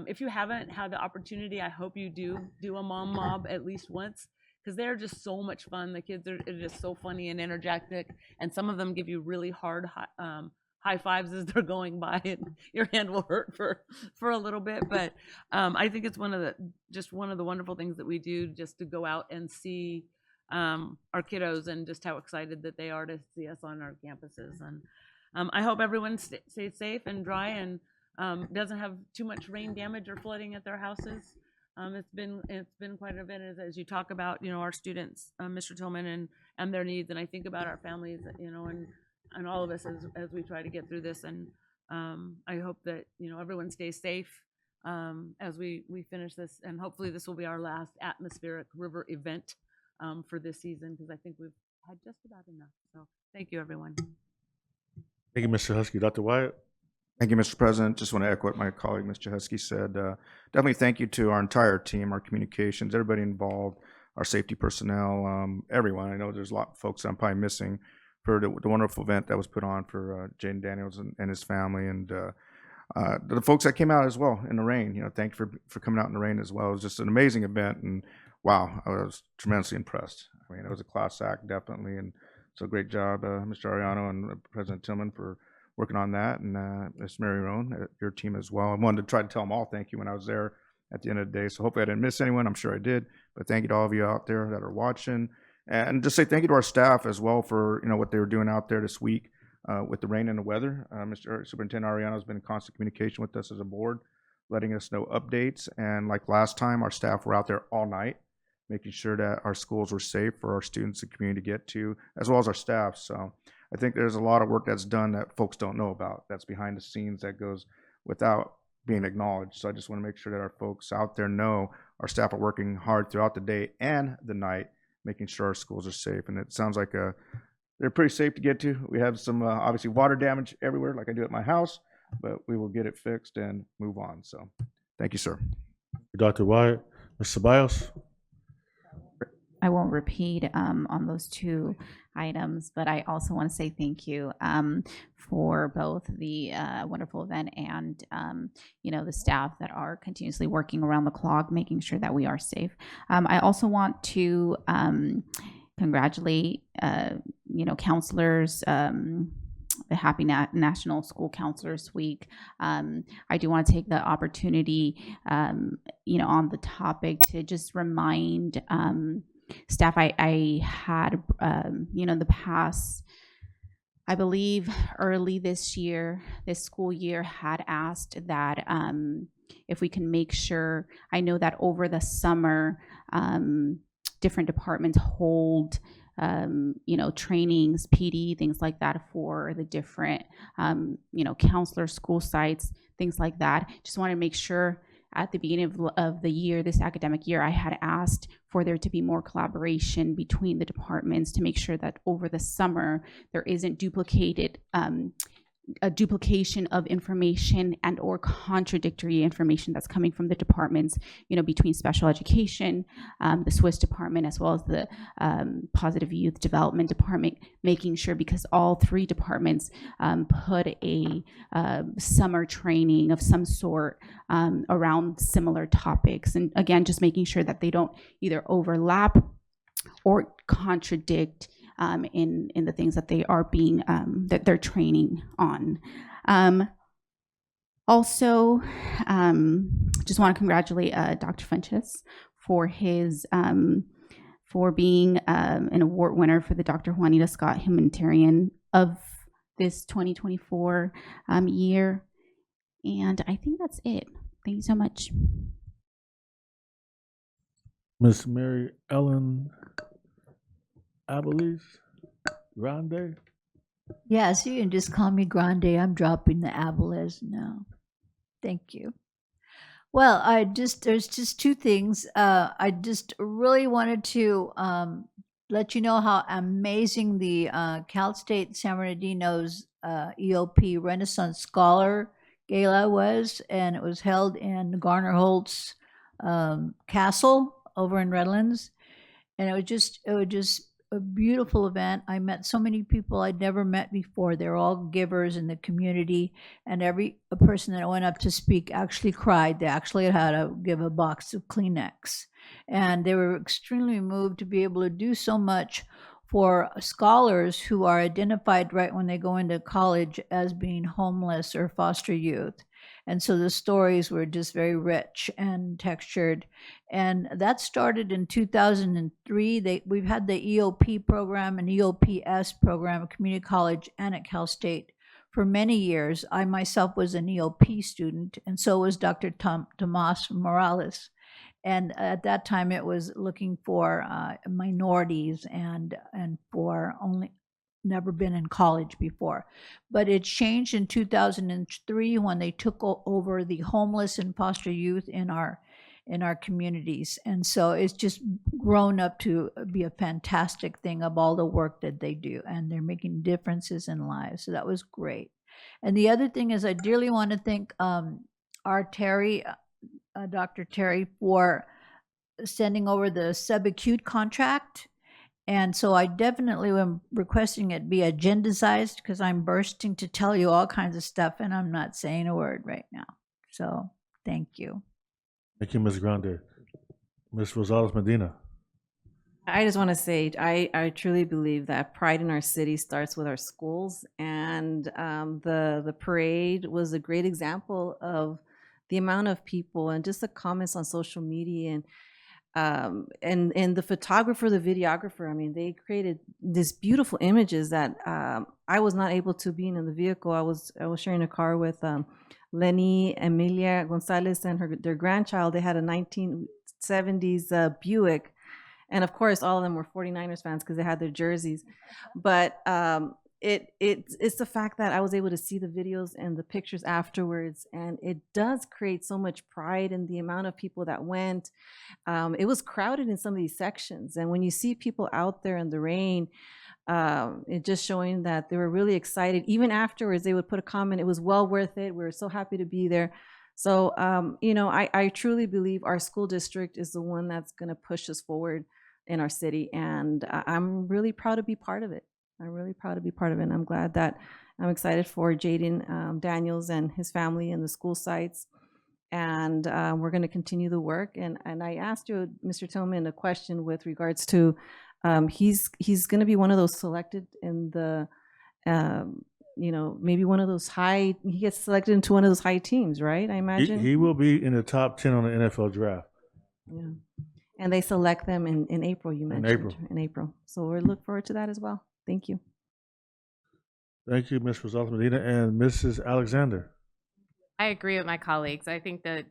if you haven't had the opportunity, I hope you do a mom mob at least once, because they're just so much fun. The kids are just so funny and energetic, and some of them give you really hard high fives as they're going by, and your hand will hurt for a little bit. But I think it's one of the wonderful things that we do, just to go out and see our kiddos and just how excited that they are to see us on our campuses. And I hope everyone stays safe and dry and doesn't have too much rain damage or flooding at their houses. It's been quite an event as you talk about, our students, Mr. Tillman, and their needs. And I think about our families, and all of us as we try to get through this. And I hope that, everyone stays safe as we finish this. And hopefully this will be our last atmospheric river event for this season, because I think we've had just about enough. So thank you, everyone. Thank you, Mr. Husky. Dr. Wyatt? Thank you, Mr. President. Just want to echo what my colleague, Mr. Husky, said. Definitely thank you to our entire team, our communications, everybody involved, our safety personnel, everyone. I know there's a lot of folks I'm probably missing for the wonderful event that was put on for Jaden Daniels and his family, and the folks that came out as well in the rain. Thank you for coming out in the rain as well. It was just an amazing event, and wow, I was tremendously impressed. I mean, it was a class act, definitely, and so great job, Mr. Ariano and President Tillman, for working on that, and Ms. Mary Roan, your team as well. I wanted to try to tell them all thank you when I was there at the end of the day. So hopefully I didn't miss anyone. I'm sure I did, but thank you to all of you out there that are watching, and just say thank you to our staff as well for what they were doing out there this week with the rain and the weather. Mr. Superintendent Ariano has been in constant communication with us as a board, letting us know updates. And like last time, our staff were out there all night, making sure that our schools were safe for our students and community to get to, as well as our staff. So I think there's a lot of work that's done that folks don't know about, that's behind the scenes, that goes without being acknowledged. So I just want to make sure that our folks out there know our staff are working hard throughout the day and the night, making sure our schools are safe. And it sounds like they're pretty safe to get to. We have some obviously water damage everywhere, like I do at my house, but we will get it fixed and move on. So thank you, sir. Dr. Wyatt. Ms. Ceballos? I won't repeat on those two items, but I also want to say thank you for both the wonderful event and the staff that are continuously working around the clock, making sure that we are safe. I also want to congratulate counselors. The Happy National School Counselors Week. I do want to take the opportunity, on the topic, to just remind staff. I had, the past, I believe early this school year, had asked that if we can make sure, I know that over the summer, different departments hold trainings, PD, things like that for the different, counselor school sites, things like that. Just want to make sure at the beginning of the year, this academic year, I had asked for there to be more collaboration between the departments to make sure that over the summer there isn't a duplication of information and or contradictory information that's coming from the departments, between special education, the Swiss department, as well as the positive youth development department, making sure, because all three departments put a summer training of some sort around similar topics. And again, just making sure that they don't either overlap or contradict in the things that they are being that they're training on. Also, just want to congratulate Dr. Funches for his for being an award winner for the Dr. Juanita Scott Humanitarian of this 2024 year. And I think that's it. Thank you so much. Miss Mary Ellen Abeles Grande? Yes, you can just call me Grande. I'm dropping the Abeles now. Thank you. Well, there's just two things. I just really wanted to let you know how amazing the Cal State San Bernardino's EOP Renaissance Scholar gala was, and it was held in Garner Holt's castle over in Redlands, and it was just a beautiful event. I met so many people I'd never met before. They're all givers in the community, and every a person that went up to speak actually cried. They actually had to give a box of Kleenex, and they were extremely moved to be able to do so much for scholars who are identified right when they go into college as being homeless or foster youth. And so the stories were just very rich and textured. And that started in 2003. We've had the EOP program and EOPS program at community college and at Cal State for many years. I myself was an EOP student, and so was Dr. Tomas Morales. And at that time, it was looking for minorities and for only never been in college before. But it changed in 2003 when they took over the homeless and foster youth in our communities. And so it's just grown up to be a fantastic thing of all the work that they do, and they're making differences in lives. So that was great. And the other thing is I dearly want to thank our Terry, Dr. Terry, for sending over the subacute contract. And so I definitely am requesting it be agendized because I'm bursting to tell you all kinds of stuff and I'm not saying a word right now. So thank you. Thank you, Ms. Grande. Ms. Rosales Medina. I just want to say, I truly believe that pride in our city starts with our schools, and the parade was a great example of the amount of people and just the comments on social media and the photographer, the videographer. I mean, they created these beautiful images that I was not able to be in the vehicle. I was sharing a car with Lenny Emilia Gonzalez and their grandchild. They had a 1970s Buick. And of course, all of them were 49ers fans because they had their jerseys. But it's the fact that I was able to see the videos and the pictures afterwards, and it does create so much pride in the amount of people that went. It was crowded in some of these sections, and when you see people out there in the rain, it just showing that they were really excited. Even afterwards, they would put a comment, "It was well worth it. We were so happy to be there." So, I truly believe our school district is the one that's going to push us forward in our city, and I'm really proud to be part of it. I'm really proud to be part of it, and I'm glad that I'm excited for Jaden Daniels and his family and the school sites, and we're going to continue the work. And I asked you, Mr. Tillman, a question with regards to he's going to be one of those selected in the maybe one of those he gets selected into one of those high teams, right? I imagine He will be in the top 10 on the NFL draft. Yeah. And they select them in April, you mentioned. In April. So we look forward to that as well. Thank you. Thank you, Ms. Rosales Medina. And Mrs. Alexander. I agree with my colleagues. I think that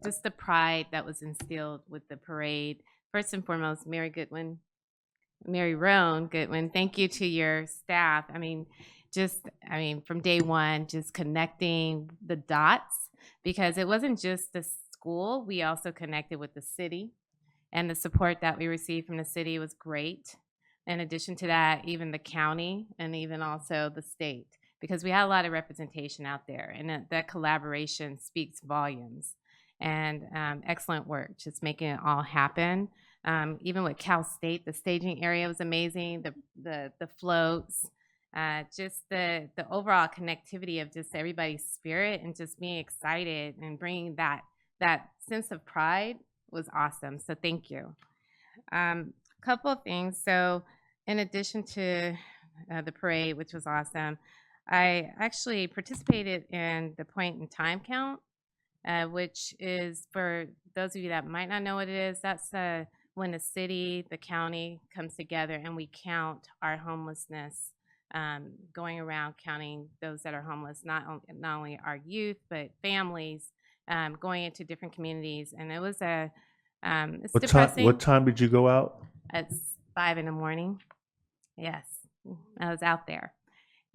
just the pride that was instilled with the parade, first and foremost, Mary Roan Goodwin, thank you to your staff. From day one, just connecting the dots, because it wasn't just the school, we also connected with the city, and the support that we received from the city was great. In addition to that, even the county and even also the state, because we had a lot of representation out there, and that collaboration speaks volumes. And excellent work, just making it all happen. Even with Cal State, the staging area was amazing. The floats, just the overall connectivity of just everybody's spirit and just being excited and bringing that sense of pride was awesome. So thank you. Couple of things. So in addition to the parade, which was awesome, I actually participated in the point in time count, which is, for those of you that might not know what it is, that's when the city, the county comes together and we count our homelessness, going around counting those that are homeless, not only our youth, but families, going into different communities. And it was it's depressing. What time did you go out? It's 5 a.m. Yes, I was out there.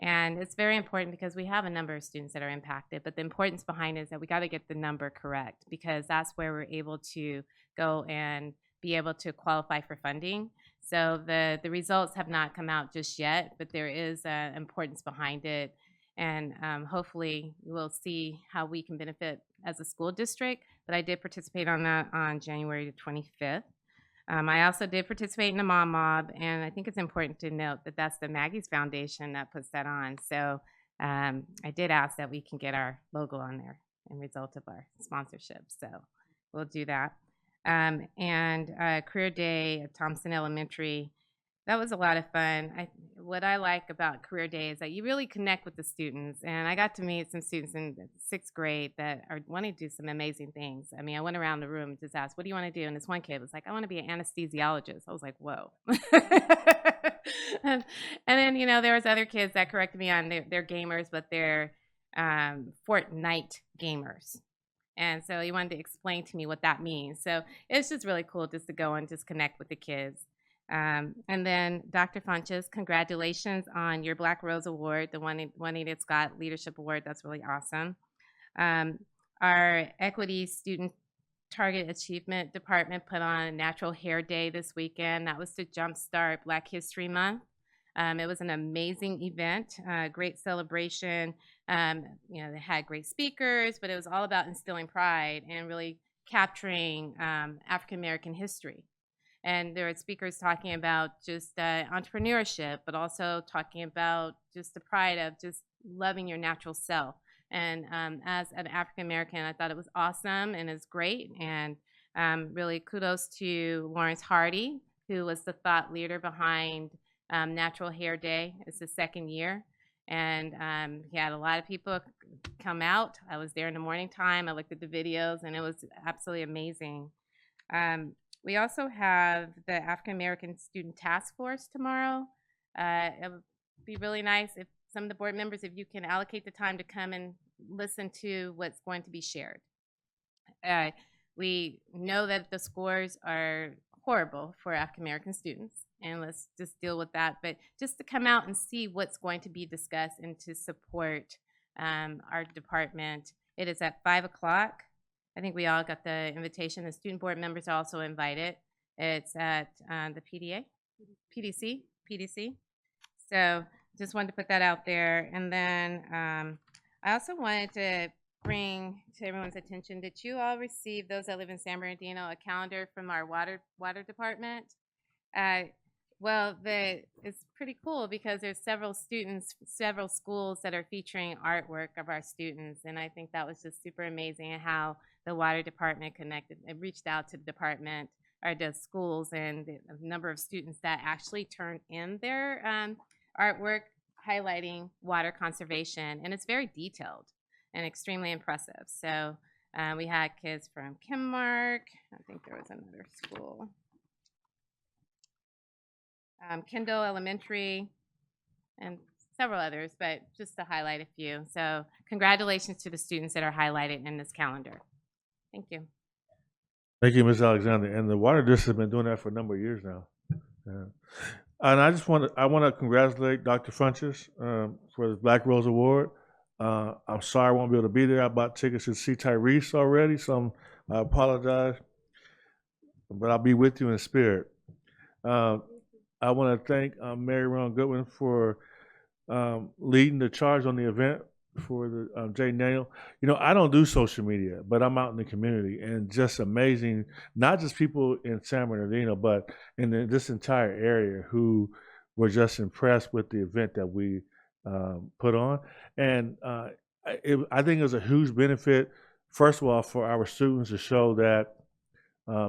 And it's very important because we have a number of students that are impacted, but the importance behind it is that we got to get the number correct, because that's where we're able to go and be able to qualify for funding. So the results have not come out just yet, but there is importance behind it. and hopefully we'll see how we can benefit as a school district. But I did participate on that on January the 25th. I also did participate in the Mom Mob, and I think it's important to note that that's the Maggie's Foundation that puts that on. So I did ask that we can get our logo on there in result of our sponsorship. So we'll do that. And Career Day at Thompson Elementary, that was a lot of fun. What I like about Career Day is that you really connect with the students. And I got to meet some students in sixth grade that are wanting to do some amazing things. I mean, I went around the room and just asked, what do you want to do? And this one kid was like, I want to be an anesthesiologist. I was like, whoa. and then, you know, there was other kids that corrected me on they're gamers, but they're Fortnite gamers. And so he wanted to explain to me what that means. So it's just really cool just to go and just connect with the kids. And then Dr. Funches, congratulations on your Black Rose Award, the Juanita Scott Leadership Award. That's really awesome. Our Equity Student Target Achievement Department put on a Natural Hair Day this weekend. That was to jumpstart Black History Month. It was an amazing event, great celebration. You know, they had great speakers, but it was all about instilling pride and really capturing African American history. And there were speakers talking about just entrepreneurship, but also talking about just the pride of just loving your natural self. And as an African American, I thought it was awesome and it's great. And really kudos to Lawrence Hardy, who was the thought leader behind Natural Hair Day. It's the second year. And he had a lot of people come out. I was there in the morning time. I looked at the videos, and it was absolutely amazing. We also have the African American Student Task Force tomorrow. It would be really nice if some of the board members, if you can allocate the time to come and listen to what's going to be shared. We know that the scores are horrible for African American students, and let's just deal with that. But just to come out and see what's going to be discussed and to support our department. It is at 5 o'clock. I think we all got the invitation. The student board members are also invited. It's at the PDC. So just wanted to put that out there. And then I also wanted to bring to everyone's attention that you all received, those that live in San Bernardino, a calendar from our water department. Well, it's pretty cool because there's several schools that are featuring artwork of our students, and I think that was just super amazing how the water department reached out to the department or the schools, and the number of students that actually turned in their artwork highlighting water conservation, and it's very detailed and extremely impressive. So we had kids from Kimmark. I think there was another school. Kendall Elementary, and several others, but just to highlight a few. So congratulations to the students that are highlighted in this calendar. Thank you. Thank you, Ms. Alexander. And the Water District has been doing that for a number of years now. Yeah. And I want to congratulate Dr. Funches for the Black Rose Award. I'm sorry I won't be able to be there. I bought tickets to see Tyrese already, so I apologize. But I'll be with you in spirit. I want to thank Mary Ron Goodwin for leading the charge on the event for the Jay Daniel. You know, I don't do social media, but I'm out in the community, and just amazing, not just people in San Bernardino, but in this entire area who were just impressed with the event that we put on. And I think it was a huge benefit, first of all, for our students to show that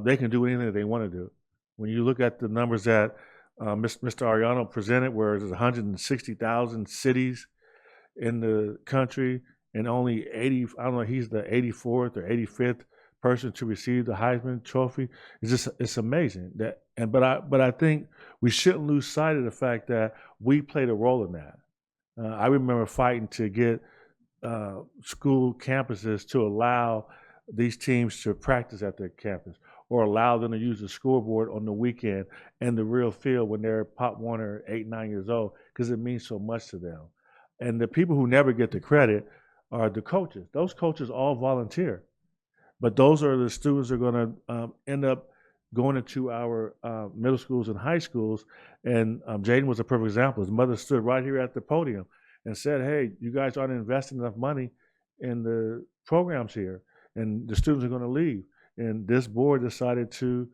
they can do anything that they want to do. When you look at the numbers that Mr. Ariano presented, where there's 160,000 cities in the country and only 80, I don't know, he's the 84th or 85th person to receive the Heisman Trophy. It's amazing. But I think we shouldn't lose sight of the fact that we played a role in that. I remember fighting to get school campuses to allow these teams to practice at their campus, or allow them to use the scoreboard on the weekend and the real field when they're Pop Warner 8, 9 years old, because it means so much to them. And the people who never get the credit are the coaches. Those coaches all volunteer. But those are the students that are going to end up going into our middle schools and high schools. And Jaden was a perfect example. His mother stood right here at the podium and said, hey, you guys aren't investing enough money in the programs here, and the students are going to leave. And this board decided to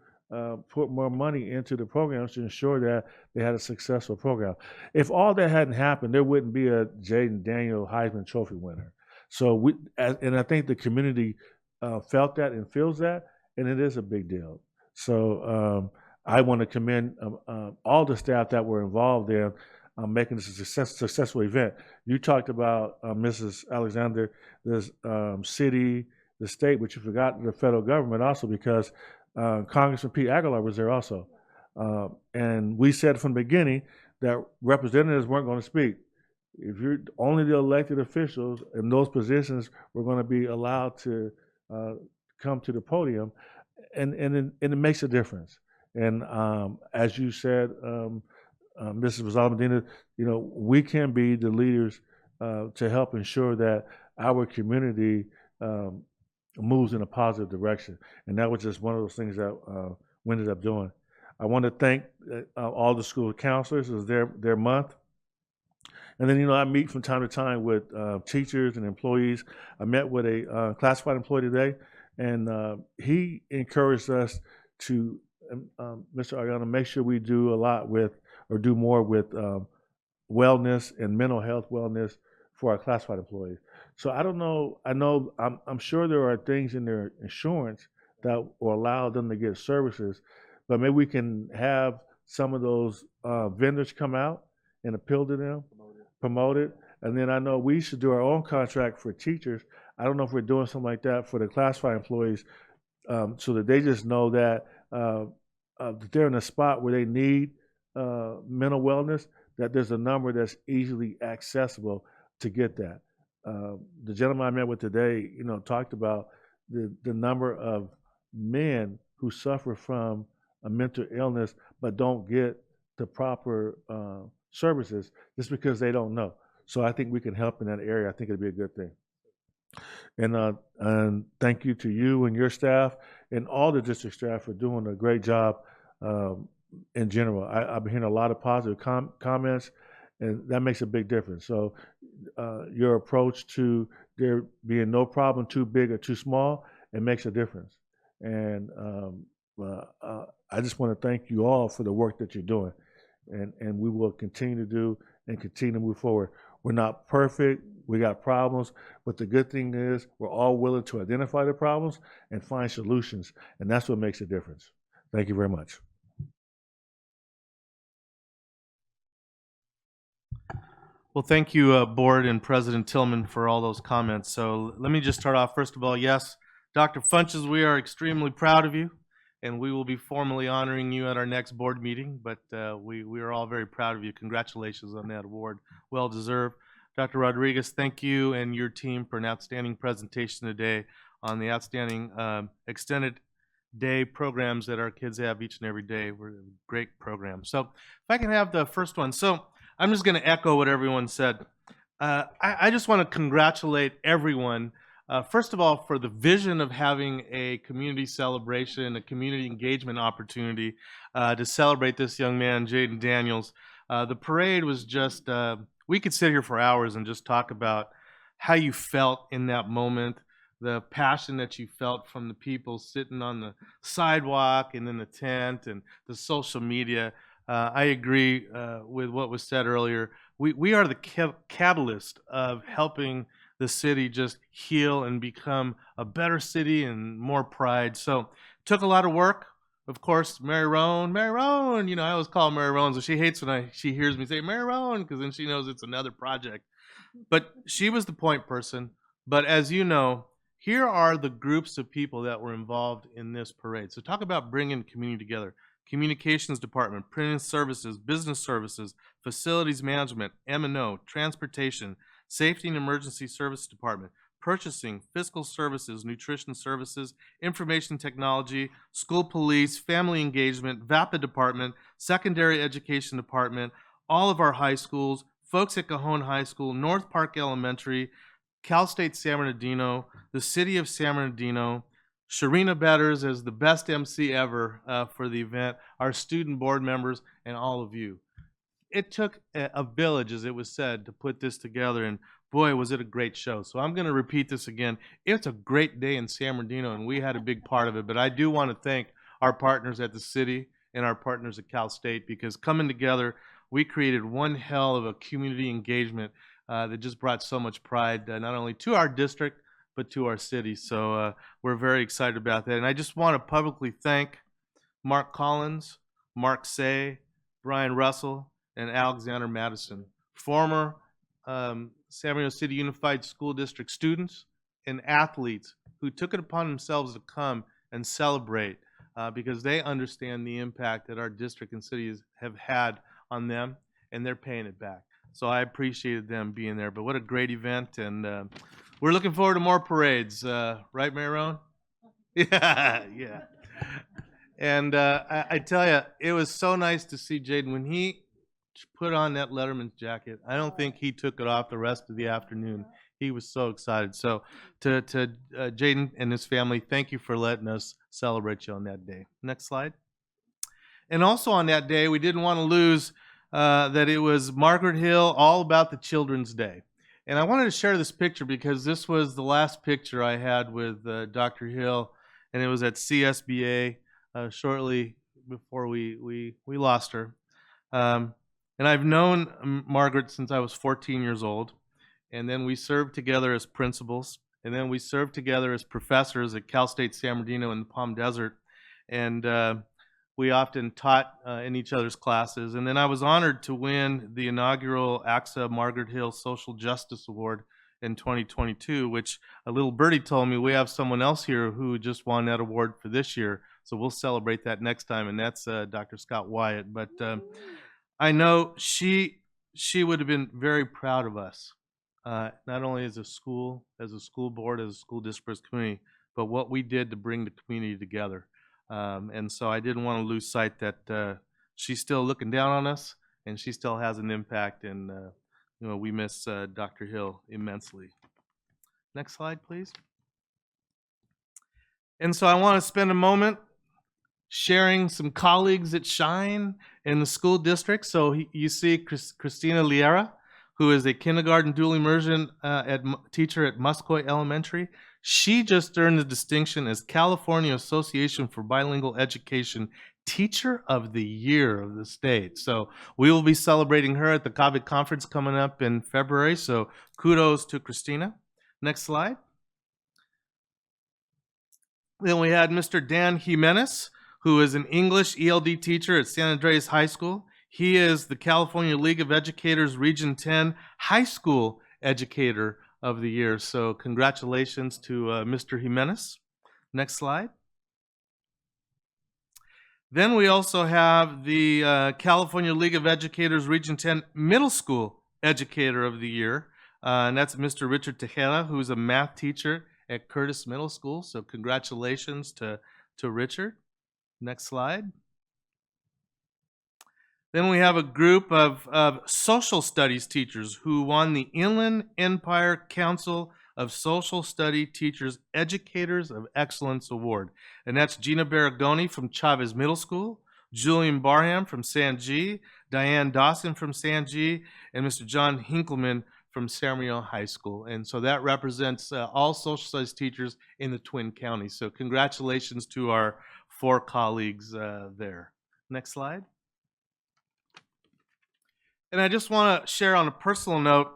put more money into the programs to ensure that they had a successful program. If all that hadn't happened, there wouldn't be a Jaden Daniel Heisman Trophy winner. So and I think the community felt that and feels that, and it is a big deal. So I want to commend all the staff that were involved in making this a successful event. You talked about, Mrs. Alexander, this city, the state, but you forgot the federal government also, because Congressman Pete Aguilar was there also. And we said from the beginning that representatives weren't going to speak. If you're only the elected officials in those positions were going to be allowed to come to the podium, and it makes a difference. And as you said, Mrs. Rosal Medina, we can be the leaders to help ensure that our community moves in a positive direction. And that was just one of those things that we ended up doing. I want to thank all the school counselors. It was their month. And then, I meet from time to time with teachers and employees. I met with a classified employee today, and he encouraged us to, Mr. Ariana, make sure we do a lot with, or do more with wellness and mental health wellness for our classified employees. So I don't know. I'm sure there are things in their insurance that will allow them to get services, but maybe we can have some of those vendors come out and appeal to them, promote it. And then I know we should do our own contract for teachers. I don't know if we're doing something like that for the classified employees, so that they just know that they're in a spot where they need mental wellness, that there's a number that's easily accessible to get that. The gentleman I met with today, talked about the number of men who suffer from a mental illness but don't get the proper services just because they don't know. So I think we can help in that area. I think it'd be a good thing. And thank you to you and your staff and all the district staff for doing a great job in general. I've been hearing a lot of positive comments, and that makes a big difference. So your approach to there being no problem too big or too small, it makes a difference. And I just want to thank you all for the work that you're doing. And we will continue to do and continue to move forward. We're not perfect. We got problems. But the good thing is we're all willing to identify the problems and find solutions. And that's what makes a difference. Thank you very much. Well, thank you, Board and President Tillman, for all those comments. So let me just start off. First of all, yes, Dr. Funches, we are extremely proud of you, and we will be formally honoring you at our next board meeting. But we are all very proud of you. Congratulations on that award. Well deserved. Dr. Rodriguez, thank you and your team for an outstanding presentation today on the outstanding extended day programs that our kids have each and every day. We're a great program. So if I can have the first one. So I'm just going to echo what everyone said. I just want to congratulate everyone, first of all, for the vision of having a community celebration, a community engagement opportunity to celebrate this young man, Jaden Daniels. The parade was just, we could sit here for hours and just talk about how you felt in that moment, the passion that you felt from the people sitting on the sidewalk and in the tent and the social media. I agree with what was said earlier. We are the catalyst of helping the city just heal and become a better city and more pride. So it took a lot of work. Of course, Mary Roan, I always call Mary Roan, so she hates when she hears me say Mary Roan, because then she knows it's another project. But she was the point person. But as you know, here are the groups of people that were involved in this parade. So talk about bringing community together. Communications Department, Printing Services, Business Services, Facilities Management, M&O, Transportation, Safety and Emergency Service Department, Purchasing, Fiscal Services, Nutrition Services, Information Technology, School Police, Family Engagement, VAPA Department, Secondary Education Department, all of our high schools, folks at Cajon High School, North Park Elementary, Cal State San Bernardino, the City of San Bernardino, Sharina Betters as the best MC ever for the event, our student board members, and all of you. it took a village, as it was said, to put this together, and boy, was it a great show. So I'm going to repeat this again. It's a great day in San Bernardino, and we had a big part of it, but I do want to thank our partners at the city and our partners at Cal State, because coming together, we created one hell of a community engagement that just brought so much pride, not only to our district, but to our city. So we're very excited about that. And I just want to publicly thank Mark Collins, Mark Say, Brian Russell, and Alexander Madison, former San Bernardino City Unified School District students and athletes who took it upon themselves to come and celebrate because they understand the impact that our district and cities have had on them, and they're paying it back. So I appreciated them being there. But what a great event, and we're looking forward to more parades, right, Mayor Rowan? Yeah, yeah. And I tell you, it was so nice to see Jaden when he put on that Letterman's jacket. I don't think he took it off the rest of the afternoon. He was so excited. So to Jaden and his family, thank you for letting us celebrate you on that day. Next slide. And also on that day, we didn't want to lose that it was Margaret Hill, all about the Children's Day. And I wanted to share this picture because this was the last picture I had with Dr. Hill, and it was at CSBA shortly before we lost her. And I've known Margaret since I was 14 years old, and then we served together as principals, and then we served together as professors at Cal State San Bernardino in the Palm Desert, and we often taught in each other's classes. And then I was honored to win the inaugural AXA Margaret Hill Social Justice Award in 2022, which a little birdie told me we have someone else here who just won that award for this year. So we'll celebrate that next time, and that's Dr. Scott Wyatt. But I know she would have been very proud of us, not only as a school board, as a school district, as community, but what we did to bring the community together. And so I didn't want to lose sight that she's still looking down on us, and she still has an impact, and we miss Dr. Hill immensely. Next slide, please. And so I want to spend a moment sharing some colleagues that shine in the school district. So you see Christina Liera, who is a kindergarten dual immersion teacher at Muscoy Elementary. She just earned the distinction as California Association for Bilingual Education Teacher of the Year of the state. So we will be celebrating her at the COVID conference coming up in February. So kudos to Christina. Next slide. Then we had Mr. Dan Jimenez, who is an English ELD teacher at San Andreas High School. He is the California League of Educators Region 10 High School Educator of the Year. So congratulations to Mr. Jimenez. Next slide. Then we also have the California League of Educators Region 10 Middle School Educator of the Year. And that's Mr. Richard Tejeda, who's a math teacher at Curtis Middle School. So congratulations to Richard. Next slide. Then we have a group of social studies teachers who won the Inland Empire Council of Social Study Teachers Educators of Excellence Award. And that's Gina Baragoni from Chavez Middle School, Julian Barham from San G, Diane Dawson from San G, and Mr. John Hinkleman from San Bernardino High School. And so that represents all social studies teachers in the Twin Counties. So congratulations to our 4 colleagues there. Next slide. And I just want to share on a personal note,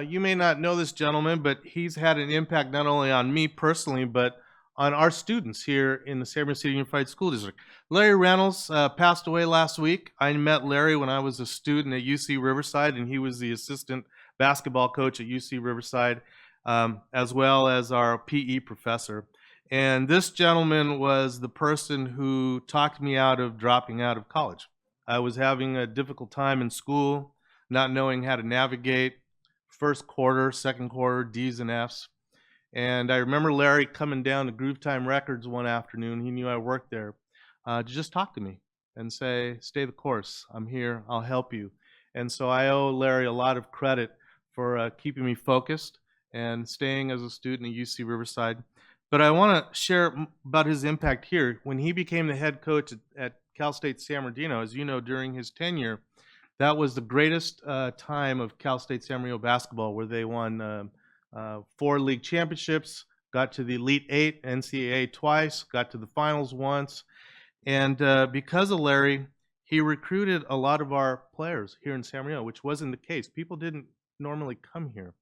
you may not know this gentleman, but he's had an impact not only on me personally, but on our students here in the San Bernardino City Unified School District. Larry Reynolds passed away last week. I met Larry when I was a student at UC Riverside, and he was the assistant basketball coach at UC Riverside, as well as our PE professor. And this gentleman was the person who talked me out of dropping out of college. I was having a difficult time in school, not knowing how to navigate first quarter, second quarter, D's and F's. And I remember Larry coming down to Groove Time Records one afternoon. He knew I worked there, to just talk to me and say, stay the course. I'm here. I'll help you. And so I owe Larry a lot of credit for keeping me focused and staying as a student at UC Riverside. But I want to share about his impact here. When he became the head coach at Cal State San Bernardino, as you know, during his tenure, That was the greatest time of Cal State San Marino basketball, where they won 4 league championships, got to the Elite Eight, NCAA twice, got to the finals once. And because of Larry, he recruited a lot of our players here in San Marino, which wasn't the case. People didn't normally come here.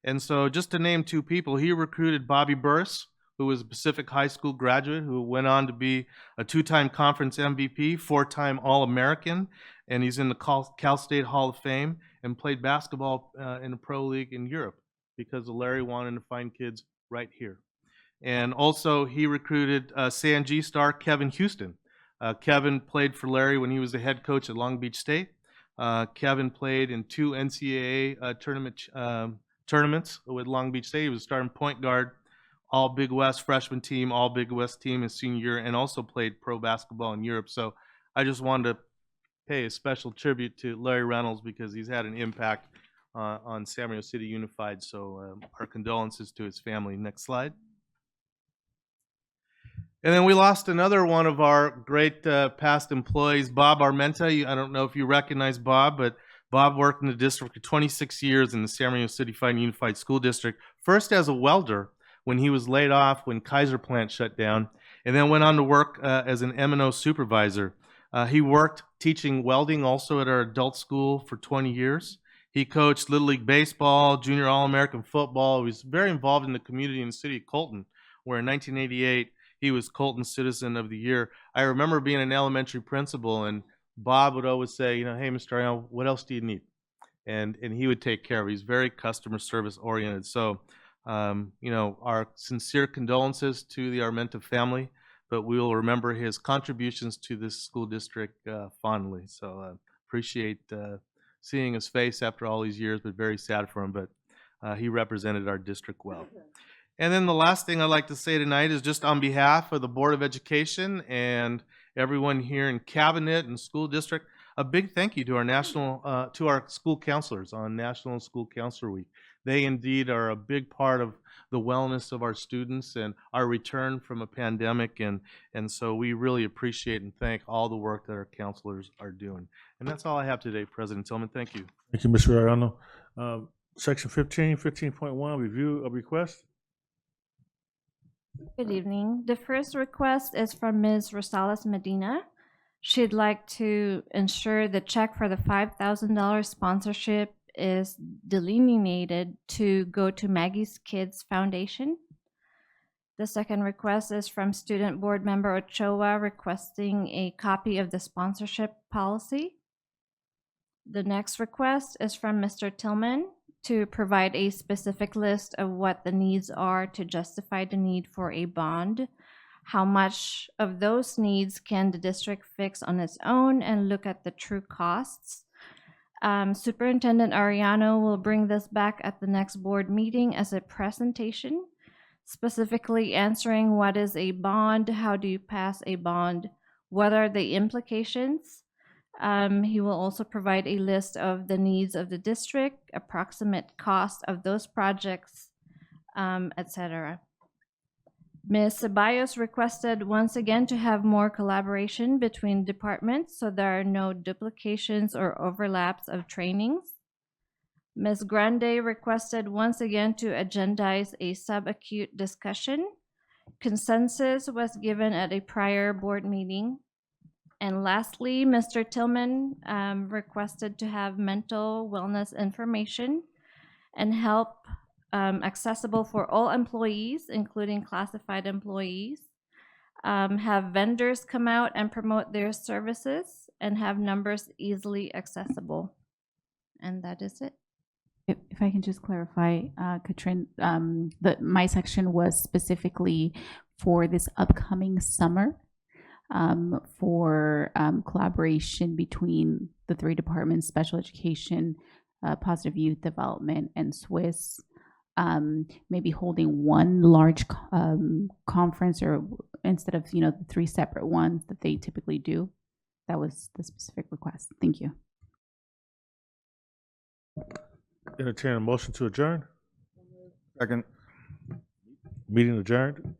And so just to name 2 people, he recruited Bobby Burse, who was a Pacific High School graduate, who went on to be a 2-time conference MVP, 4-time All-American, and he's in the Cal State Hall of Fame, and played basketball in a pro league in Europe because Larry wanted to find kids right here. And also he recruited San G star Kevin Houston. Kevin played for Larry when he was the head coach at Long Beach State. Kevin played in 2 NCAA tournaments with Long Beach State. He was starting point guard, all Big West freshman team, all Big West team his senior year, and also played pro basketball in Europe. So I just wanted to pay a special tribute to Larry Reynolds because he's had an impact on San Marino City Unified. So our condolences to his family. Next slide. And then we lost another one of our great past employees, Bob Armenta. I don't know if you recognize Bob, but Bob worked in the district for 26 years in the San Marino City Unified School District, first as a welder when he was laid off when Kaiser Plant shut down, and then went on to work as an M&O supervisor. He worked teaching welding also at our adult school for 20 years. He coached Little League Baseball, Junior All-American Football. He was very involved in the community in the city of Colton, where in 1988, he was Colton Citizen of the Year. I remember being an elementary principal, and Bob would always say, hey, Mr. Arellano, what else do you need? And he would take care of it. He's very customer service oriented. So, our sincere condolences to the Armenta family, but we will remember his contributions to this school district fondly. So appreciate seeing his face after all these years, but very sad for him. But he represented our district well. And then the last thing I'd like to say tonight is just on behalf of the Board of Education and everyone here in Cabinet and School District, a big thank you to our to our school counselors on National School Counselor Week. They indeed are a big part of the wellness of our students and our return from a pandemic, and so we really appreciate and thank all the work that our counselors are doing. And that's all I have today, President Tillman. Thank you. Thank you, Mr. Arellano. Section 15.1, review of request. Good evening. The first request is from Ms. Rosales Medina. She'd like to ensure the check for the $5,000 sponsorship is delineated to go to Maggie's Kids Foundation. The second request is from Student Board Member Ochoa requesting a copy of the sponsorship policy. The next request is from Mr. Tillman to provide a specific list of what the needs are to justify the need for a bond. How much of those needs can the district fix on its own, and look at the true costs. Superintendent Ariano will bring this back at the next board meeting as a presentation, specifically answering what is a bond, how do you pass a bond, what are the implications. He will also provide a list of the needs of the district, approximate cost of those projects, etc. Ms. Ceballos requested once again to have more collaboration between departments so there are no duplications or overlaps of trainings. Ms. Grande requested once again to agendize a subacute discussion. Consensus was given at a prior board meeting. And lastly, Mr. Tillman requested to have mental wellness information and help accessible for all employees, including classified employees, have vendors come out and promote their services, and have numbers easily accessible. And that is it. If I can just clarify, Katrin, my section was specifically for this upcoming summer. For collaboration between the 3 departments, special education, positive youth development, and Swiss, maybe holding one large conference, or instead of the 3 separate ones that they typically do. That was the specific request. Thank you. Entertain a motion to adjourn. Second. Meeting adjourned.